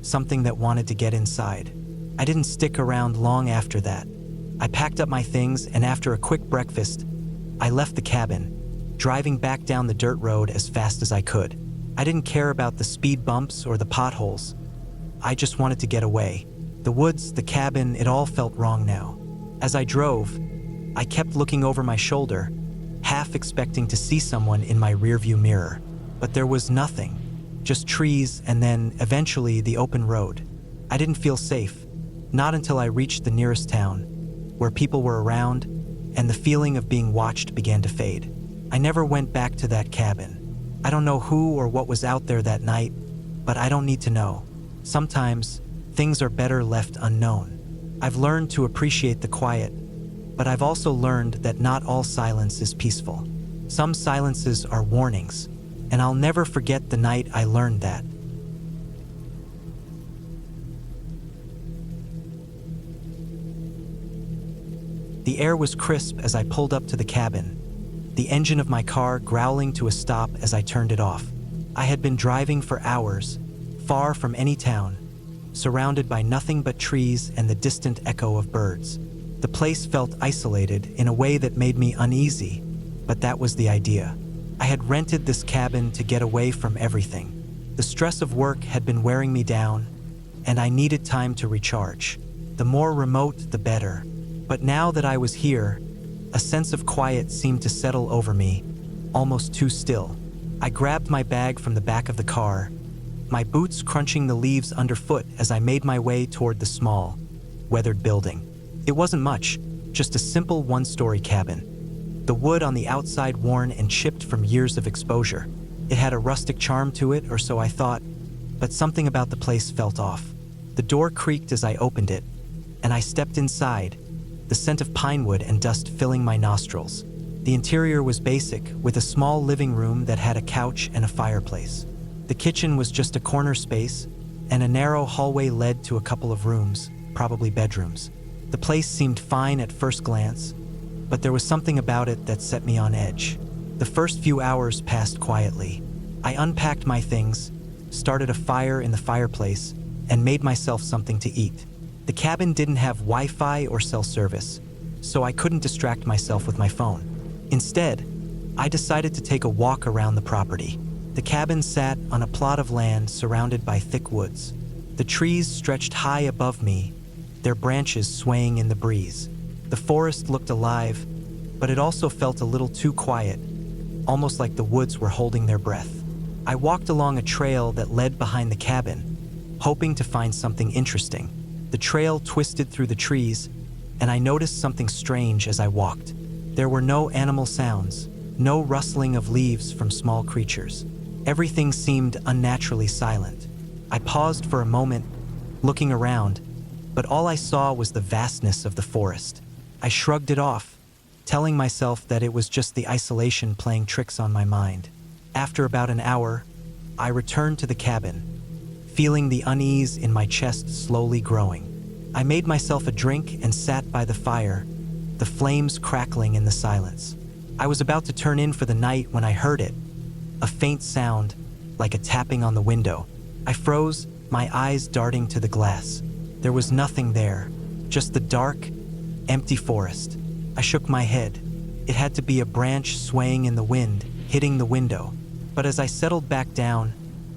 something that wanted to get inside. I didn't stick around long after that. I packed up my things, and after a quick breakfast, I left the cabin, driving back down the dirt road as fast as I could. I didn't care about the speed bumps or the potholes. I just wanted to get away. The woods, the cabin, it all felt wrong now. As I drove, I kept looking over my shoulder, half expecting to see someone in my rearview mirror. But there was nothing, just trees and then, eventually, the open road. I didn't feel safe, not until I reached the nearest town, where people were around, and the feeling of being watched began to fade. I never went back to that cabin. I don't know who or what was out there that night, but I don't need to know. Sometimes, things are better left unknown. I've learned to appreciate the quiet, but I've also learned that not all silence is peaceful. Some silences are warnings, and I'll never forget the night I learned that. The air was crisp as I pulled up to the cabin, the engine of my car growling to a stop as I turned it off. I had been driving for hours, far from any town, surrounded by nothing but trees and the distant echo of birds. The place felt isolated in a way that made me uneasy, but that was the idea. I had rented this cabin to get away from everything. The stress of work had been wearing me down, and I needed time to recharge. The more remote, the better. But now that I was here, a sense of quiet seemed to settle over me, almost too still. I grabbed my bag from the back of the car, my boots crunching the leaves underfoot as I made my way toward the small, weathered building. It wasn't much, just a simple one-story cabin. The wood on the outside worn and chipped from years of exposure. It had a rustic charm to it, or so I thought, but something about the place felt off. The door creaked as I opened it, and I stepped inside, the scent of pine wood and dust filling my nostrils. The interior was basic, with a small living room that had a couch and a fireplace. The kitchen was just a corner space, and a narrow hallway led to a couple of rooms, probably bedrooms. The place seemed fine at first glance, but there was something about it that set me on edge. The first few hours passed quietly. I unpacked my things, started a fire in the fireplace, and made myself something to eat. The cabin didn't have Wi-Fi or cell service, so I couldn't distract myself with my phone. Instead, I decided to take a walk around the property. The cabin sat on a plot of land surrounded by thick woods. The trees stretched high above me, their branches swaying in the breeze. The forest looked alive, but it also felt a little too quiet, almost like the woods were holding their breath. I walked along a trail that led behind the cabin, hoping to find something interesting. The trail twisted through the trees, and I noticed something strange as I walked. There were no animal sounds, no rustling of leaves from small creatures. Everything seemed unnaturally silent. I paused for a moment, looking around, but all I saw was the vastness of the forest. I shrugged it off, telling myself that it was just the isolation playing tricks on my mind. After about an hour, I returned to the cabin, feeling the unease in my chest slowly growing. I made myself a drink and sat by the fire, the flames crackling in the silence. I was about to turn in for the night when I heard it, a faint sound, like a tapping on the window. I froze, my eyes darting to the glass. There was nothing there, just the dark, empty forest. I shook my head. It had to be a branch swaying in the wind, hitting the window. But as I settled back down,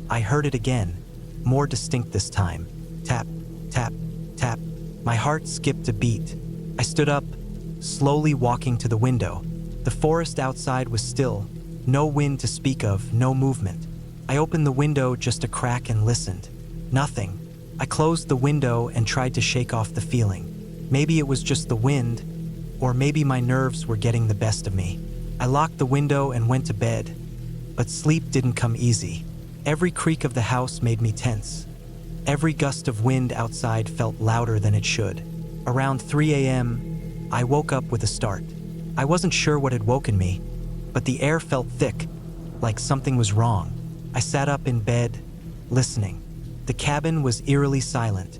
I heard it again, more distinct this time. Tap, tap, tap. My heart skipped a beat. I stood up, slowly walking to the window. The forest outside was still, no wind to speak of, no movement. I opened the window just a crack and listened. Nothing. I closed the window and tried to shake off the feeling. Maybe it was just the wind, or maybe my nerves were getting the best of me. I locked the window and went to bed, but sleep didn't come easy. Every creak of the house made me tense. Every gust of wind outside felt louder than it should. Around 3 a.m., I woke up with a start. I wasn't sure what had woken me, but the air felt thick, like something was wrong. I sat up in bed, listening. The cabin was eerily silent,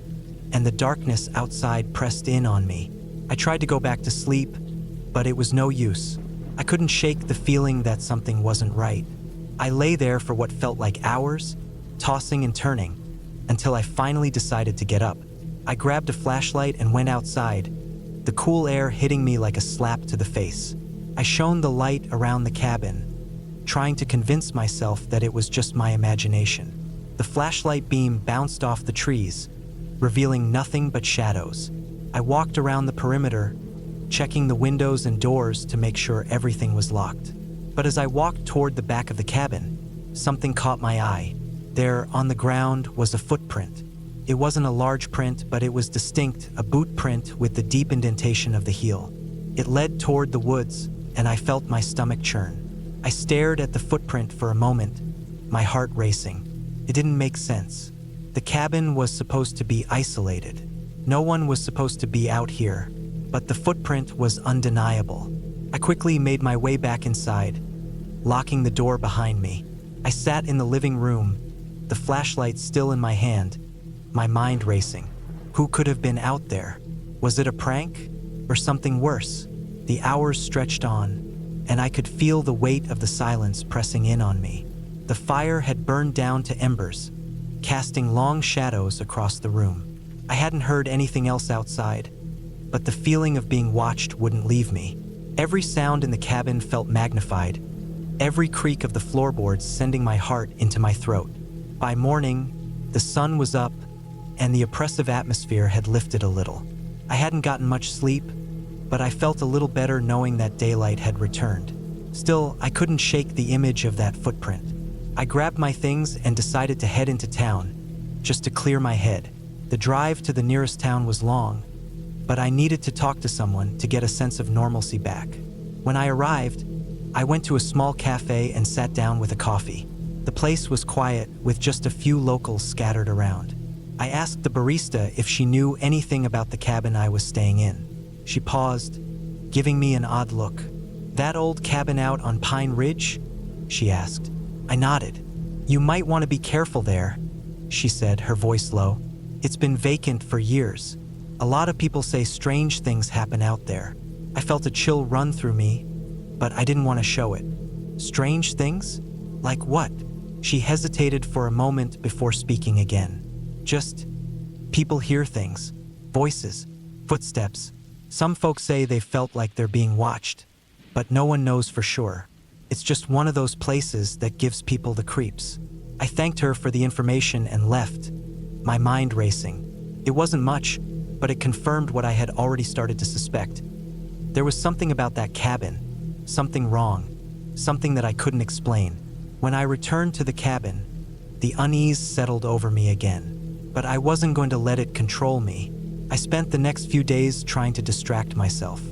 and the darkness outside pressed in on me. I tried to go back to sleep, but it was no use. I couldn't shake the feeling that something wasn't right. I lay there for what felt like hours, tossing and turning, until I finally decided to get up. I grabbed a flashlight and went outside, the cool air hitting me like a slap to the face. I shone the light around the cabin, trying to convince myself that it was just my imagination. The flashlight beam bounced off the trees, revealing nothing but shadows. I walked around the perimeter, checking the windows and doors to make sure everything was locked. But as I walked toward the back of the cabin, something caught my eye. There, on the ground, was a footprint. It wasn't a large print, but it was distinct, a boot print with the deep indentation of the heel. It led toward the woods, and I felt my stomach churn. I stared at the footprint for a moment, my heart racing. It didn't make sense. The cabin was supposed to be isolated. No one was supposed to be out here, but the footprint was undeniable. I quickly made my way back inside, locking the door behind me. I sat in the living room, the flashlight still in my hand, my mind racing. Who could have been out there? Was it a prank or something worse? The hours stretched on, and I could feel the weight of the silence pressing in on me. The fire had burned down to embers, casting long shadows across the room. I hadn't heard anything else outside, but the feeling of being watched wouldn't leave me. Every sound in the cabin felt magnified, every creak of the floorboards sending my heart into my throat. By morning, the sun was up, and the oppressive atmosphere had lifted a little. I hadn't gotten much sleep, but I felt a little better knowing that daylight had returned. Still, I couldn't shake the image of that footprint. I grabbed my things and decided to head into town, just to clear my head. The drive to the nearest town was long, but I needed to talk to someone to get a sense of normalcy back. When I arrived, I went to a small cafe and sat down with a coffee. The place was quiet, with just a few locals scattered around. I asked the barista if she knew anything about the cabin I was staying in. She paused, giving me an odd look. "That old cabin out on Pine Ridge?" she asked. I nodded. "You might want to be careful there," she said, her voice low. "It's been vacant for years. A lot of people say strange things happen out there." I felt a chill run through me, but I didn't want to show it. "Strange things? Like what?" She hesitated for a moment before speaking again. "Just, people hear things. Voices, footsteps. Some folks say they felt like they're being watched, but no one knows for sure. It's just one of those places that gives people the creeps." I thanked her for the information and left, my mind racing. It wasn't much, but it confirmed what I had already started to suspect. There was something about that cabin, something wrong, something that I couldn't explain. When I returned to the cabin, the unease settled over me again, but I wasn't going to let it control me. I spent the next few days trying to distract myself.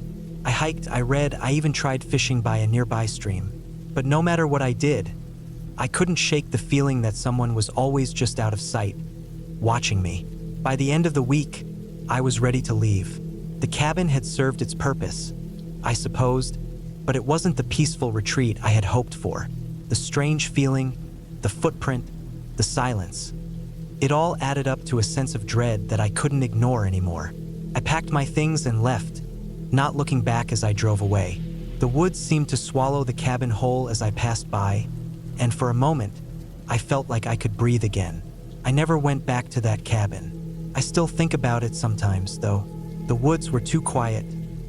I hiked, I read, I even tried fishing by a nearby stream. But no matter what I did, I couldn't shake the feeling that someone was always just out of sight, watching me. By the end of the week, I was ready to leave. The cabin had served its purpose, I supposed, but it wasn't the peaceful retreat I had hoped for. The strange feeling, the footprint, the silence. It all added up to a sense of dread that I couldn't ignore anymore. I packed my things and left, not looking back as I drove away. The woods seemed to swallow the cabin whole as I passed by, and for a moment, I felt like I could breathe again. I never went back to that cabin. I still think about it sometimes, though. The woods were too quiet,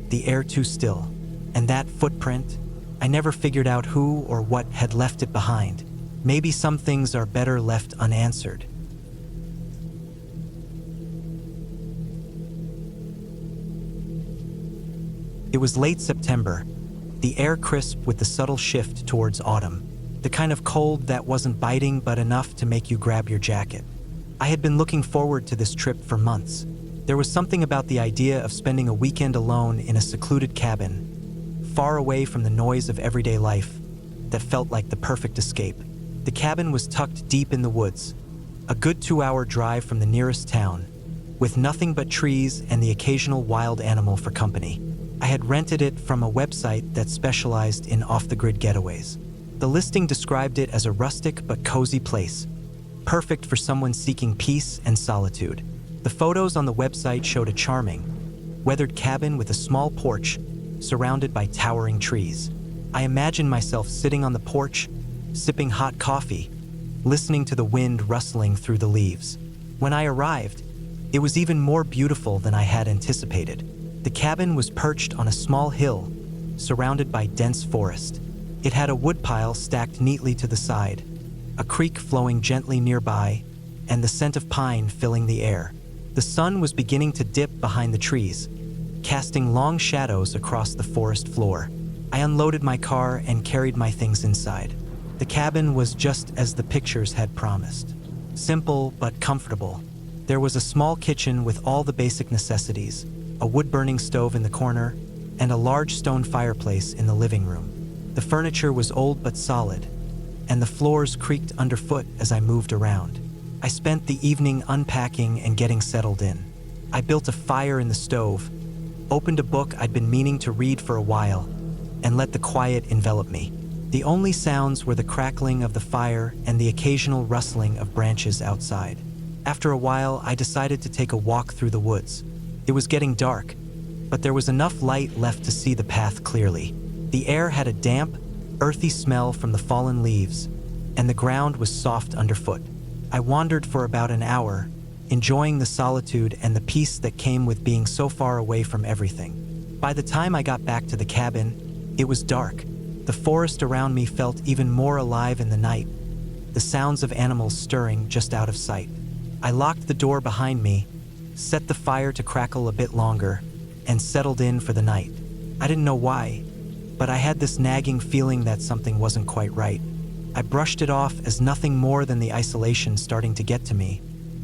the air too still, and that footprint, I never figured out who or what had left it behind. Maybe some things are better left unanswered. It was late September, the air crisp with the subtle shift towards autumn, the kind of cold that wasn't biting but enough to make you grab your jacket. I had been looking forward to this trip for months. There was something about the idea of spending a weekend alone in a secluded cabin, far away from the noise of everyday life, that felt like the perfect escape. The cabin was tucked deep in the woods, a good 2-hour drive from the nearest town, with nothing but trees and the occasional wild animal for company. I had rented it from a website that specialized in off-the-grid getaways. The listing described it as a rustic but cozy place, perfect for someone seeking peace and solitude. The photos on the website showed a charming, weathered cabin with a small porch surrounded by towering trees. I imagined myself sitting on the porch, sipping hot coffee, listening to the wind rustling through the leaves. When I arrived, it was even more beautiful than I had anticipated. The cabin was perched on a small hill, surrounded by dense forest. It had a woodpile stacked neatly to the side, a creek flowing gently nearby, and the scent of pine filling the air. The sun was beginning to dip behind the trees, casting long shadows across the forest floor. I unloaded my car and carried my things inside. The cabin was just as the pictures had promised. Simple but comfortable. There was a small kitchen with all the basic necessities, a wood-burning stove in the corner, and a large stone fireplace in the living room. The furniture was old but solid, and the floors creaked underfoot as I moved around. I spent the evening unpacking and getting settled in. I built a fire in the stove, opened a book I'd been meaning to read for a while, and let the quiet envelop me. The only sounds were the crackling of the fire and the occasional rustling of branches outside. After a while, I decided to take a walk through the woods. It was getting dark, but there was enough light left to see the path clearly. The air had a damp, earthy smell from the fallen leaves, and the ground was soft underfoot. I wandered for about an hour, enjoying the solitude and the peace that came with being so far away from everything. By the time I got back to the cabin, it was dark. The forest around me felt even more alive in the night, the sounds of animals stirring just out of sight. I locked the door behind me, set the fire to crackle a bit longer, and settled in for the night. I didn't know why, but I had this nagging feeling that something wasn't quite right. I brushed it off as nothing more than the isolation starting to get to me,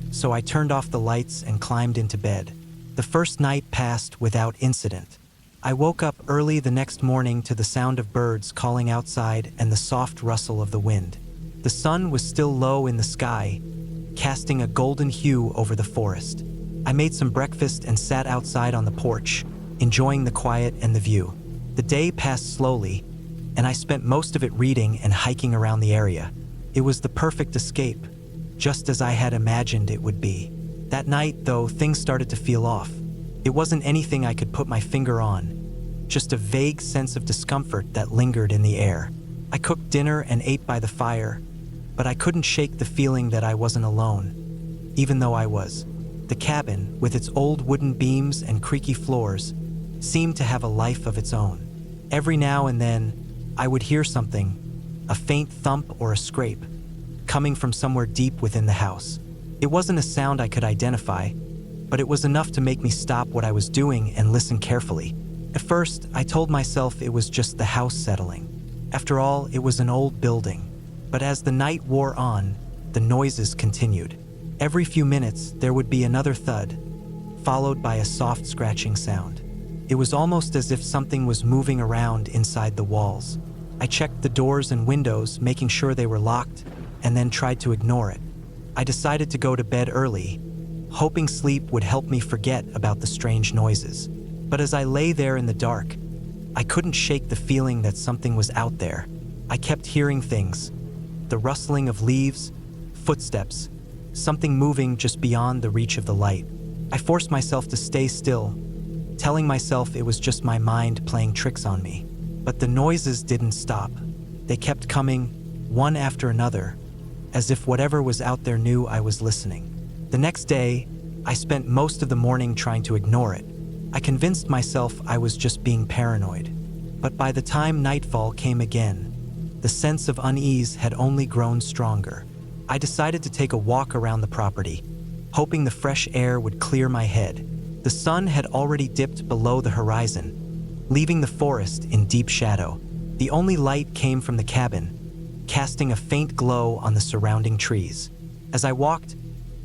so I turned off the lights and climbed into bed. The first night passed without incident. I woke up early the next morning to the sound of birds calling outside and the soft rustle of the wind. The sun was still low in the sky, casting a golden hue over the forest. I made some breakfast and sat outside on the porch, enjoying the quiet and the view. The day passed slowly, and I spent most of it reading and hiking around the area. It was the perfect escape, just as I had imagined it would be. That night, though, things started to feel off. It wasn't anything I could put my finger on, just a vague sense of discomfort that lingered in the air. I cooked dinner and ate by the fire, but I couldn't shake the feeling that I wasn't alone, even though I was. The cabin, with its old wooden beams and creaky floors, seemed to have a life of its own. Every now and then, I would hear something, a faint thump or a scrape, coming from somewhere deep within the house. It wasn't a sound I could identify, but it was enough to make me stop what I was doing and listen carefully. At first, I told myself it was just the house settling. After all, it was an old building. But as the night wore on, the noises continued. Every few minutes, there would be another thud, followed by a soft scratching sound. It was almost as if something was moving around inside the walls. I checked the doors and windows, making sure they were locked, and then tried to ignore it. I decided to go to bed early, hoping sleep would help me forget about the strange noises. But as I lay there in the dark, I couldn't shake the feeling that something was out there. I kept hearing things, the rustling of leaves, footsteps, something moving just beyond the reach of the light. I forced myself to stay still, telling myself it was just my mind playing tricks on me. But the noises didn't stop. They kept coming, one after another, as if whatever was out there knew I was listening. The next day, I spent most of the morning trying to ignore it. I convinced myself I was just being paranoid. But by the time nightfall came again, the sense of unease had only grown stronger. I decided to take a walk around the property, hoping the fresh air would clear my head. The sun had already dipped below the horizon, leaving the forest in deep shadow. The only light came from the cabin, casting a faint glow on the surrounding trees. As I walked,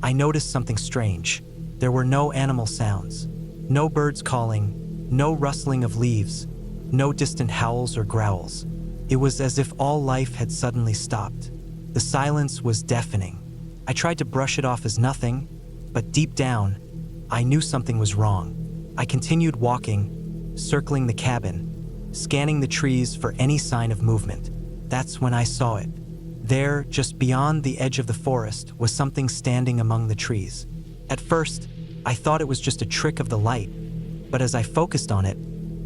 I noticed something strange. There were no animal sounds, no birds calling, no rustling of leaves, no distant howls or growls. It was as if all life had suddenly stopped. The silence was deafening, I tried to brush it off as nothing, but deep down, I knew something was wrong. I continued walking, circling the cabin, scanning the trees for any sign of movement. That's when I saw it. There, just beyond the edge of the forest, was something standing among the trees. At first, I thought it was just a trick of the light, but as I focused on it,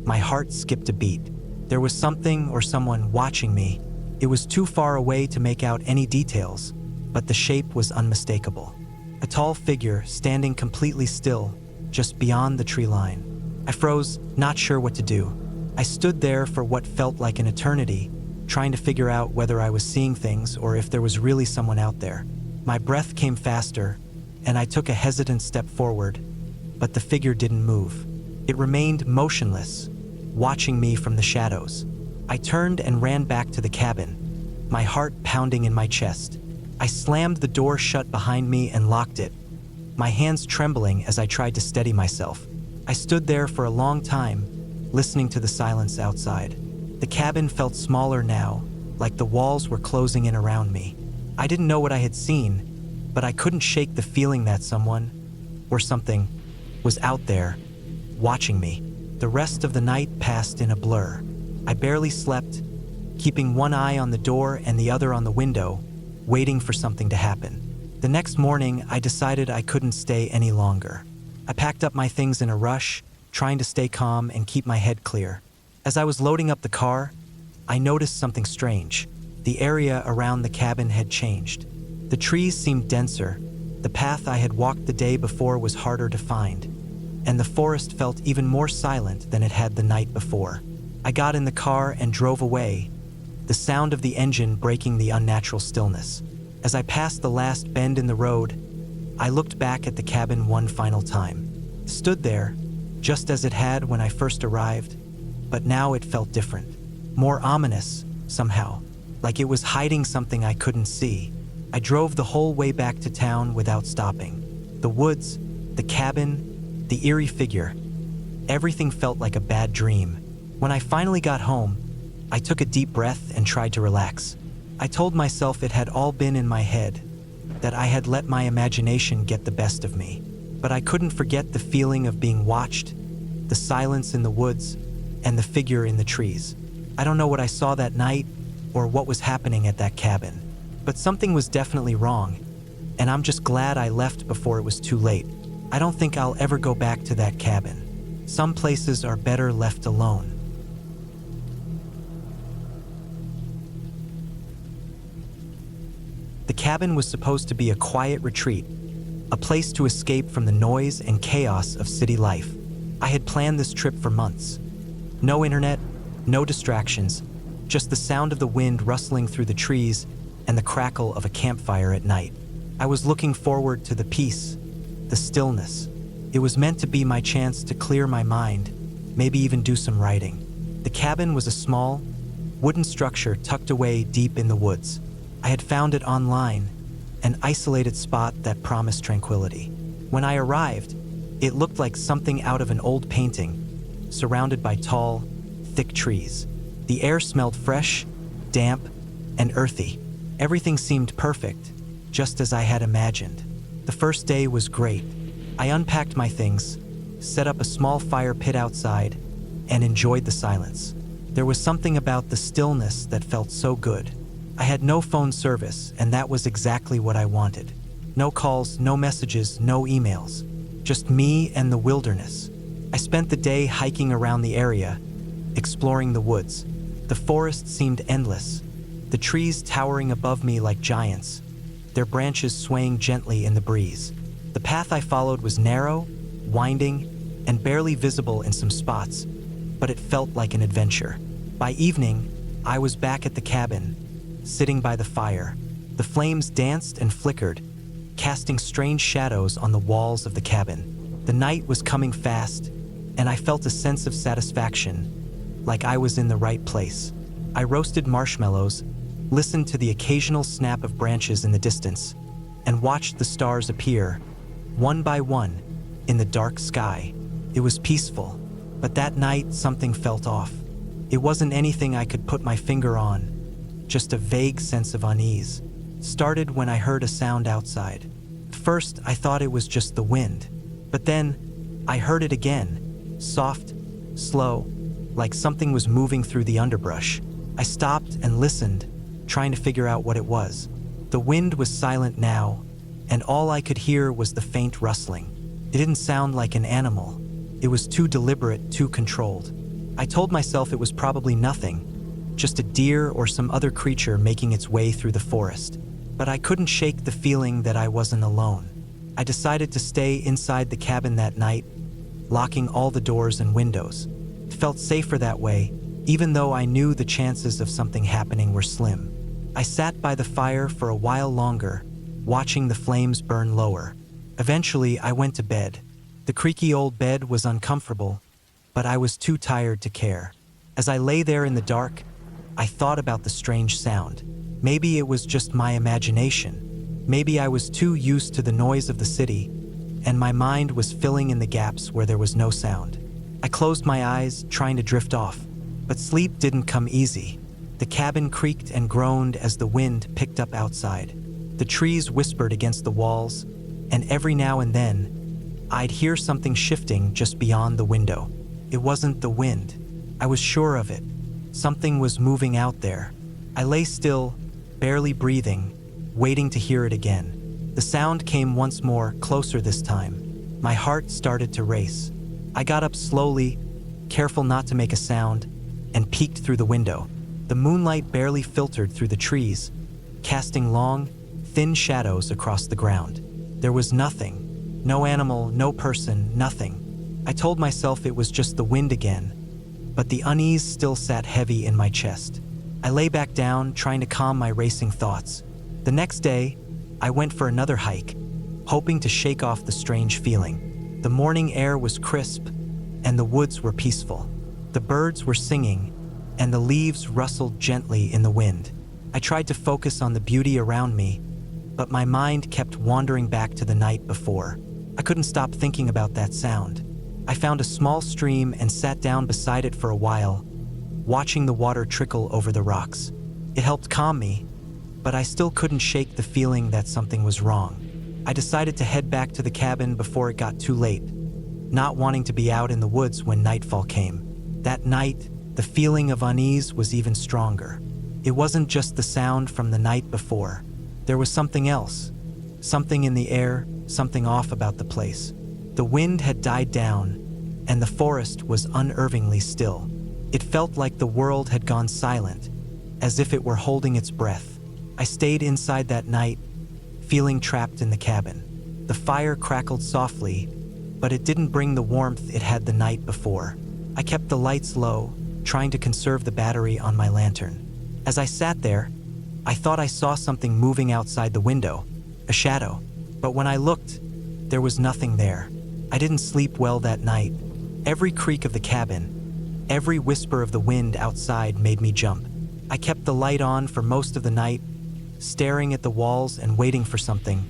my heart skipped a beat. There was something or someone watching me. It was too far away to make out any details, but the shape was unmistakable. A tall figure standing completely still, just beyond the tree line. I froze, not sure what to do. I stood there for what felt like an eternity, trying to figure out whether I was seeing things or if there was really someone out there. My breath came faster, and I took a hesitant step forward, but the figure didn't move. It remained motionless, watching me from the shadows. I turned and ran back to the cabin, my heart pounding in my chest. I slammed the door shut behind me and locked it, my hands trembling as I tried to steady myself. I stood there for a long time, listening to the silence outside. The cabin felt smaller now, like the walls were closing in around me. I didn't know what I had seen, but I couldn't shake the feeling that someone, or something, was out there, watching me. The rest of the night passed in a blur. I barely slept, keeping one eye on the door and the other on the window, waiting for something to happen. The next morning, I decided I couldn't stay any longer. I packed up my things in a rush, trying to stay calm and keep my head clear. As I was loading up the car, I noticed something strange. The area around the cabin had changed. The trees seemed denser, the path I had walked the day before was harder to find, and the forest felt even more silent than it had the night before. I got in the car and drove away, the sound of the engine breaking the unnatural stillness. As I passed the last bend in the road, I looked back at the cabin one final time. It stood there, just as it had when I first arrived, but now it felt different. More ominous, somehow, like it was hiding something I couldn't see. I drove the whole way back to town without stopping. The woods, the cabin, the eerie figure. Everything felt like a bad dream. When I finally got home, I took a deep breath and tried to relax. I told myself it had all been in my head, that I had let my imagination get the best of me. But I couldn't forget the feeling of being watched, the silence in the woods, and the figure in the trees. I don't know what I saw that night or what was happening at that cabin, but something was definitely wrong, and I'm just glad I left before it was too late. I don't think I'll ever go back to that cabin. Some places are better left alone. The cabin was supposed to be a quiet retreat, a place to escape from the noise and chaos of city life. I had planned this trip for months. No internet, no distractions, just the sound of the wind rustling through the trees and the crackle of a campfire at night. I was looking forward to the peace, the stillness. It was meant to be my chance to clear my mind, maybe even do some writing. The cabin was a small, wooden structure tucked away deep in the woods. I had found it online, an isolated spot that promised tranquility. When I arrived, it looked like something out of an old painting, surrounded by tall, thick trees. The air smelled fresh, damp, and earthy. Everything seemed perfect, just as I had imagined. The first day was great. I unpacked my things, set up a small fire pit outside, and enjoyed the silence. There was something about the stillness that felt so good. I had no phone service, and that was exactly what I wanted. No calls, no messages, no emails. Just me and the wilderness. I spent the day hiking around the area, exploring the woods. The forest seemed endless, the trees towering above me like giants, their branches swaying gently in the breeze. The path I followed was narrow, winding, and barely visible in some spots, but it felt like an adventure. By evening, I was back at the cabin, sitting by the fire. The flames danced and flickered, casting strange shadows on the walls of the cabin. The night was coming fast, and I felt a sense of satisfaction, like I was in the right place. I roasted marshmallows, listened to the occasional snap of branches in the distance, and watched the stars appear, one by one, in the dark sky. It was peaceful, but that night something felt off. It wasn't anything I could put my finger on, just a vague sense of unease. started when I heard a sound outside. At first, I thought it was just the wind, but then I heard it again, soft, slow, like something was moving through the underbrush. I stopped and listened, trying to figure out what it was. The wind was silent now, and all I could hear was the faint rustling. It didn't sound like an animal. It was too deliberate, too controlled. I told myself it was probably nothing, just a deer or some other creature making its way through the forest. But I couldn't shake the feeling that I wasn't alone. I decided to stay inside the cabin that night, locking all the doors and windows. It felt safer that way, even though I knew the chances of something happening were slim. I sat by the fire for a while longer, watching the flames burn lower. Eventually, I went to bed. The creaky old bed was uncomfortable, but I was too tired to care. As I lay there in the dark, I thought about the strange sound. Maybe it was just my imagination. Maybe I was too used to the noise of the city, and my mind was filling in the gaps where there was no sound. I closed my eyes, trying to drift off, but sleep didn't come easy. The cabin creaked and groaned as the wind picked up outside. The trees whispered against the walls, and every now and then, I'd hear something shifting just beyond the window. It wasn't the wind. I was sure of it. Something was moving out there. I lay still, barely breathing, waiting to hear it again. The sound came once more, closer this time. My heart started to race. I got up slowly, careful not to make a sound, and peeked through the window. The moonlight barely filtered through the trees, casting long, thin shadows across the ground. There was nothing. No animal, no person, nothing. I told myself it was just the wind again, but the unease still sat heavy in my chest. I lay back down, trying to calm my racing thoughts. The next day, I went for another hike, hoping to shake off the strange feeling. The morning air was crisp, and the woods were peaceful. The birds were singing, and the leaves rustled gently in the wind. I tried to focus on the beauty around me, but my mind kept wandering back to the night before. I couldn't stop thinking about that sound. I found a small stream and sat down beside it for a while, watching the water trickle over the rocks. It helped calm me, but I still couldn't shake the feeling that something was wrong. I decided to head back to the cabin before it got too late, not wanting to be out in the woods when nightfall came. That night, the feeling of unease was even stronger. It wasn't just the sound from the night before. There was something else. Something in the air, something off about the place. The wind had died down, and the forest was unnervingly still. It felt like the world had gone silent, as if it were holding its breath. I stayed inside that night, feeling trapped in the cabin. The fire crackled softly, but it didn't bring the warmth it had the night before. I kept the lights low, trying to conserve the battery on my lantern. As I sat there, I thought I saw something moving outside the window, a shadow. But when I looked, there was nothing there. I didn't sleep well that night. Every creak of the cabin, every whisper of the wind outside made me jump. I kept the light on for most of the night, staring at the walls and waiting for something,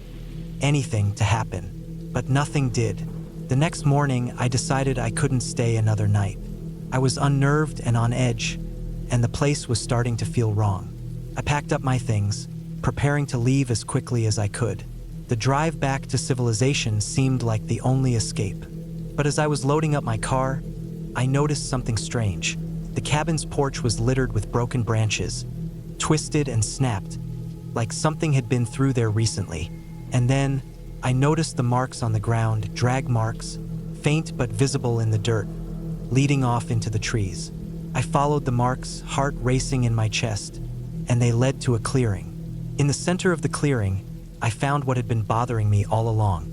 anything to happen. But nothing did. The next morning, I decided I couldn't stay another night. I was unnerved and on edge, and the place was starting to feel wrong. I packed up my things, preparing to leave as quickly as I could. The drive back to civilization seemed like the only escape. But as I was loading up my car, I noticed something strange. The cabin's porch was littered with broken branches, twisted and snapped, like something had been through there recently. And then, I noticed the marks on the ground, drag marks, faint but visible in the dirt, leading off into the trees. I followed the marks, heart racing in my chest, and they led to a clearing. In the center of the clearing, I found what had been bothering me all along.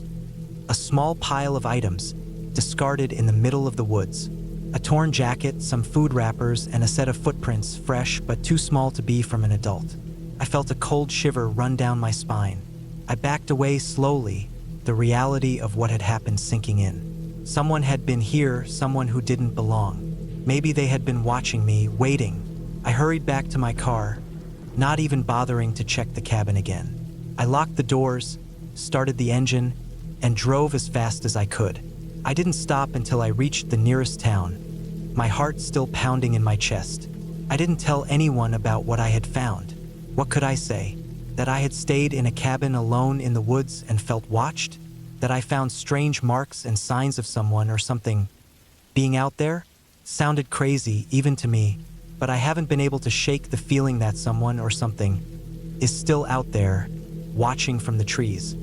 A small pile of items, discarded in the middle of the woods. A torn jacket, some food wrappers, and a set of footprints, fresh but too small to be from an adult. I felt a cold shiver run down my spine. I backed away slowly, the reality of what had happened sinking in. Someone had been here, someone who didn't belong. Maybe they had been watching me, waiting. I hurried back to my car, not even bothering to check the cabin again. I locked the doors, started the engine, and drove as fast as I could. I didn't stop until I reached the nearest town, my heart still pounding in my chest. I didn't tell anyone about what I had found. What could I say? that I had stayed in a cabin alone in the woods and felt watched, that I found strange marks and signs of someone or something being out there. Sounded crazy even to me, but I haven't been able to shake the feeling that someone or something is still out there, watching from the trees.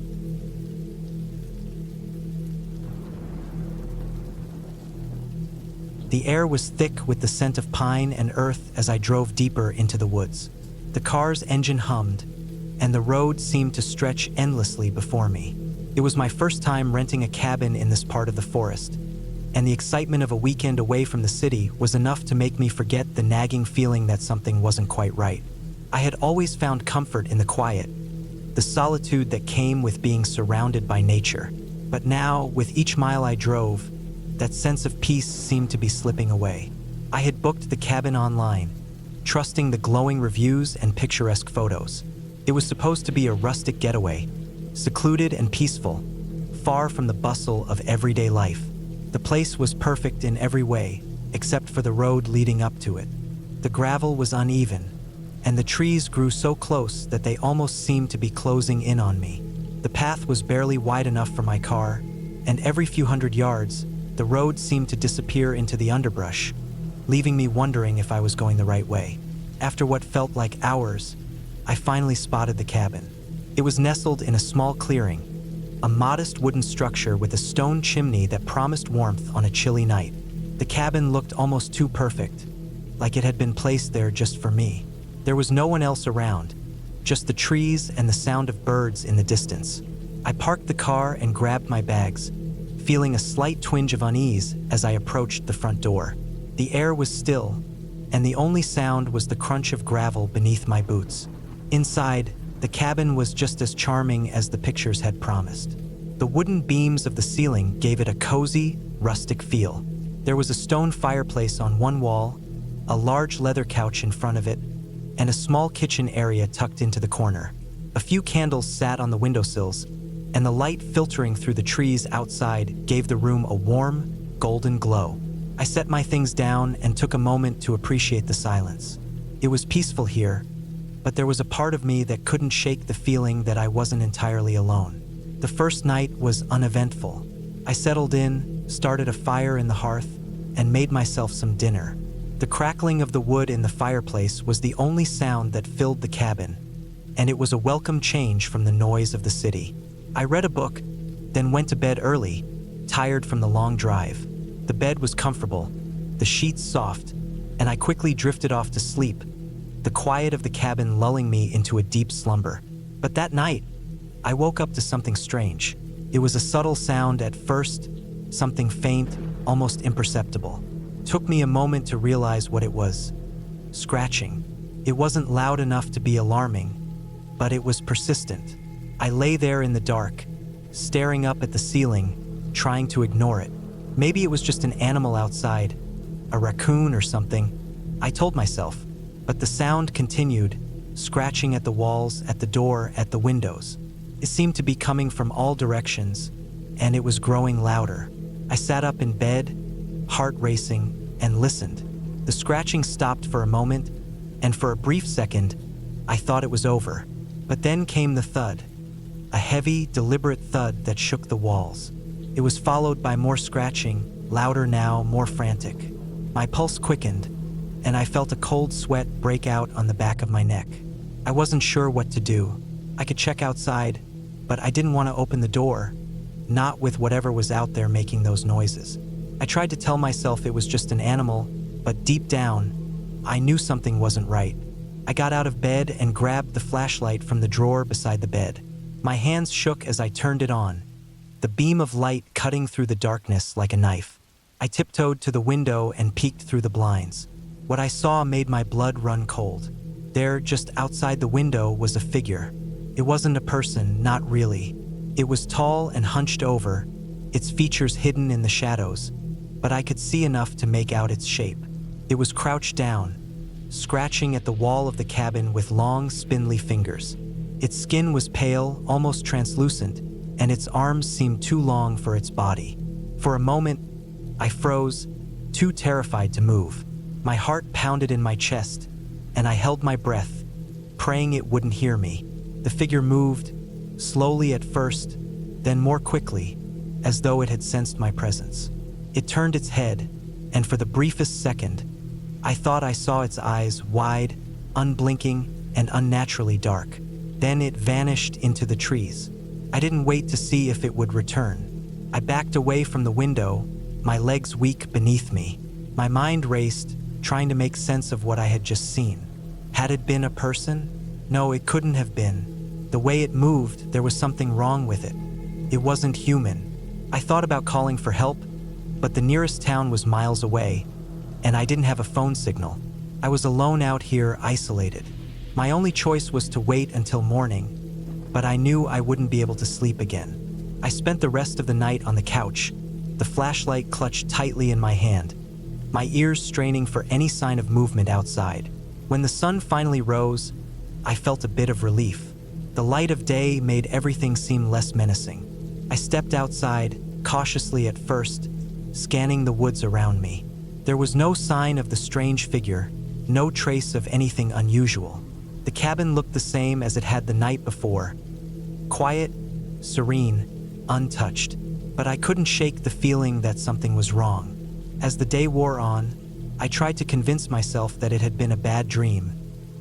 The air was thick with the scent of pine and earth as I drove deeper into the woods. The car's engine hummed, and the road seemed to stretch endlessly before me. It was my first time renting a cabin in this part of the forest, and the excitement of a weekend away from the city was enough to make me forget the nagging feeling that something wasn't quite right. I had always found comfort in the quiet, the solitude that came with being surrounded by nature. But now, with each mile I drove, that sense of peace seemed to be slipping away. I had booked the cabin online, trusting the glowing reviews and picturesque photos. It was supposed to be a rustic getaway, secluded and peaceful, far from the bustle of everyday life. The place was perfect in every way, except for the road leading up to it. The gravel was uneven, and the trees grew so close that they almost seemed to be closing in on me. The path was barely wide enough for my car, and every few hundred yards, the road seemed to disappear into the underbrush, leaving me wondering if I was going the right way. After what felt like hours, I finally spotted the cabin. It was nestled in a small clearing, a modest wooden structure with a stone chimney that promised warmth on a chilly night. The cabin looked almost too perfect, like it had been placed there just for me. There was no one else around, just the trees and the sound of birds in the distance. I parked the car and grabbed my bags, feeling a slight twinge of unease as I approached the front door. The air was still, and the only sound was the crunch of gravel beneath my boots. Inside, the cabin was just as charming as the pictures had promised. The wooden beams of the ceiling gave it a cozy, rustic feel. There was a stone fireplace on one wall, a large leather couch in front of it, and a small kitchen area tucked into the corner. A few candles sat on the windowsills, and the light filtering through the trees outside gave the room a warm, golden glow. I set my things down and took a moment to appreciate the silence. It was peaceful here, but there was a part of me that couldn't shake the feeling that I wasn't entirely alone. The first night was uneventful. I settled in, started a fire in the hearth, and made myself some dinner. The crackling of the wood in the fireplace was the only sound that filled the cabin, and it was a welcome change from the noise of the city. I read a book, then went to bed early, tired from the long drive. The bed was comfortable, the sheets soft, and I quickly drifted off to sleep, the quiet of the cabin lulling me into a deep slumber. But that night, I woke up to something strange. It was a subtle sound at first, something faint, almost imperceptible. It took me a moment to realize what it was. Scratching. It wasn't loud enough to be alarming, but it was persistent. I lay there in the dark, staring up at the ceiling, trying to ignore it. Maybe it was just an animal outside, a raccoon or something, I told myself. But the sound continued, scratching at the walls, at the door, at the windows. It seemed to be coming from all directions, and it was growing louder. I sat up in bed, heart racing, and listened. The scratching stopped for a moment, and for a brief second, I thought it was over. But then came the thud. A heavy, deliberate thud that shook the walls. It was followed by more scratching, louder now, more frantic. My pulse quickened, and I felt a cold sweat break out on the back of my neck. I wasn't sure what to do. I could check outside, but I didn't want to open the door, not with whatever was out there making those noises. I tried to tell myself it was just an animal, but deep down, I knew something wasn't right. I got out of bed and grabbed the flashlight from the drawer beside the bed. My hands shook as I turned it on, the beam of light cutting through the darkness like a knife. I tiptoed to the window and peeked through the blinds. What I saw made my blood run cold. There, just outside the window, was a figure. It wasn't a person, not really. It was tall and hunched over, its features hidden in the shadows, but I could see enough to make out its shape. It was crouched down, scratching at the wall of the cabin with long, spindly fingers. Its skin was pale, almost translucent, and its arms seemed too long for its body. For a moment, I froze, too terrified to move. My heart pounded in my chest, and I held my breath, praying it wouldn't hear me. The figure moved, slowly at first, then more quickly, as though it had sensed my presence. It turned its head, and for the briefest second, I thought I saw its eyes wide, unblinking, and unnaturally dark. Then it vanished into the trees. I didn't wait to see if it would return. I backed away from the window, my legs weak beneath me. My mind raced, trying to make sense of what I had just seen. Had it been a person? No, it couldn't have been. The way it moved, there was something wrong with it. It wasn't human. I thought about calling for help, but the nearest town was miles away, and I didn't have a phone signal. I was alone out here, isolated. My only choice was to wait until morning, but I knew I wouldn't be able to sleep again. I spent the rest of the night on the couch, the flashlight clutched tightly in my hand, my ears straining for any sign of movement outside. When the sun finally rose, I felt a bit of relief. The light of day made everything seem less menacing. I stepped outside, cautiously at first, scanning the woods around me. There was no sign of the strange figure, no trace of anything unusual. The cabin looked the same as it had the night before. Quiet, serene, untouched. But I couldn't shake the feeling that something was wrong. As the day wore on, I tried to convince myself that it had been a bad dream,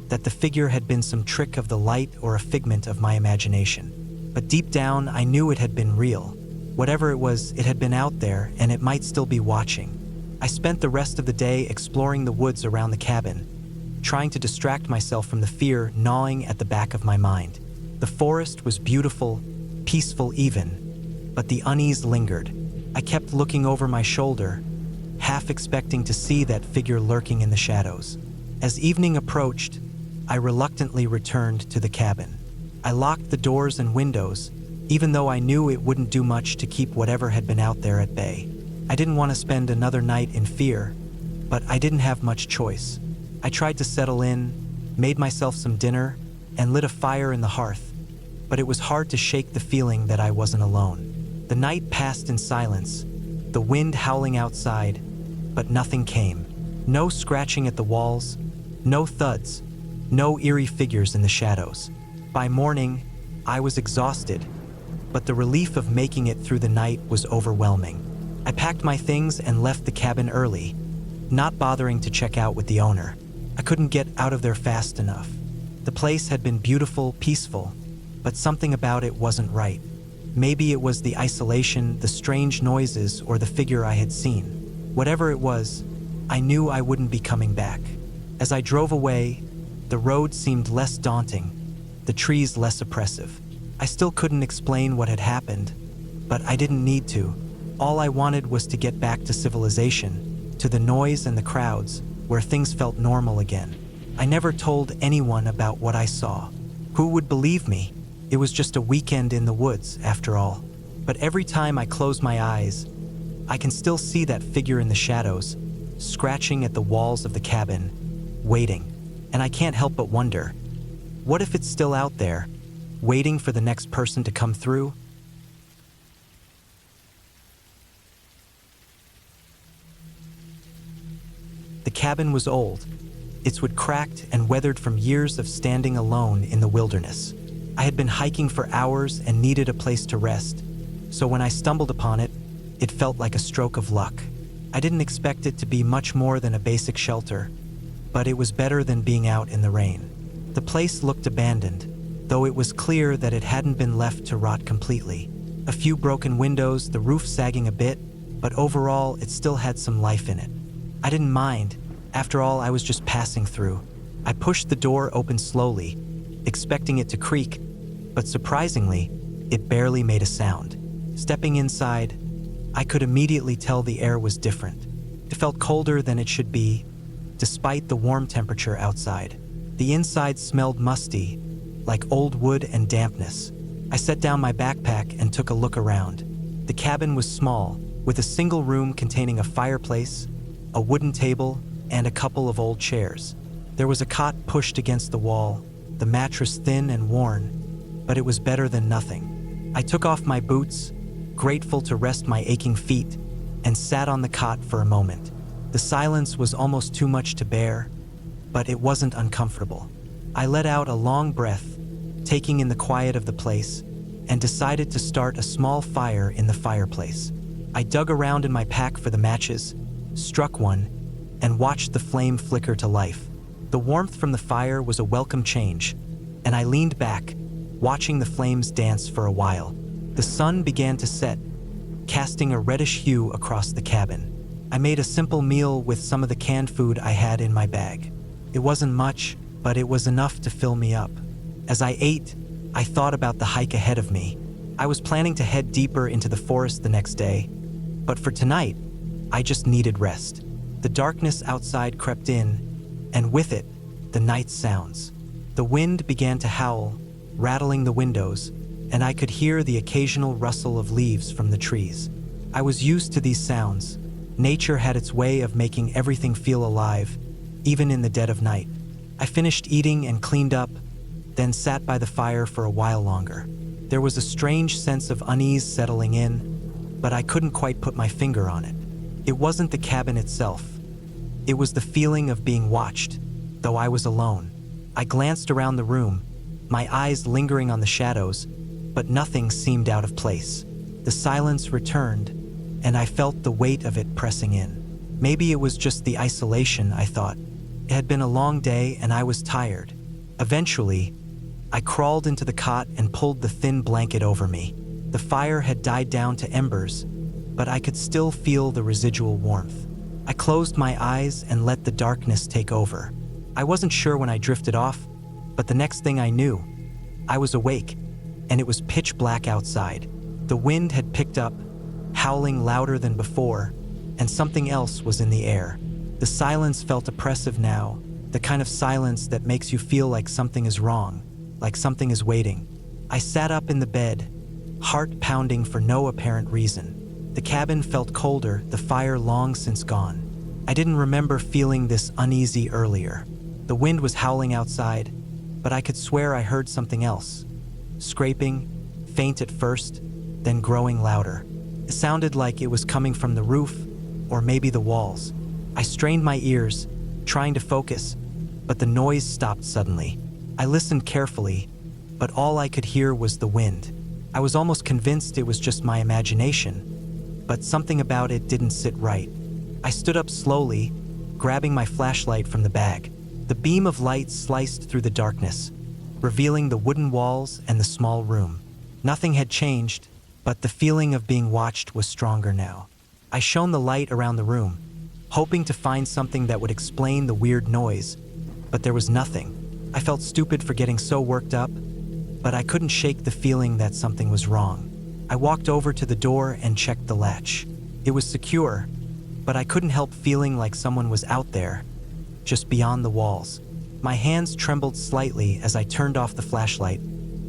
that the figure had been some trick of the light or a figment of my imagination. But deep down, I knew it had been real. Whatever it was, it had been out there, and it might still be watching. I spent the rest of the day exploring the woods around the cabin, trying to distract myself from the fear gnawing at the back of my mind. The forest was beautiful, peaceful even, but the unease lingered. I kept looking over my shoulder, half expecting to see that figure lurking in the shadows. As evening approached, I reluctantly returned to the cabin. I locked the doors and windows, even though I knew it wouldn't do much to keep whatever had been out there at bay. I didn't want to spend another night in fear, but I didn't have much choice. I tried to settle in, made myself some dinner, and lit a fire in the hearth, but it was hard to shake the feeling that I wasn't alone. The night passed in silence, the wind howling outside, but nothing came. No scratching at the walls, no thuds, no eerie figures in the shadows. By morning, I was exhausted, but the relief of making it through the night was overwhelming. I packed my things and left the cabin early, not bothering to check out with the owner. I couldn't get out of there fast enough. The place had been beautiful, peaceful, but something about it wasn't right. Maybe it was the isolation, the strange noises, or the figure I had seen. Whatever it was, I knew I wouldn't be coming back. As I drove away, the road seemed less daunting, the trees less oppressive. I still couldn't explain what had happened, but I didn't need to. All I wanted was to get back to civilization, to the noise and the crowds, where things felt normal again. I never told anyone about what I saw. Who would believe me? It was just a weekend in the woods, after all. But every time I close my eyes, I can still see that figure in the shadows, scratching at the walls of the cabin, waiting. And I can't help but wonder, what if it's still out there, waiting for the next person to come through? The cabin was old, its wood cracked and weathered from years of standing alone in the wilderness. I had been hiking for hours and needed a place to rest, so when I stumbled upon it, it felt like a stroke of luck. I didn't expect it to be much more than a basic shelter, but it was better than being out in the rain. The place looked abandoned, though it was clear that it hadn't been left to rot completely. A few broken windows, the roof sagging a bit, but overall it still had some life in it. I didn't mind. After all, I was just passing through. I pushed the door open slowly, expecting it to creak, but surprisingly, it barely made a sound. Stepping inside, I could immediately tell the air was different. It felt colder than it should be, despite the warm temperature outside. The inside smelled musty, like old wood and dampness. I set down my backpack and took a look around. The cabin was small, with a single room containing a fireplace, a wooden table, and a couple of old chairs. There was a cot pushed against the wall, the mattress thin and worn, but it was better than nothing. I took off my boots, grateful to rest my aching feet, and sat on the cot for a moment. The silence was almost too much to bear, but it wasn't uncomfortable. I let out a long breath, taking in the quiet of the place, and decided to start a small fire in the fireplace. I dug around in my pack for the matches, struck one, and watched the flame flicker to life. The warmth from the fire was a welcome change, and I leaned back, watching the flames dance for a while. The sun began to set, casting a reddish hue across the cabin. I made a simple meal with some of the canned food I had in my bag. It wasn't much, but it was enough to fill me up. As I ate, I thought about the hike ahead of me. I was planning to head deeper into the forest the next day, but for tonight, I just needed rest. The darkness outside crept in, and with it, the night sounds. The wind began to howl, rattling the windows, and I could hear the occasional rustle of leaves from the trees. I was used to these sounds. Nature had its way of making everything feel alive, even in the dead of night. I finished eating and cleaned up, then sat by the fire for a while longer. There was a strange sense of unease settling in, but I couldn't quite put my finger on it. It wasn't the cabin itself. It was the feeling of being watched, though I was alone. I glanced around the room, my eyes lingering on the shadows, but nothing seemed out of place. The silence returned, and I felt the weight of it pressing in. Maybe it was just the isolation, I thought. It had been a long day and I was tired. Eventually, I crawled into the cot and pulled the thin blanket over me. The fire had died down to embers, but I could still feel the residual warmth. I closed my eyes and let the darkness take over. I wasn't sure when I drifted off, but the next thing I knew, I was awake, and it was pitch black outside. The wind had picked up, howling louder than before, and something else was in the air. The silence felt oppressive now, the kind of silence that makes you feel like something is wrong, like something is waiting. I sat up in the bed, heart pounding for no apparent reason. The cabin felt colder, the fire long since gone. I didn't remember feeling this uneasy earlier. The wind was howling outside, but I could swear I heard something else. Scraping, faint at first, then growing louder. It sounded like it was coming from the roof, or maybe the walls. I strained my ears, trying to focus, but the noise stopped suddenly. I listened carefully, but all I could hear was the wind. I was almost convinced it was just my imagination, but something about it didn't sit right. I stood up slowly, grabbing my flashlight from the bag. The beam of light sliced through the darkness, revealing the wooden walls and the small room. Nothing had changed, but the feeling of being watched was stronger now. I shone the light around the room, hoping to find something that would explain the weird noise, but there was nothing. I felt stupid for getting so worked up, but I couldn't shake the feeling that something was wrong. I walked over to the door and checked the latch. It was secure, but I couldn't help feeling like someone was out there, just beyond the walls. My hands trembled slightly as I turned off the flashlight,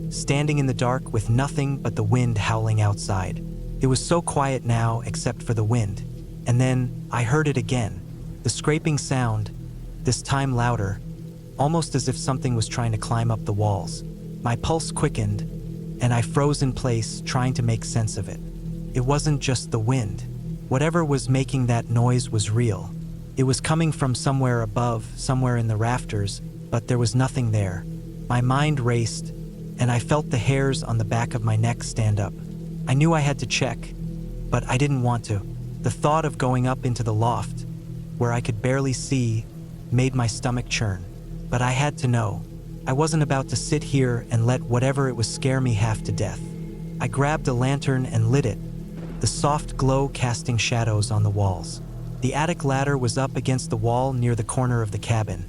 standing in the dark with nothing but the wind howling outside. It was so quiet now except for the wind. And then I heard it again, the scraping sound, this time louder, almost as if something was trying to climb up the walls. My pulse quickened, and I froze in place, trying to make sense of it. It wasn't just the wind. Whatever was making that noise was real. It was coming from somewhere above, somewhere in the rafters, but there was nothing there. My mind raced, and I felt the hairs on the back of my neck stand up. I knew I had to check, but I didn't want to. The thought of going up into the loft, where I could barely see, made my stomach churn. But I had to know. I wasn't about to sit here and let whatever it was scare me half to death. I grabbed a lantern and lit it, the soft glow casting shadows on the walls. The attic ladder was up against the wall near the corner of the cabin,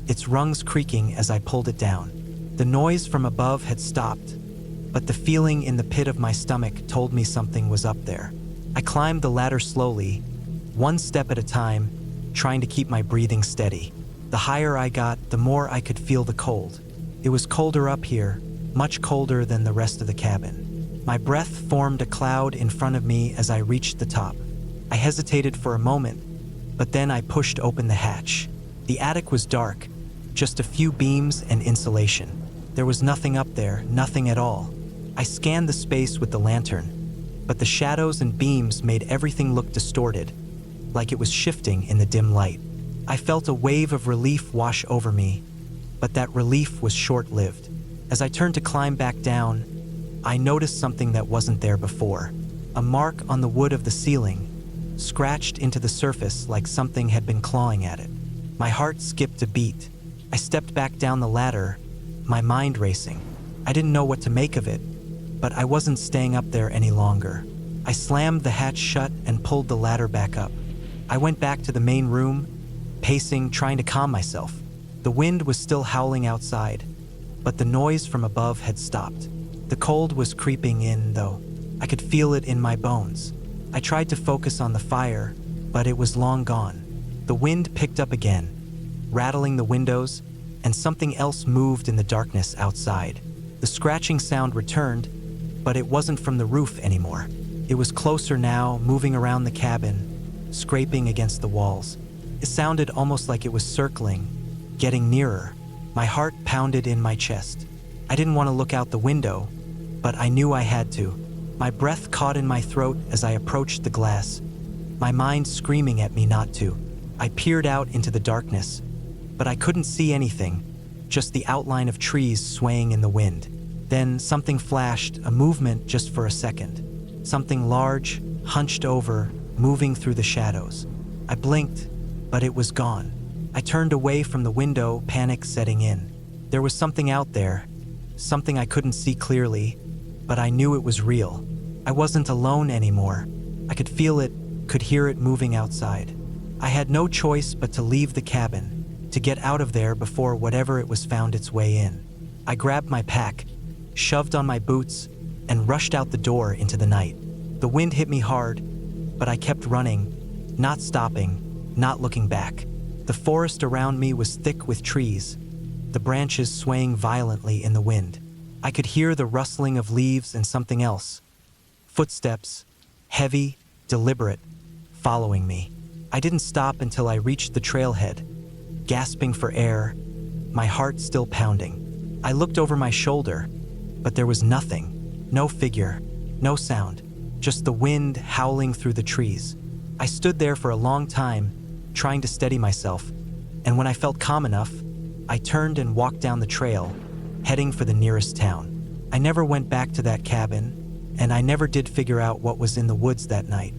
its rungs creaking as I pulled it down. The noise from above had stopped, but the feeling in the pit of my stomach told me something was up there. I climbed the ladder slowly, one step at a time, trying to keep my breathing steady. The higher I got, the more I could feel the cold. It was colder up here, much colder than the rest of the cabin. My breath formed a cloud in front of me as I reached the top. I hesitated for a moment, but then I pushed open the hatch. The attic was dark, just a few beams and insulation. There was nothing up there, nothing at all. I scanned the space with the lantern, but the shadows and beams made everything look distorted, like it was shifting in the dim light. I felt a wave of relief wash over me, but that relief was short-lived. As I turned to climb back down, I noticed something that wasn't there before. A mark on the wood of the ceiling, scratched into the surface like something had been clawing at it. My heart skipped a beat. I stepped back down the ladder, my mind racing. I didn't know what to make of it, but I wasn't staying up there any longer. I slammed the hatch shut and pulled the ladder back up. I went back to the main room, pacing, trying to calm myself. The wind was still howling outside, but the noise from above had stopped. The cold was creeping in, though. I could feel it in my bones. I tried to focus on the fire, but it was long gone. The wind picked up again, rattling the windows, and something else moved in the darkness outside. The scratching sound returned, but it wasn't from the roof anymore. It was closer now, moving around the cabin, scraping against the walls. It sounded almost like it was circling, getting nearer. My heart pounded in my chest. I didn't want to look out the window, but I knew I had to. My breath caught in my throat as I approached the glass, my mind screaming at me not to. I peered out into the darkness, but I couldn't see anything, just the outline of trees swaying in the wind. Then something flashed, a movement just for a second. Something large, hunched over, moving through the shadows. I blinked, but it was gone. I turned away from the window, panic setting in. There was something out there, something I couldn't see clearly, but I knew it was real. I wasn't alone anymore. I could feel it, could hear it moving outside. I had no choice but to leave the cabin, to get out of there before whatever it was found its way in. I grabbed my pack, shoved on my boots, and rushed out the door into the night. The wind hit me hard, but I kept running, not stopping, not looking back. The forest around me was thick with trees, the branches swaying violently in the wind. I could hear the rustling of leaves and something else. Footsteps, heavy, deliberate, following me. I didn't stop until I reached the trailhead, gasping for air, my heart still pounding. I looked over my shoulder, but there was nothing. No figure, no sound, just the wind howling through the trees. I stood there for a long time, trying to steady myself, and when I felt calm enough, I turned and walked down the trail, heading for the nearest town. I never went back to that cabin, and I never did figure out what was in the woods that night.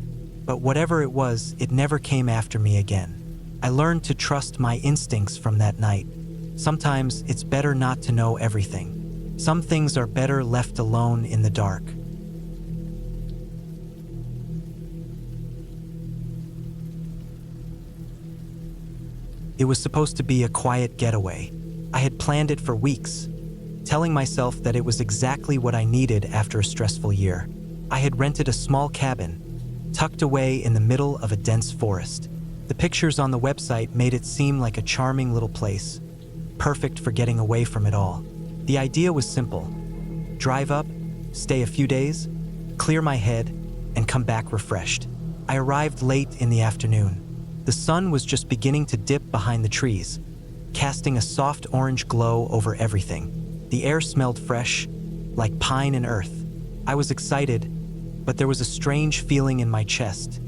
But whatever it was, it never came after me again. I learned to trust my instincts from that night. Sometimes it's better not to know everything. Some things are better left alone in the dark. It was supposed to be a quiet getaway. I had planned it for weeks, telling myself that it was exactly what I needed after a stressful year. I had rented a small cabin, tucked away in the middle of a dense forest. The pictures on the website made it seem like a charming little place, perfect for getting away from it all. The idea was simple: drive up, stay a few days, clear my head, and come back refreshed. I arrived late in the afternoon. The sun was just beginning to dip behind the trees, casting a soft orange glow over everything. The air smelled fresh, like pine and earth. I was excited, but there was a strange feeling in my chest,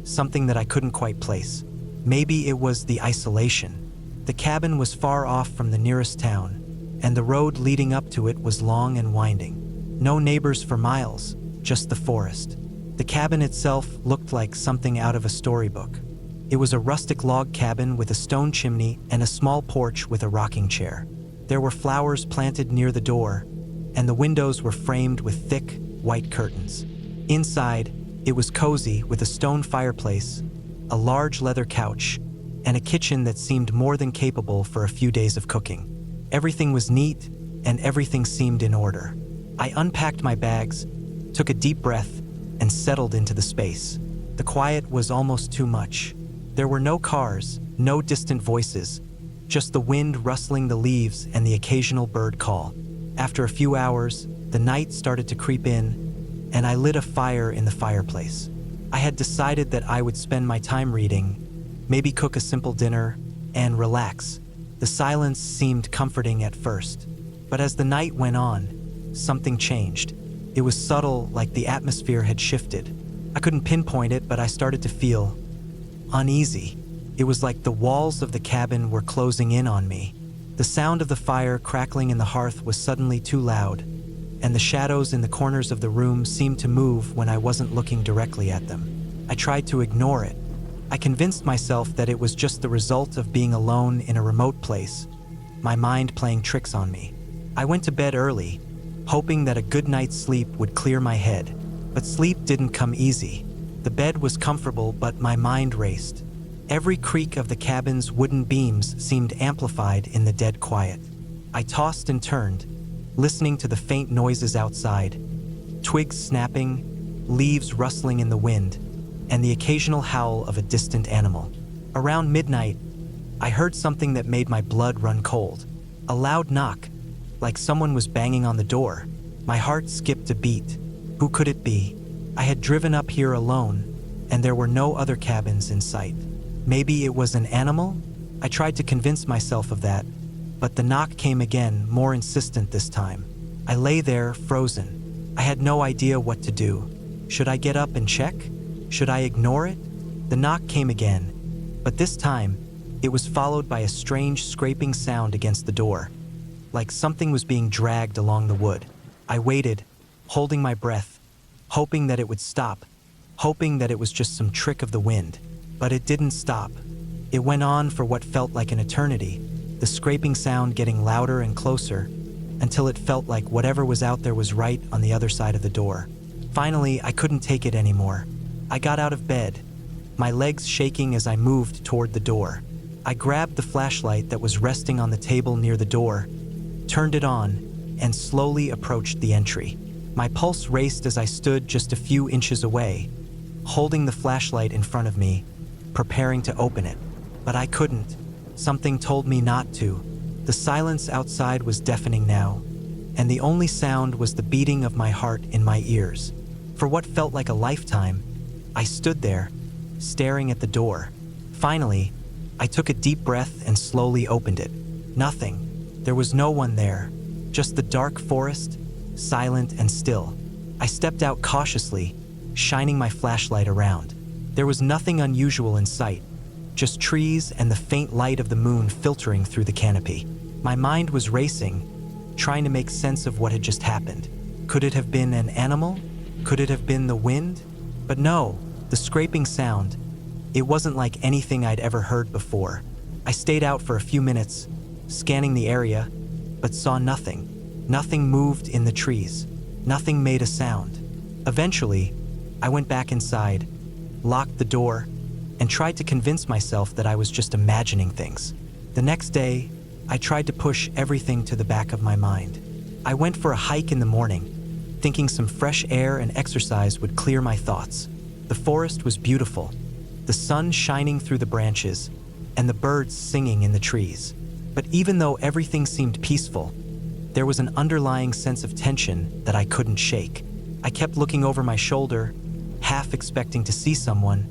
something that I couldn't quite place. Maybe it was the isolation. The cabin was far off from the nearest town, and the road leading up to it was long and winding. No neighbors for miles, just the forest. The cabin itself looked like something out of a storybook. It was a rustic log cabin with a stone chimney and a small porch with a rocking chair. There were flowers planted near the door, and the windows were framed with thick, white curtains. Inside, it was cozy with a stone fireplace, a large leather couch, and a kitchen that seemed more than capable for a few days of cooking. Everything was neat, and everything seemed in order. I unpacked my bags, took a deep breath, and settled into the space. The quiet was almost too much. There were no cars, no distant voices, just the wind rustling the leaves and the occasional bird call. After a few hours, the night started to creep in, and I lit a fire in the fireplace. I had decided that I would spend my time reading, maybe cook a simple dinner, and relax. The silence seemed comforting at first, but as the night went on, something changed. It was subtle, like the atmosphere had shifted. I couldn't pinpoint it, but I started to feel uneasy. It was like the walls of the cabin were closing in on me, The sound of the fire crackling in the hearth was suddenly too loud, and the shadows in the corners of the room seemed to move when I wasn't looking directly at them. I tried to ignore it. I convinced myself that it was just the result of being alone in a remote place, my mind playing tricks on me. I went to bed early, hoping that a good night's sleep would clear my head, but sleep didn't come easy. The bed was comfortable, but my mind raced. Every creak of the cabin's wooden beams seemed amplified in the dead quiet. I tossed and turned, listening to the faint noises outside, twigs snapping, leaves rustling in the wind, and the occasional howl of a distant animal. Around midnight, I heard something that made my blood run cold. A loud knock, like someone was banging on the door. My heart skipped a beat. Who could it be? I had driven up here alone, and there were no other cabins in sight. Maybe it was an animal? I tried to convince myself of that, but the knock came again, more insistent this time. I lay there, frozen. I had no idea what to do. Should I get up and check? Should I ignore it? The knock came again, but this time, it was followed by a strange scraping sound against the door, like something was being dragged along the wood. I waited, holding my breath, hoping that it would stop, hoping that it was just some trick of the wind. But it didn't stop. It went on for what felt like an eternity, the scraping sound getting louder and closer, until it felt like whatever was out there was right on the other side of the door. Finally, I couldn't take it anymore. I got out of bed, my legs shaking as I moved toward the door. I grabbed the flashlight that was resting on the table near the door, turned it on, and slowly approached the entry. My pulse raced as I stood just a few inches away, holding the flashlight in front of me, preparing to open it. But I couldn't. Something told me not to. The silence outside was deafening now, and the only sound was the beating of my heart in my ears. For what felt like a lifetime, I stood there, staring at the door. Finally, I took a deep breath and slowly opened it. Nothing. There was no one there, just the dark forest, silent and still. I stepped out cautiously, shining my flashlight around. There was nothing unusual in sight, just trees and the faint light of the moon filtering through the canopy. My mind was racing, trying to make sense of what had just happened. Could it have been an animal? Could it have been the wind? But no, the scraping sound, it wasn't like anything I'd ever heard before. I stayed out for a few minutes, scanning the area, but saw nothing. Nothing moved in the trees. Nothing made a sound. Eventually, I went back inside, locked the door, and tried to convince myself that I was just imagining things. The next day, I tried to push everything to the back of my mind. I went for a hike in the morning, thinking some fresh air and exercise would clear my thoughts. The forest was beautiful, the sun shining through the branches, and the birds singing in the trees. But even though everything seemed peaceful, there was an underlying sense of tension that I couldn't shake. I kept looking over my shoulder, half expecting to see someone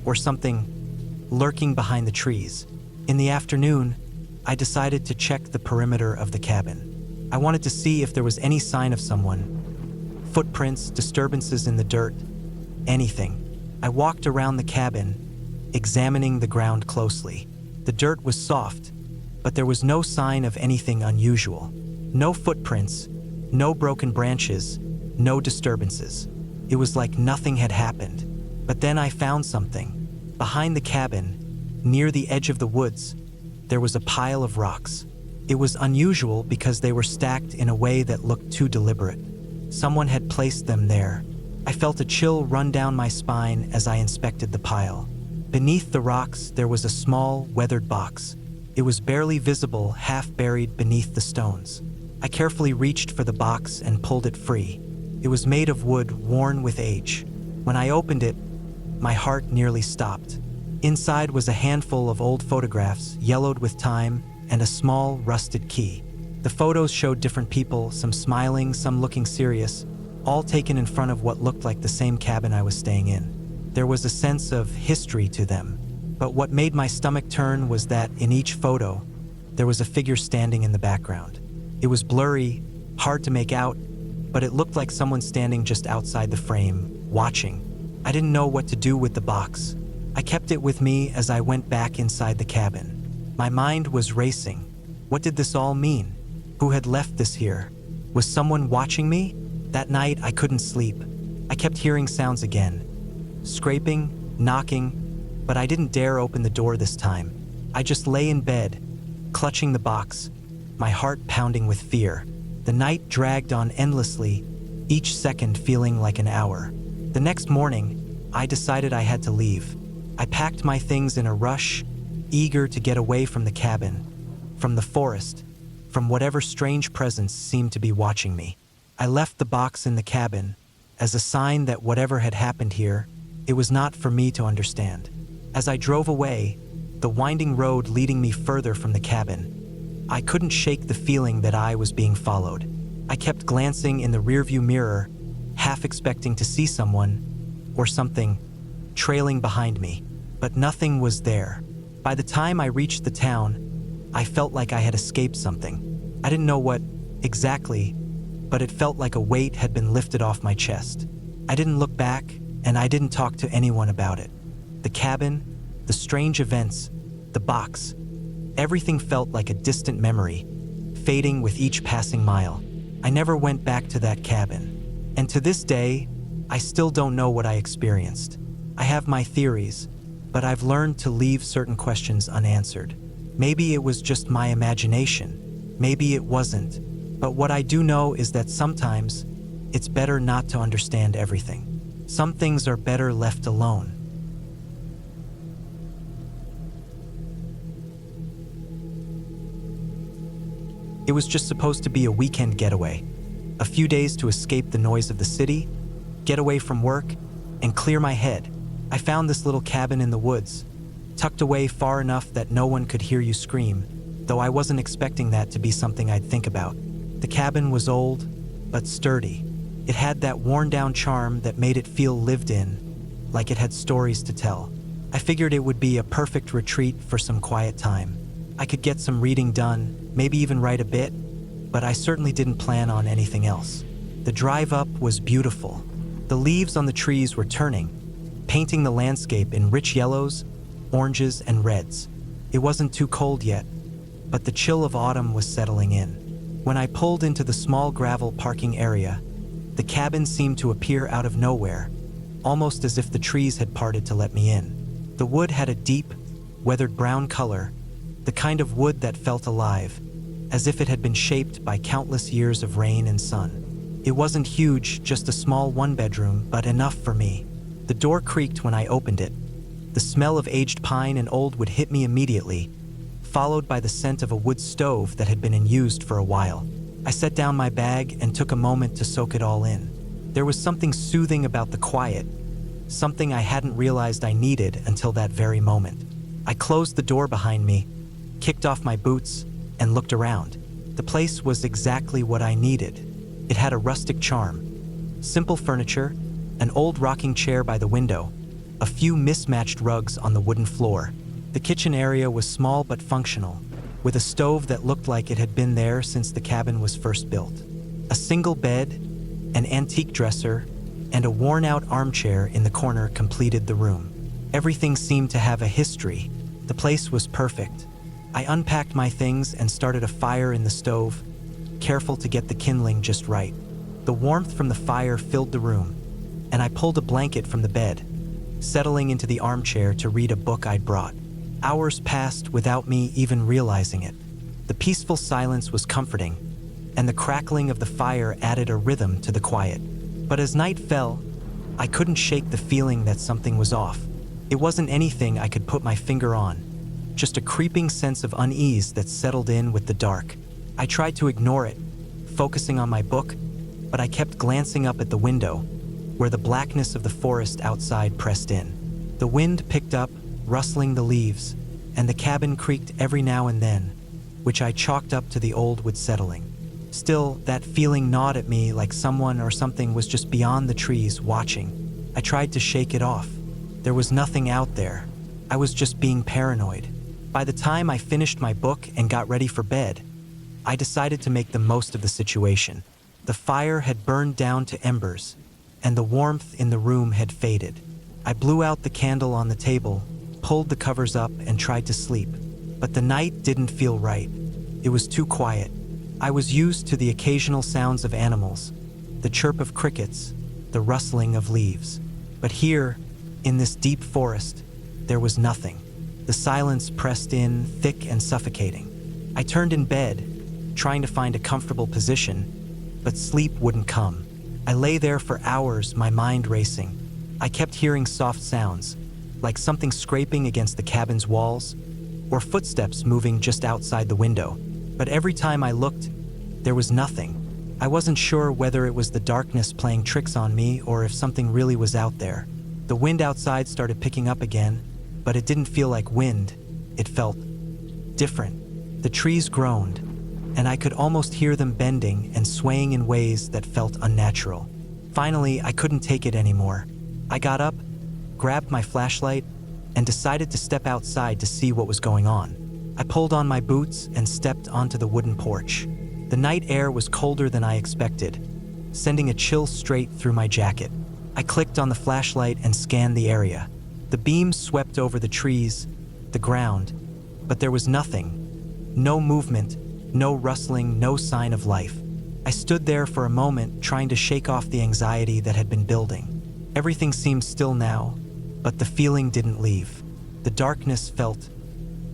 or something lurking behind the trees. In the afternoon, I decided to check the perimeter of the cabin. I wanted to see if there was any sign of someone, footprints, disturbances in the dirt, anything. I walked around the cabin, examining the ground closely. The dirt was soft, but there was no sign of anything unusual. No footprints, no broken branches, no disturbances. It was like nothing had happened. But then I found something. Behind the cabin, near the edge of the woods, there was a pile of rocks. It was unusual because they were stacked in a way that looked too deliberate. Someone had placed them there. I felt a chill run down my spine as I inspected the pile. Beneath the rocks, there was a small, weathered box. It was barely visible, half buried beneath the stones. I carefully reached for the box and pulled it free. It was made of wood worn with age. When I opened it, my heart nearly stopped. Inside was a handful of old photographs, yellowed with time, and a small, rusted key. The photos showed different people, some smiling, some looking serious, all taken in front of what looked like the same cabin I was staying in. There was a sense of history to them. But what made my stomach turn was that in each photo, there was a figure standing in the background. It was blurry, hard to make out, but it looked like someone standing just outside the frame, watching. I didn't know what to do with the box. I kept it with me as I went back inside the cabin. My mind was racing, What did this all mean? Who had left this here? Was someone watching me? That night, I couldn't sleep. I kept hearing sounds again. Scraping, knocking, but I didn't dare open the door this time. I just lay in bed, clutching the box, my heart pounding with fear. The night dragged on endlessly, each second feeling like an hour. The next morning, I decided I had to leave. I packed my things in a rush, eager to get away from the cabin, from the forest, from whatever strange presence seemed to be watching me. I left the box in the cabin as a sign that whatever had happened here, it was not for me to understand. As I drove away, the winding road leading me further from the cabin, I couldn't shake the feeling that I was being followed. I kept glancing in the rearview mirror, half expecting to see someone or something trailing behind me, but nothing was there. By the time I reached the town, I felt like I had escaped something. I didn't know what exactly, but it felt like a weight had been lifted off my chest. I didn't look back, and I didn't talk to anyone about it. The cabin, the strange events, the box, everything felt like a distant memory, fading with each passing mile. I never went back to that cabin. And to this day, I still don't know what I experienced. I have my theories, but I've learned to leave certain questions unanswered. Maybe it was just my imagination. Maybe it wasn't. But what I do know is that sometimes it's better not to understand everything. Some things are better left alone. It was just supposed to be a weekend getaway. A few days to escape the noise of the city, get away from work, and clear my head. I found this little cabin in the woods, tucked away far enough that no one could hear you scream, though I wasn't expecting that to be something I'd think about. The cabin was old, but sturdy. It had that worn-down charm that made it feel lived in, like it had stories to tell. I figured it would be a perfect retreat for some quiet time. I could get some reading done, maybe even write a bit, but I certainly didn't plan on anything else. The drive up was beautiful. The leaves on the trees were turning, painting the landscape in rich yellows, oranges, and reds. It wasn't too cold yet, but the chill of autumn was settling in. When I pulled into the small gravel parking area, the cabin seemed to appear out of nowhere, almost as if the trees had parted to let me in. The wood had a deep, weathered brown color, the kind of wood that felt alive, as if it had been shaped by countless years of rain and sun. It wasn't huge, just a small one-bedroom, but enough for me. The door creaked when I opened it. The smell of aged pine and old wood hit me immediately, followed by the scent of a wood stove that had been unused for a while. I set down my bag and took a moment to soak it all in. There was something soothing about the quiet, something I hadn't realized I needed until that very moment. I closed the door behind me, kicked off my boots, and looked around. The place was exactly what I needed. It had a rustic charm. Simple furniture, an old rocking chair by the window, a few mismatched rugs on the wooden floor. The kitchen area was small but functional, with a stove that looked like it had been there since the cabin was first built. A single bed, an antique dresser, and a worn-out armchair in the corner completed the room. Everything seemed to have a history. The place was perfect. I unpacked my things and started a fire in the stove, careful to get the kindling just right. The warmth from the fire filled the room, and I pulled a blanket from the bed, settling into the armchair to read a book I'd brought. Hours passed without me even realizing it. The peaceful silence was comforting, and the crackling of the fire added a rhythm to the quiet. But as night fell, I couldn't shake the feeling that something was off. It wasn't anything I could put my finger on, just a creeping sense of unease that settled in with the dark. I tried to ignore it, focusing on my book, but I kept glancing up at the window, where the blackness of the forest outside pressed in. The wind picked up, rustling the leaves, and the cabin creaked every now and then, which I chalked up to the old wood settling. Still, that feeling gnawed at me like someone or something was just beyond the trees watching. I tried to shake it off. There was nothing out there. I was just being paranoid. By the time I finished my book and got ready for bed, I decided to make the most of the situation. The fire had burned down to embers, and the warmth in the room had faded. I blew out the candle on the table, pulled the covers up, and tried to sleep. But the night didn't feel right. It was too quiet. I was used to the occasional sounds of animals, the chirp of crickets, the rustling of leaves. But here, in this deep forest, there was nothing. The silence pressed in, thick and suffocating. I turned in bed, trying to find a comfortable position, but sleep wouldn't come. I lay there for hours, my mind racing. I kept hearing soft sounds, like something scraping against the cabin's walls, or footsteps moving just outside the window. But every time I looked, there was nothing. I wasn't sure whether it was the darkness playing tricks on me or if something really was out there. The wind outside started picking up again, but it didn't feel like wind. It felt different. The trees groaned, and I could almost hear them bending and swaying in ways that felt unnatural. Finally, I couldn't take it anymore. I got up, grabbed my flashlight, and decided to step outside to see what was going on. I pulled on my boots and stepped onto the wooden porch. The night air was colder than I expected, sending a chill straight through my jacket. I clicked on the flashlight and scanned the area. The beams swept over the trees, the ground, but there was nothing. No movement, no rustling, no sign of life. I stood there for a moment, trying to shake off the anxiety that had been building. Everything seemed still now, but the feeling didn't leave. The darkness felt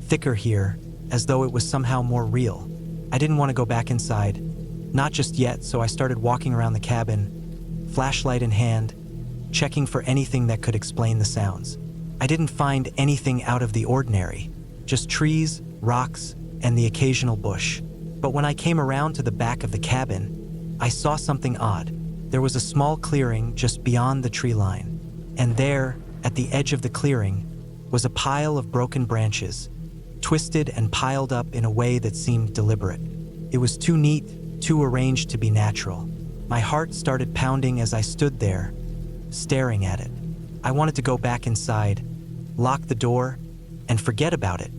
thicker here, as though it was somehow more real. I didn't want to go back inside, not just yet, so I started walking around the cabin, flashlight in hand, checking for anything that could explain the sounds. I didn't find anything out of the ordinary, just trees, rocks, and the occasional bush. But when I came around to the back of the cabin, I saw something odd. There was a small clearing just beyond the tree line, and there, at the edge of the clearing, was a pile of broken branches, twisted and piled up in a way that seemed deliberate. It was too neat, too arranged to be natural. My heart started pounding as I stood there, staring at it. I wanted to go back inside, lock the door, and forget about it,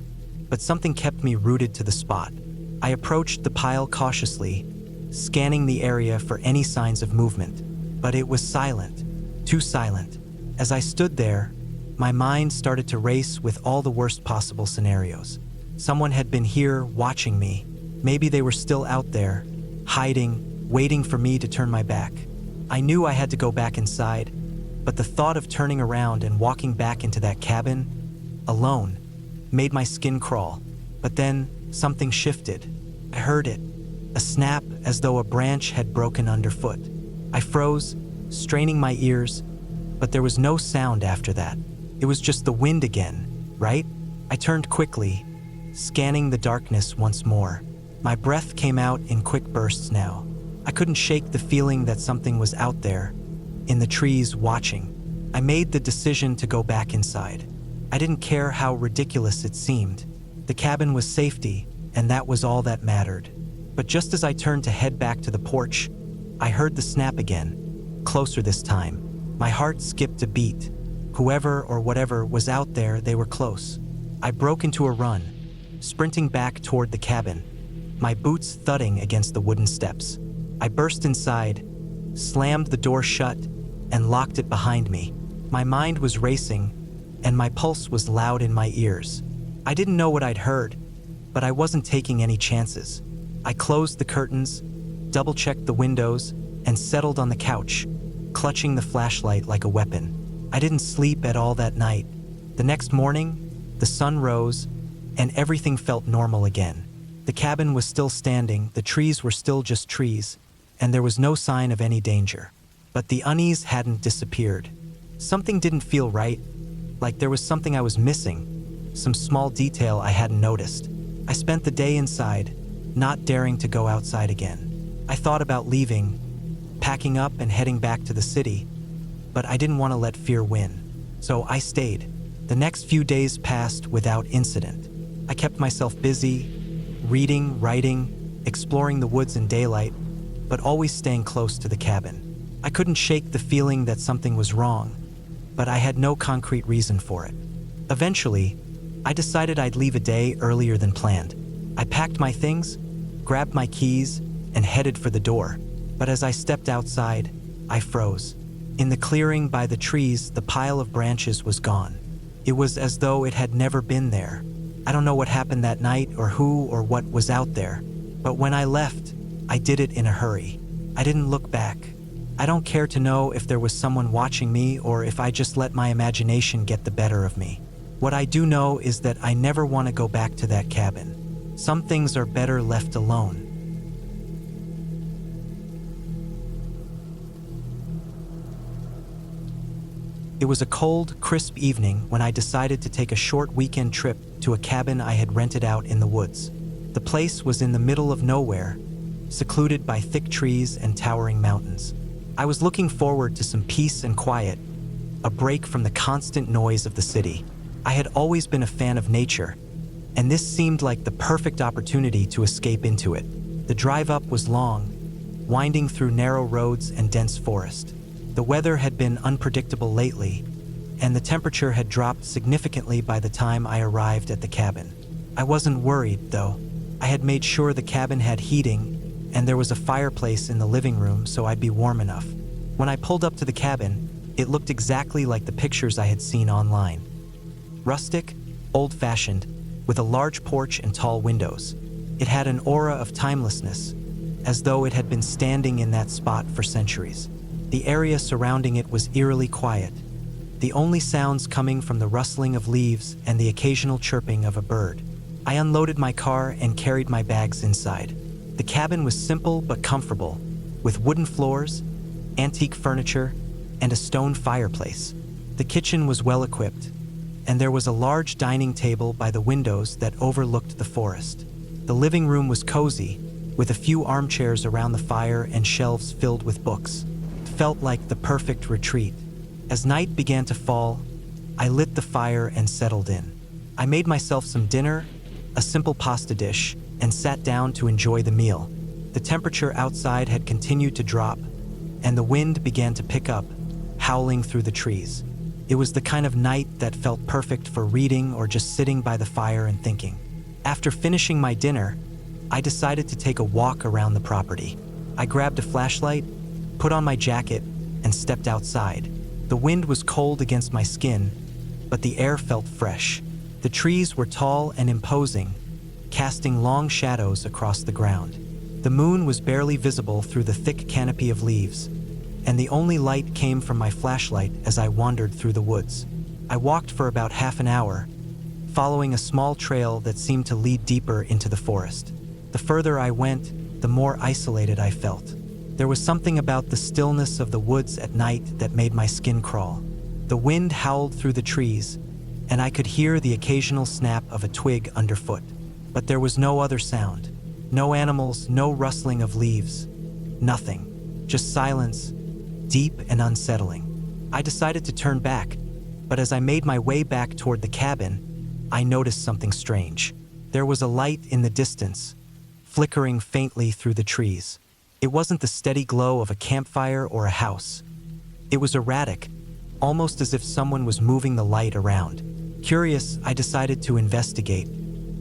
but something kept me rooted to the spot. I approached the pile cautiously, scanning the area for any signs of movement, but it was silent, too silent. As I stood there, my mind started to race with all the worst possible scenarios. Someone had been here watching me. Maybe they were still out there, hiding, waiting for me to turn my back. I knew I had to go back inside, but the thought of turning around and walking back into that cabin, alone, made my skin crawl. But then, something shifted. I heard it, a snap as though a branch had broken underfoot. I froze, straining my ears, but there was no sound after that. It was just the wind again, right? I turned quickly, scanning the darkness once more. My breath came out in quick bursts now. I couldn't shake the feeling that something was out there, in the trees, watching. I made the decision to go back inside. I didn't care how ridiculous it seemed. The cabin was safety, and that was all that mattered. But just as I turned to head back to the porch, I heard the snap again, closer this time. My heart skipped a beat. Whoever or whatever was out there, they were close. I broke into a run, sprinting back toward the cabin, my boots thudding against the wooden steps. I burst inside, slammed the door shut, and locked it behind me. My mind was racing, and my pulse was loud in my ears. I didn't know what I'd heard, but I wasn't taking any chances. I closed the curtains, double-checked the windows, and settled on the couch, clutching the flashlight like a weapon. I didn't sleep at all that night. The next morning, the sun rose, and everything felt normal again. The cabin was still standing, the trees were still just trees, and there was no sign of any danger. But the unease hadn't disappeared. Something didn't feel right, like there was something I was missing, some small detail I hadn't noticed. I spent the day inside, not daring to go outside again. I thought about leaving, packing up and heading back to the city, but I didn't want to let fear win. So I stayed. The next few days passed without incident. I kept myself busy, reading, writing, exploring the woods in daylight, but always staying close to the cabin. I couldn't shake the feeling that something was wrong, but I had no concrete reason for it. Eventually, I decided I'd leave a day earlier than planned. I packed my things, grabbed my keys, and headed for the door. But as I stepped outside, I froze. In the clearing by the trees, the pile of branches was gone. It was as though it had never been there. I don't know what happened that night or who or what was out there, but when I left, I did it in a hurry. I didn't look back. I don't care to know if there was someone watching me or if I just let my imagination get the better of me. What I do know is that I never want to go back to that cabin. Some things are better left alone. It was a cold, crisp evening when I decided to take a short weekend trip to a cabin I had rented out in the woods. The place was in the middle of nowhere, secluded by thick trees and towering mountains. I was looking forward to some peace and quiet, a break from the constant noise of the city. I had always been a fan of nature, and this seemed like the perfect opportunity to escape into it. The drive up was long, winding through narrow roads and dense forest. The weather had been unpredictable lately, and the temperature had dropped significantly by the time I arrived at the cabin. I wasn't worried, though. I had made sure the cabin had heating, and there was a fireplace in the living room so I'd be warm enough. When I pulled up to the cabin, it looked exactly like the pictures I had seen online. Rustic, old-fashioned, with a large porch and tall windows. It had an aura of timelessness, as though it had been standing in that spot for centuries. The area surrounding it was eerily quiet, the only sounds coming from the rustling of leaves and the occasional chirping of a bird. I unloaded my car and carried my bags inside. The cabin was simple but comfortable, with wooden floors, antique furniture, and a stone fireplace. The kitchen was well equipped, and there was a large dining table by the windows that overlooked the forest. The living room was cozy, with a few armchairs around the fire and shelves filled with books. Felt like the perfect retreat. As night began to fall, I lit the fire and settled in. I made myself some dinner, a simple pasta dish, and sat down to enjoy the meal. The temperature outside had continued to drop, and the wind began to pick up, howling through the trees. It was the kind of night that felt perfect for reading or just sitting by the fire and thinking. After finishing my dinner, I decided to take a walk around the property. I grabbed a flashlight, put on my jacket, and stepped outside. The wind was cold against my skin, but the air felt fresh. The trees were tall and imposing, casting long shadows across the ground. The moon was barely visible through the thick canopy of leaves, and the only light came from my flashlight as I wandered through the woods. I walked for about half an hour, following a small trail that seemed to lead deeper into the forest. The further I went, the more isolated I felt. There was something about the stillness of the woods at night that made my skin crawl. The wind howled through the trees, and I could hear the occasional snap of a twig underfoot. But there was no other sound. No animals, no rustling of leaves. Nothing. Just silence, deep and unsettling. I decided to turn back, but as I made my way back toward the cabin, I noticed something strange. There was a light in the distance, flickering faintly through the trees. It wasn't the steady glow of a campfire or a house. It was erratic, almost as if someone was moving the light around. Curious, I decided to investigate.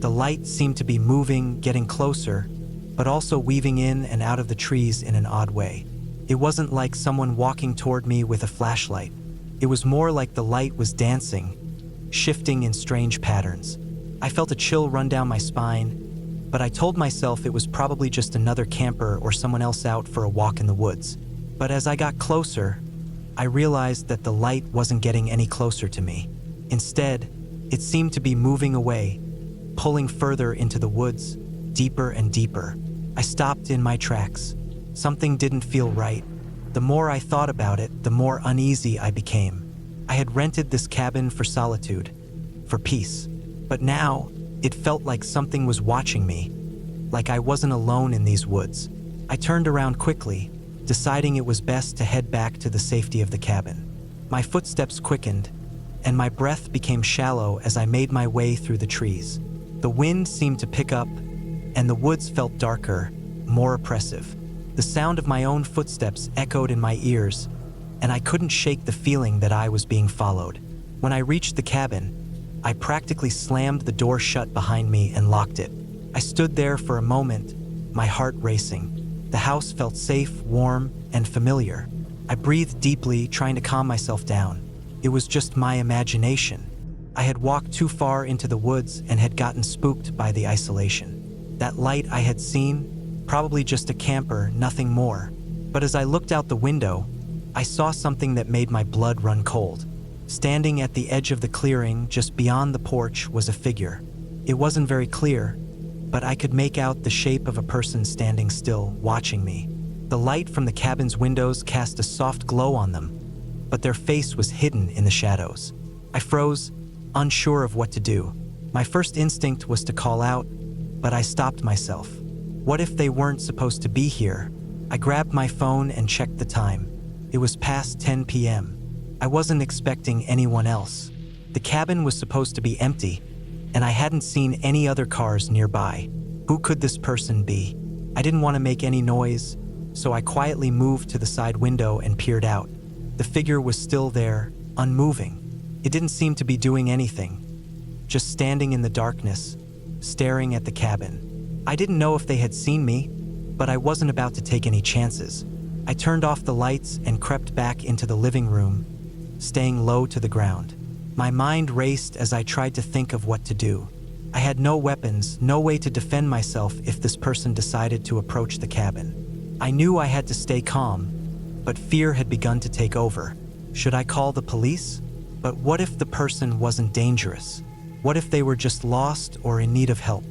The light seemed to be moving, getting closer, but also weaving in and out of the trees in an odd way. It wasn't like someone walking toward me with a flashlight. It was more like the light was dancing, shifting in strange patterns. I felt a chill run down my spine, but I told myself it was probably just another camper or someone else out for a walk in the woods. But as I got closer, I realized that the light wasn't getting any closer to me. Instead, it seemed to be moving away, pulling further into the woods, deeper and deeper. I stopped in my tracks. Something didn't feel right. The more I thought about it, the more uneasy I became. I had rented this cabin for solitude, for peace. But now, it felt like something was watching me, like I wasn't alone in these woods. I turned around quickly, deciding it was best to head back to the safety of the cabin. My footsteps quickened, and my breath became shallow as I made my way through the trees. The wind seemed to pick up, and the woods felt darker, more oppressive. The sound of my own footsteps echoed in my ears, and I couldn't shake the feeling that I was being followed. When I reached the cabin, I practically slammed the door shut behind me and locked it. I stood there for a moment, my heart racing. The house felt safe, warm, and familiar. I breathed deeply, trying to calm myself down. It was just my imagination. I had walked too far into the woods and had gotten spooked by the isolation. That light I had seen, probably just a camper, nothing more. But as I looked out the window, I saw something that made my blood run cold. Standing at the edge of the clearing just beyond the porch was a figure. It wasn't very clear, but I could make out the shape of a person standing still, watching me. The light from the cabin's windows cast a soft glow on them, but their face was hidden in the shadows. I froze, unsure of what to do. My first instinct was to call out, but I stopped myself. What if they weren't supposed to be here? I grabbed my phone and checked the time. It was past 10 p.m. I wasn't expecting anyone else. The cabin was supposed to be empty, and I hadn't seen any other cars nearby. Who could this person be? I didn't want to make any noise, so I quietly moved to the side window and peered out. The figure was still there, unmoving. It didn't seem to be doing anything, just standing in the darkness, staring at the cabin. I didn't know if they had seen me, but I wasn't about to take any chances. I turned off the lights and crept back into the living room, staying low to the ground. My mind raced as I tried to think of what to do. I had no weapons, no way to defend myself if this person decided to approach the cabin. I knew I had to stay calm, but fear had begun to take over. Should I call the police? But what if the person wasn't dangerous? What if they were just lost or in need of help?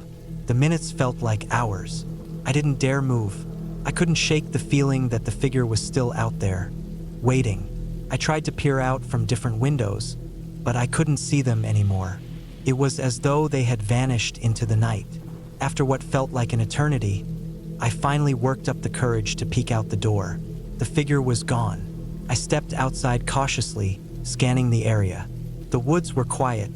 The minutes felt like hours. I didn't dare move. I couldn't shake the feeling that the figure was still out there, waiting. I tried to peer out from different windows, but I couldn't see them anymore. It was as though they had vanished into the night. After what felt like an eternity, I finally worked up the courage to peek out the door. The figure was gone. I stepped outside cautiously, scanning the area. The woods were quiet,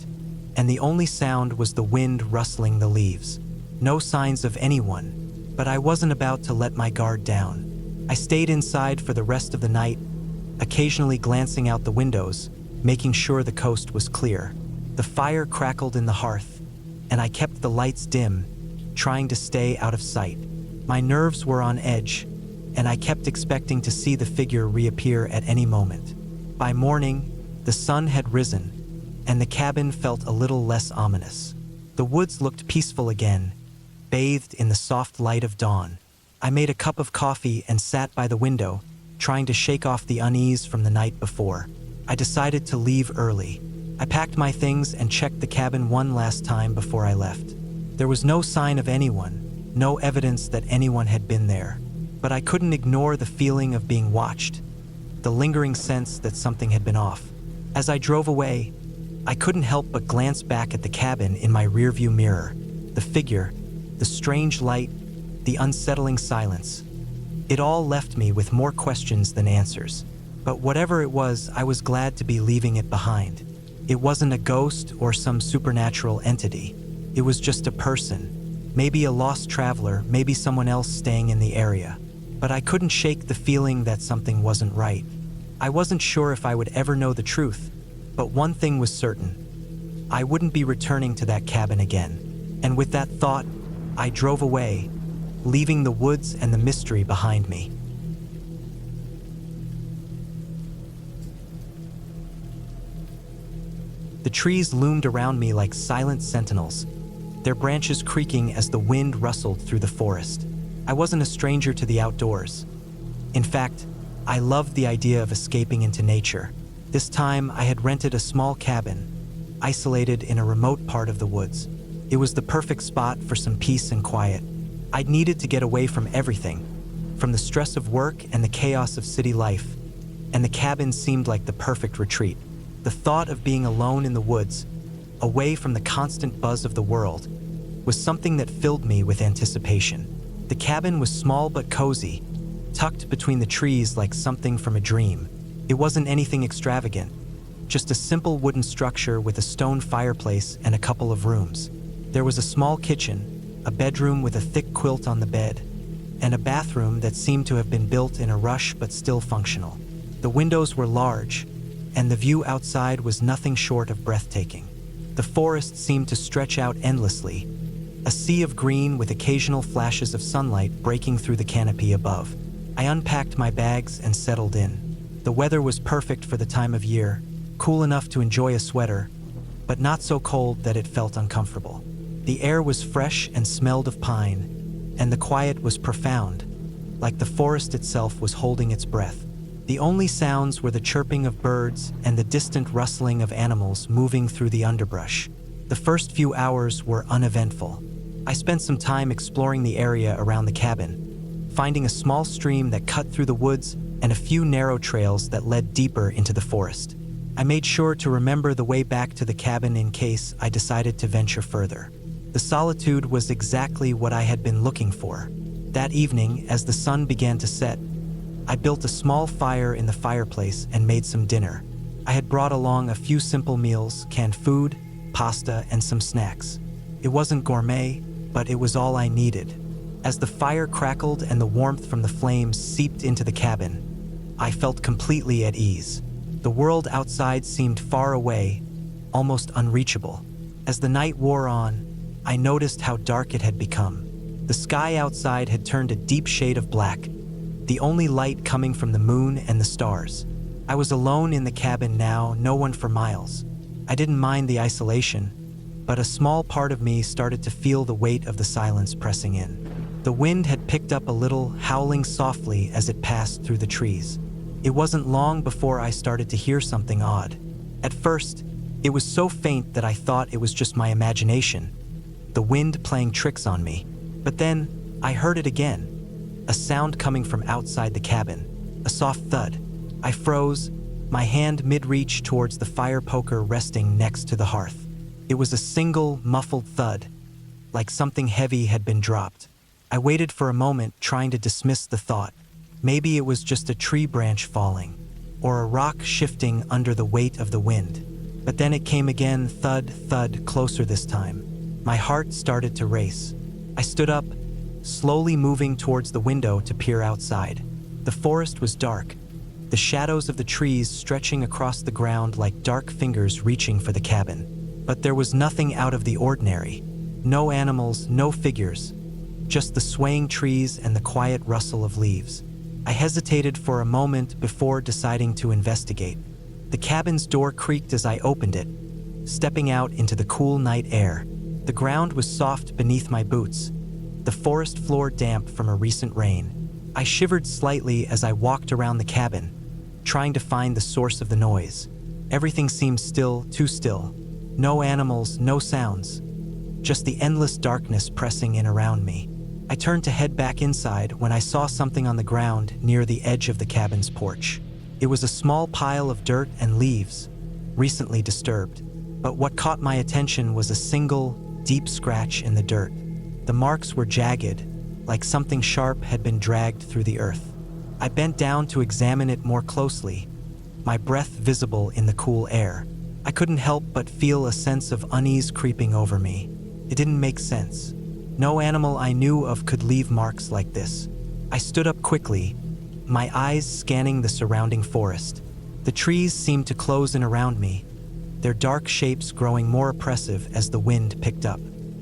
and the only sound was the wind rustling the leaves. No signs of anyone, but I wasn't about to let my guard down. I stayed inside for the rest of the night, occasionally glancing out the windows, making sure the coast was clear. The fire crackled in the hearth, and I kept the lights dim, trying to stay out of sight. My nerves were on edge, and I kept expecting to see the figure reappear at any moment. By morning, the sun had risen, and the cabin felt a little less ominous. The woods looked peaceful again, bathed in the soft light of dawn. I made a cup of coffee and sat by the window, trying to shake off the unease from the night before. I decided to leave early. I packed my things and checked the cabin one last time before I left. There was no sign of anyone, no evidence that anyone had been there. But I couldn't ignore the feeling of being watched, the lingering sense that something had been off. As I drove away, I couldn't help but glance back at the cabin in my rearview mirror. The figure, the strange light, the unsettling silence. It all left me with more questions than answers. But whatever it was, I was glad to be leaving it behind. It wasn't a ghost or some supernatural entity. It was just a person, maybe a lost traveler, maybe someone else staying in the area. But I couldn't shake the feeling that something wasn't right. I wasn't sure if I would ever know the truth, but one thing was certain. I wouldn't be returning to that cabin again. And with that thought, I drove away, leaving the woods and the mystery behind me. The trees loomed around me like silent sentinels, their branches creaking as the wind rustled through the forest. I wasn't a stranger to the outdoors. In fact, I loved the idea of escaping into nature. This time, I had rented a small cabin, isolated in a remote part of the woods. It was the perfect spot for some peace and quiet. I'd needed to get away from everything, from the stress of work and the chaos of city life, and the cabin seemed like the perfect retreat. The thought of being alone in the woods, away from the constant buzz of the world, was something that filled me with anticipation. The cabin was small but cozy, tucked between the trees like something from a dream. It wasn't anything extravagant, just a simple wooden structure with a stone fireplace and a couple of rooms. There was a small kitchen, a bedroom with a thick quilt on the bed, and a bathroom that seemed to have been built in a rush but still functional. The windows were large, and the view outside was nothing short of breathtaking. The forest seemed to stretch out endlessly, a sea of green with occasional flashes of sunlight breaking through the canopy above. I unpacked my bags and settled in. The weather was perfect for the time of year, cool enough to enjoy a sweater, but not so cold that it felt uncomfortable. The air was fresh and smelled of pine, and the quiet was profound, like the forest itself was holding its breath. The only sounds were the chirping of birds and the distant rustling of animals moving through the underbrush. The first few hours were uneventful. I spent some time exploring the area around the cabin, finding a small stream that cut through the woods and a few narrow trails that led deeper into the forest. I made sure to remember the way back to the cabin in case I decided to venture further. The solitude was exactly what I had been looking for. That evening, as the sun began to set, I built a small fire in the fireplace and made some dinner. I had brought along a few simple meals, canned food, pasta, and some snacks. It wasn't gourmet, but it was all I needed. As the fire crackled and the warmth from the flames seeped into the cabin, I felt completely at ease. The world outside seemed far away, almost unreachable. As the night wore on, I noticed how dark it had become. The sky outside had turned a deep shade of black, the only light coming from the moon and the stars. I was alone in the cabin now, no one for miles. I didn't mind the isolation, but a small part of me started to feel the weight of the silence pressing in. The wind had picked up a little, howling softly as it passed through the trees. It wasn't long before I started to hear something odd. At first, it was so faint that I thought it was just my imagination, the wind playing tricks on me. But then, I heard it again, a sound coming from outside the cabin, a soft thud. I froze, my hand mid-reach towards the fire poker resting next to the hearth. It was a single, muffled thud, like something heavy had been dropped. I waited for a moment, trying to dismiss the thought. Maybe it was just a tree branch falling, or a rock shifting under the weight of the wind. But then it came again, thud, thud, closer this time. My heart started to race. I stood up, slowly moving towards the window to peer outside. The forest was dark, the shadows of the trees stretching across the ground like dark fingers reaching for the cabin. But there was nothing out of the ordinary. No animals, no figures, just the swaying trees and the quiet rustle of leaves. I hesitated for a moment before deciding to investigate. The cabin's door creaked as I opened it, stepping out into the cool night air. The ground was soft beneath my boots, the forest floor damp from a recent rain. I shivered slightly as I walked around the cabin, trying to find the source of the noise. Everything seemed still, too still. No animals, no sounds, just the endless darkness pressing in around me. I turned to head back inside when I saw something on the ground near the edge of the cabin's porch. It was a small pile of dirt and leaves, recently disturbed. But what caught my attention was a single, deep scratch in the dirt. The marks were jagged, like something sharp had been dragged through the earth. I bent down to examine it more closely, my breath visible in the cool air. I couldn't help but feel a sense of unease creeping over me. It didn't make sense. No animal I knew of could leave marks like this. I stood up quickly, my eyes scanning the surrounding forest. The trees seemed to close in around me, their dark shapes growing more oppressive as the wind picked up.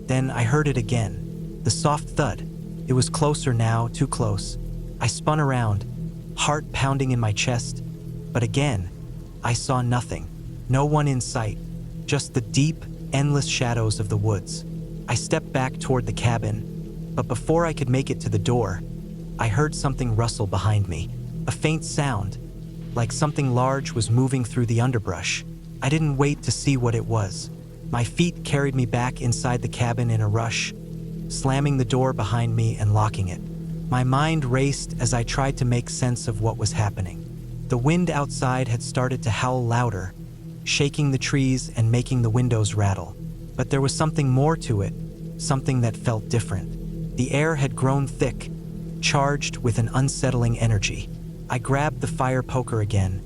Then I heard it again, the soft thud. It was closer now, too close. I spun around, heart pounding in my chest, but again, I saw nothing. No one in sight, just the deep, endless shadows of the woods. I stepped back toward the cabin, but before I could make it to the door, I heard something rustle behind me, a faint sound, like something large was moving through the underbrush. I didn't wait to see what it was. My feet carried me back inside the cabin in a rush, slamming the door behind me and locking it. My mind raced as I tried to make sense of what was happening. The wind outside had started to howl louder, shaking the trees and making the windows rattle. But there was something more to it, something that felt different. The air had grown thick, charged with an unsettling energy. I grabbed the fire poker again,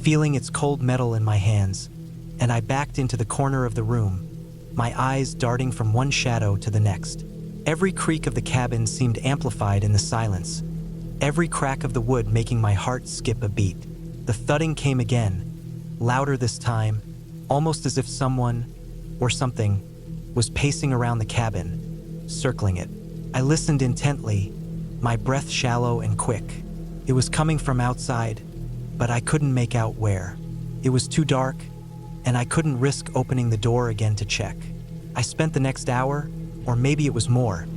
feeling its cold metal in my hands, and I backed into the corner of the room, my eyes darting from one shadow to the next. Every creak of the cabin seemed amplified in the silence, every crack of the wood making my heart skip a beat. The thudding came again, louder this time, almost as if someone, or something, was pacing around the cabin, circling it. I listened intently, my breath shallow and quick. It was coming from outside, but I couldn't make out where. It was too dark, and I couldn't risk opening the door again to check. I spent the next hour, or maybe it was more,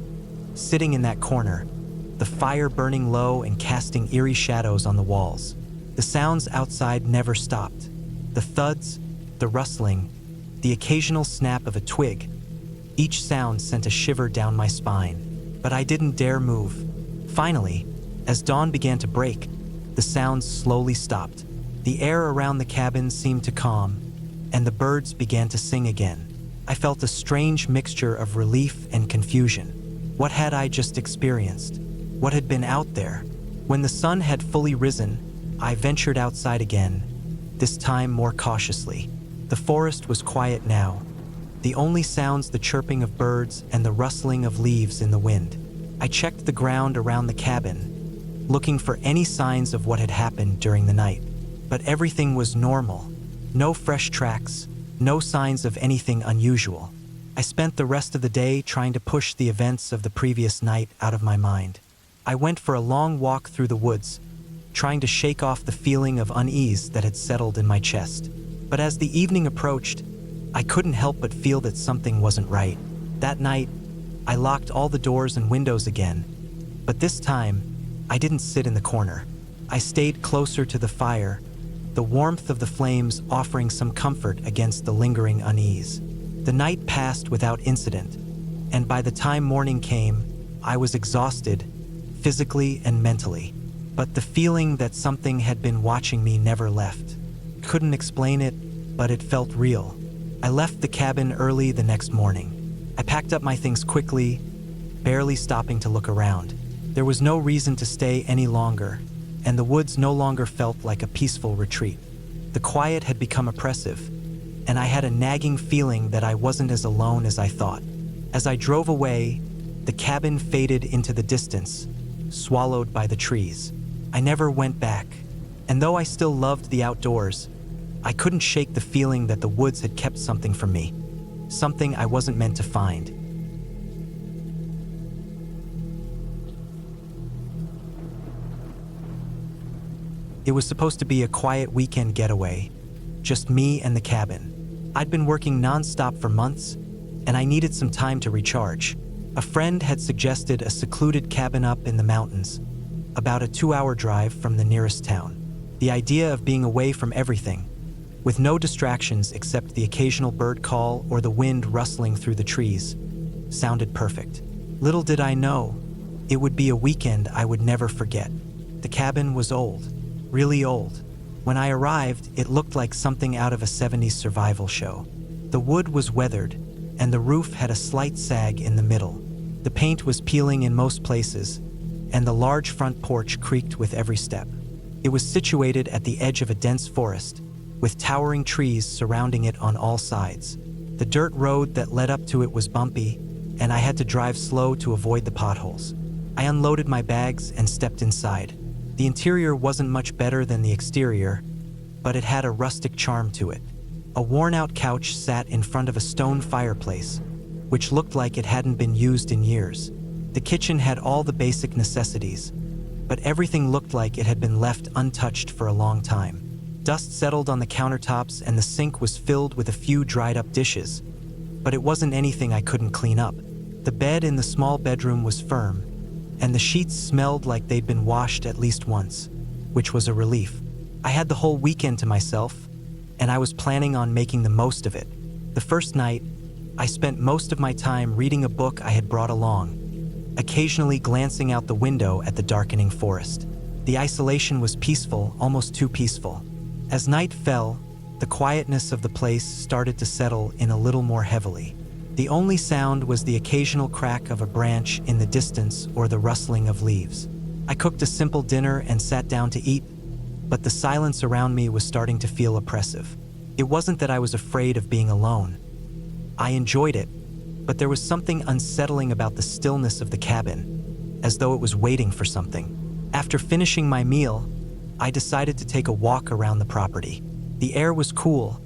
sitting in that corner, the fire burning low and casting eerie shadows on the walls. The sounds outside never stopped. The thuds, the rustling, the occasional snap of a twig. Each sound sent a shiver down my spine, but I didn't dare move. Finally, as dawn began to break, the sounds slowly stopped. The air around the cabin seemed to calm, and the birds began to sing again. I felt a strange mixture of relief and confusion. What had I just experienced? What had been out there? When the sun had fully risen, I ventured outside again, this time more cautiously. The forest was quiet now. The only sounds the chirping of birds and the rustling of leaves in the wind. I checked the ground around the cabin, looking for any signs of what had happened during the night. But everything was normal. No fresh tracks, no signs of anything unusual. I spent the rest of the day trying to push the events of the previous night out of my mind. I went for a long walk through the woods, trying to shake off the feeling of unease that had settled in my chest. But as the evening approached, I couldn't help but feel that something wasn't right. That night, I locked all the doors and windows again, but this time, I didn't sit in the corner. I stayed closer to the fire, the warmth of the flames offering some comfort against the lingering unease. The night passed without incident, and by the time morning came, I was exhausted, physically and mentally. But the feeling that something had been watching me never left. Couldn't explain it, but it felt real. I left the cabin early the next morning. I packed up my things quickly, barely stopping to look around. There was no reason to stay any longer, and the woods no longer felt like a peaceful retreat. The quiet had become oppressive, and I had a nagging feeling that I wasn't as alone as I thought. As I drove away, the cabin faded into the distance, swallowed by the trees. I never went back, and though I still loved the outdoors, I couldn't shake the feeling that the woods had kept something from me, something I wasn't meant to find. It was supposed to be a quiet weekend getaway, just me and the cabin. I'd been working non-stop for months, and I needed some time to recharge. A friend had suggested a secluded cabin up in the mountains, about a 2-hour drive from the nearest town. The idea of being away from everything, with no distractions except the occasional bird call or the wind rustling through the trees, sounded perfect. Little did I know, it would be a weekend I would never forget. The cabin was old, really old. When I arrived, it looked like something out of a 70s survival show. The wood was weathered, and the roof had a slight sag in the middle. The paint was peeling in most places, and the large front porch creaked with every step. It was situated at the edge of a dense forest, with towering trees surrounding it on all sides. The dirt road that led up to it was bumpy, and I had to drive slow to avoid the potholes. I unloaded my bags and stepped inside. The interior wasn't much better than the exterior, but it had a rustic charm to it. A worn-out couch sat in front of a stone fireplace, which looked like it hadn't been used in years. The kitchen had all the basic necessities, but everything looked like it had been left untouched for a long time. Dust settled on the countertops and the sink was filled with a few dried-up dishes, but it wasn't anything I couldn't clean up. The bed in the small bedroom was firm, and the sheets smelled like they'd been washed at least once, which was a relief. I had the whole weekend to myself, and I was planning on making the most of it. The first night, I spent most of my time reading a book I had brought along, occasionally glancing out the window at the darkening forest. The isolation was peaceful, almost too peaceful. As night fell, the quietness of the place started to settle in a little more heavily. The only sound was the occasional crack of a branch in the distance or the rustling of leaves. I cooked a simple dinner and sat down to eat, but the silence around me was starting to feel oppressive. It wasn't that I was afraid of being alone. I enjoyed it, but there was something unsettling about the stillness of the cabin, as though it was waiting for something. After finishing my meal, I decided to take a walk around the property. The air was cool,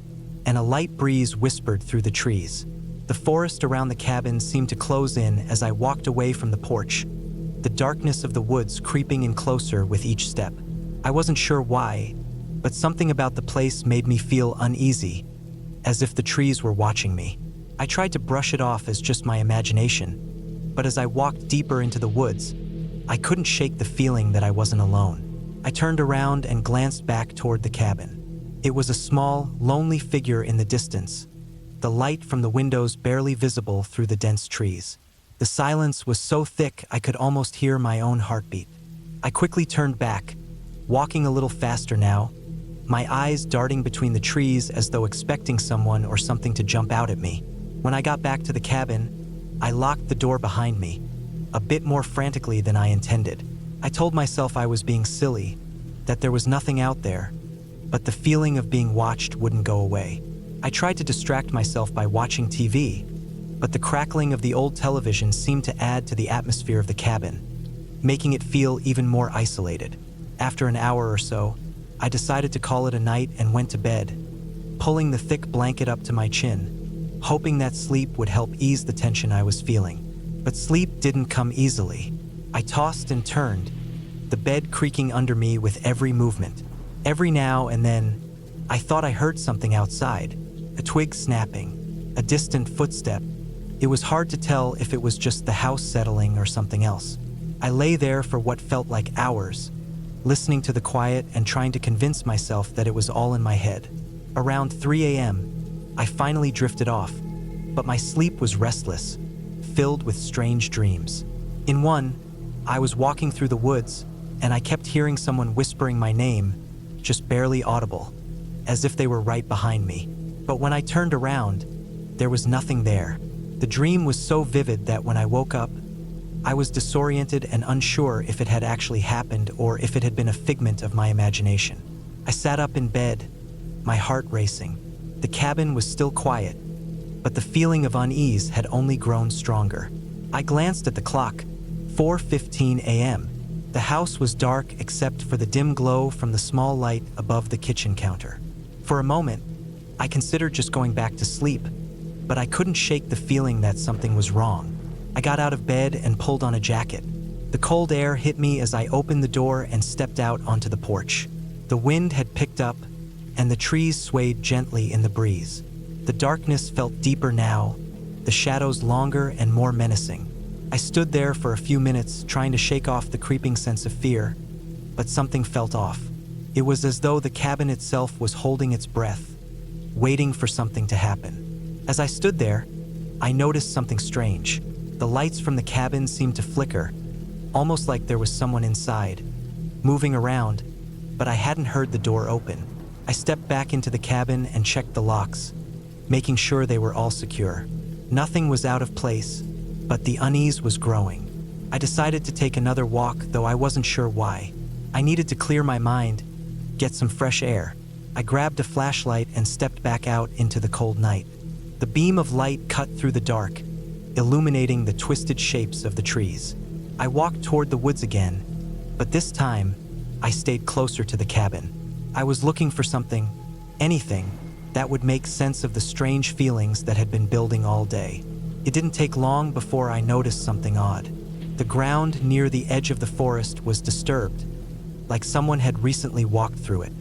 and a light breeze whispered through the trees. The forest around the cabin seemed to close in as I walked away from the porch, the darkness of the woods creeping in closer with each step. I wasn't sure why, but something about the place made me feel uneasy, as if the trees were watching me. I tried to brush it off as just my imagination, but as I walked deeper into the woods, I couldn't shake the feeling that I wasn't alone. I turned around and glanced back toward the cabin. It was a small, lonely figure in the distance, the light from the windows barely visible through the dense trees. The silence was so thick I could almost hear my own heartbeat. I quickly turned back, walking a little faster now, my eyes darting between the trees as though expecting someone or something to jump out at me. When I got back to the cabin, I locked the door behind me, a bit more frantically than I intended. I told myself I was being silly, that there was nothing out there, but the feeling of being watched wouldn't go away. I tried to distract myself by watching TV, but the crackling of the old television seemed to add to the atmosphere of the cabin, making it feel even more isolated. After an hour or so, I decided to call it a night and went to bed, pulling the thick blanket up to my chin, hoping that sleep would help ease the tension I was feeling. But sleep didn't come easily. I tossed and turned, the bed creaking under me with every movement. Every now and then, I thought I heard something outside, a twig snapping, a distant footstep. It was hard to tell if it was just the house settling or something else. I lay there for what felt like hours, listening to the quiet and trying to convince myself that it was all in my head. Around 3 a.m., I finally drifted off, but my sleep was restless, filled with strange dreams. In one, I was walking through the woods, and I kept hearing someone whispering my name, just barely audible, as if they were right behind me. But when I turned around, there was nothing there. The dream was so vivid that when I woke up, I was disoriented and unsure if it had actually happened or if it had been a figment of my imagination. I sat up in bed, my heart racing. The cabin was still quiet, but the feeling of unease had only grown stronger. I glanced at the clock, 4:15 a.m. The house was dark except for the dim glow from the small light above the kitchen counter. For a moment, I considered just going back to sleep, but I couldn't shake the feeling that something was wrong. I got out of bed and pulled on a jacket. The cold air hit me as I opened the door and stepped out onto the porch. The wind had picked up, and the trees swayed gently in the breeze. The darkness felt deeper now, the shadows longer and more menacing. I stood there for a few minutes trying to shake off the creeping sense of fear, but something felt off. It was as though the cabin itself was holding its breath, waiting for something to happen. As I stood there, I noticed something strange. The lights from the cabin seemed to flicker, almost like there was someone inside, moving around, but I hadn't heard the door open. I stepped back into the cabin and checked the locks, making sure they were all secure. Nothing was out of place, but the unease was growing. I decided to take another walk, though I wasn't sure why. I needed to clear my mind, get some fresh air. I grabbed a flashlight and stepped back out into the cold night. The beam of light cut through the dark, illuminating the twisted shapes of the trees. I walked toward the woods again, but this time, I stayed closer to the cabin. I was looking for something, anything, that would make sense of the strange feelings that had been building all day. It didn't take long before I noticed something odd. The ground near the edge of the forest was disturbed, like someone had recently walked through it.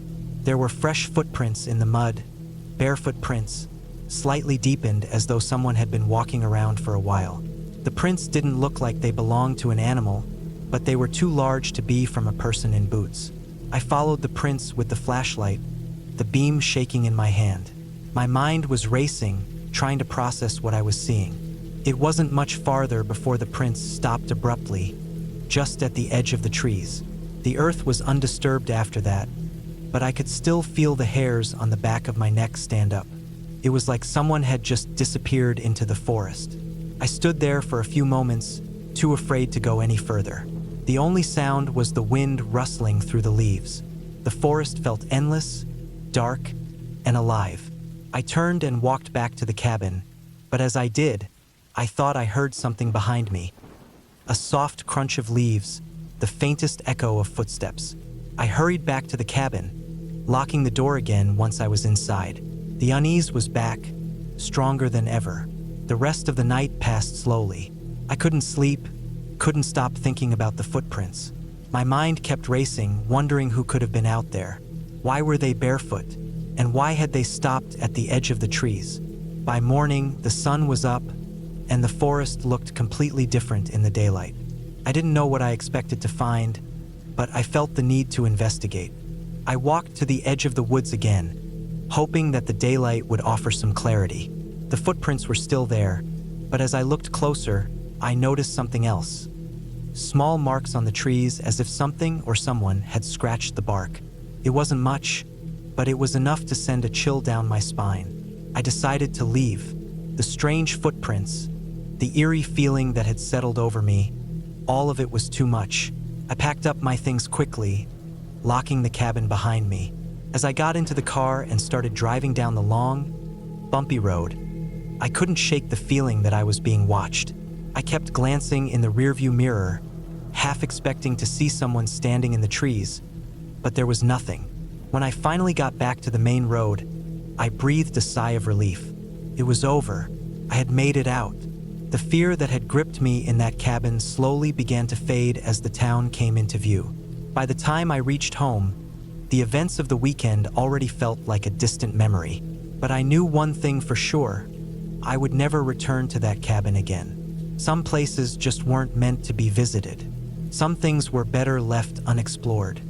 There were fresh footprints in the mud, barefoot prints, slightly deepened as though someone had been walking around for a while. The prints didn't look like they belonged to an animal, but they were too large to be from a person in boots. I followed the prints with the flashlight, the beam shaking in my hand. My mind was racing, trying to process what I was seeing. It wasn't much farther before the prints stopped abruptly, just at the edge of the trees. The earth was undisturbed after that, but I could still feel the hairs on the back of my neck stand up. It was like someone had just disappeared into the forest. I stood there for a few moments, too afraid to go any further. The only sound was the wind rustling through the leaves. The forest felt endless, dark, and alive. I turned and walked back to the cabin, but as I did, I thought I heard something behind me. A soft crunch of leaves, the faintest echo of footsteps. I hurried back to the cabin, locking the door again once I was inside. The unease was back, stronger than ever. The rest of the night passed slowly. I couldn't sleep, couldn't stop thinking about the footprints. My mind kept racing, wondering who could have been out there. Why were they barefoot? And why had they stopped at the edge of the trees? By morning, the sun was up, and the forest looked completely different in the daylight. I didn't know what I expected to find, but I felt the need to investigate. I walked to the edge of the woods again, hoping that the daylight would offer some clarity. The footprints were still there, but as I looked closer, I noticed something else. Small marks on the trees as if something or someone had scratched the bark. It wasn't much, but it was enough to send a chill down my spine. I decided to leave. The strange footprints, the eerie feeling that had settled over me, all of it was too much. I packed up my things quickly, locking the cabin behind me. As I got into the car and started driving down the long, bumpy road, I couldn't shake the feeling that I was being watched. I kept glancing in the rearview mirror, half expecting to see someone standing in the trees, but there was nothing. When I finally got back to the main road, I breathed a sigh of relief. It was over. I had made it out. The fear that had gripped me in that cabin slowly began to fade as the town came into view. By the time I reached home, the events of the weekend already felt like a distant memory. But I knew one thing for sure: I would never return to that cabin again. Some places just weren't meant to be visited. Some things were better left unexplored.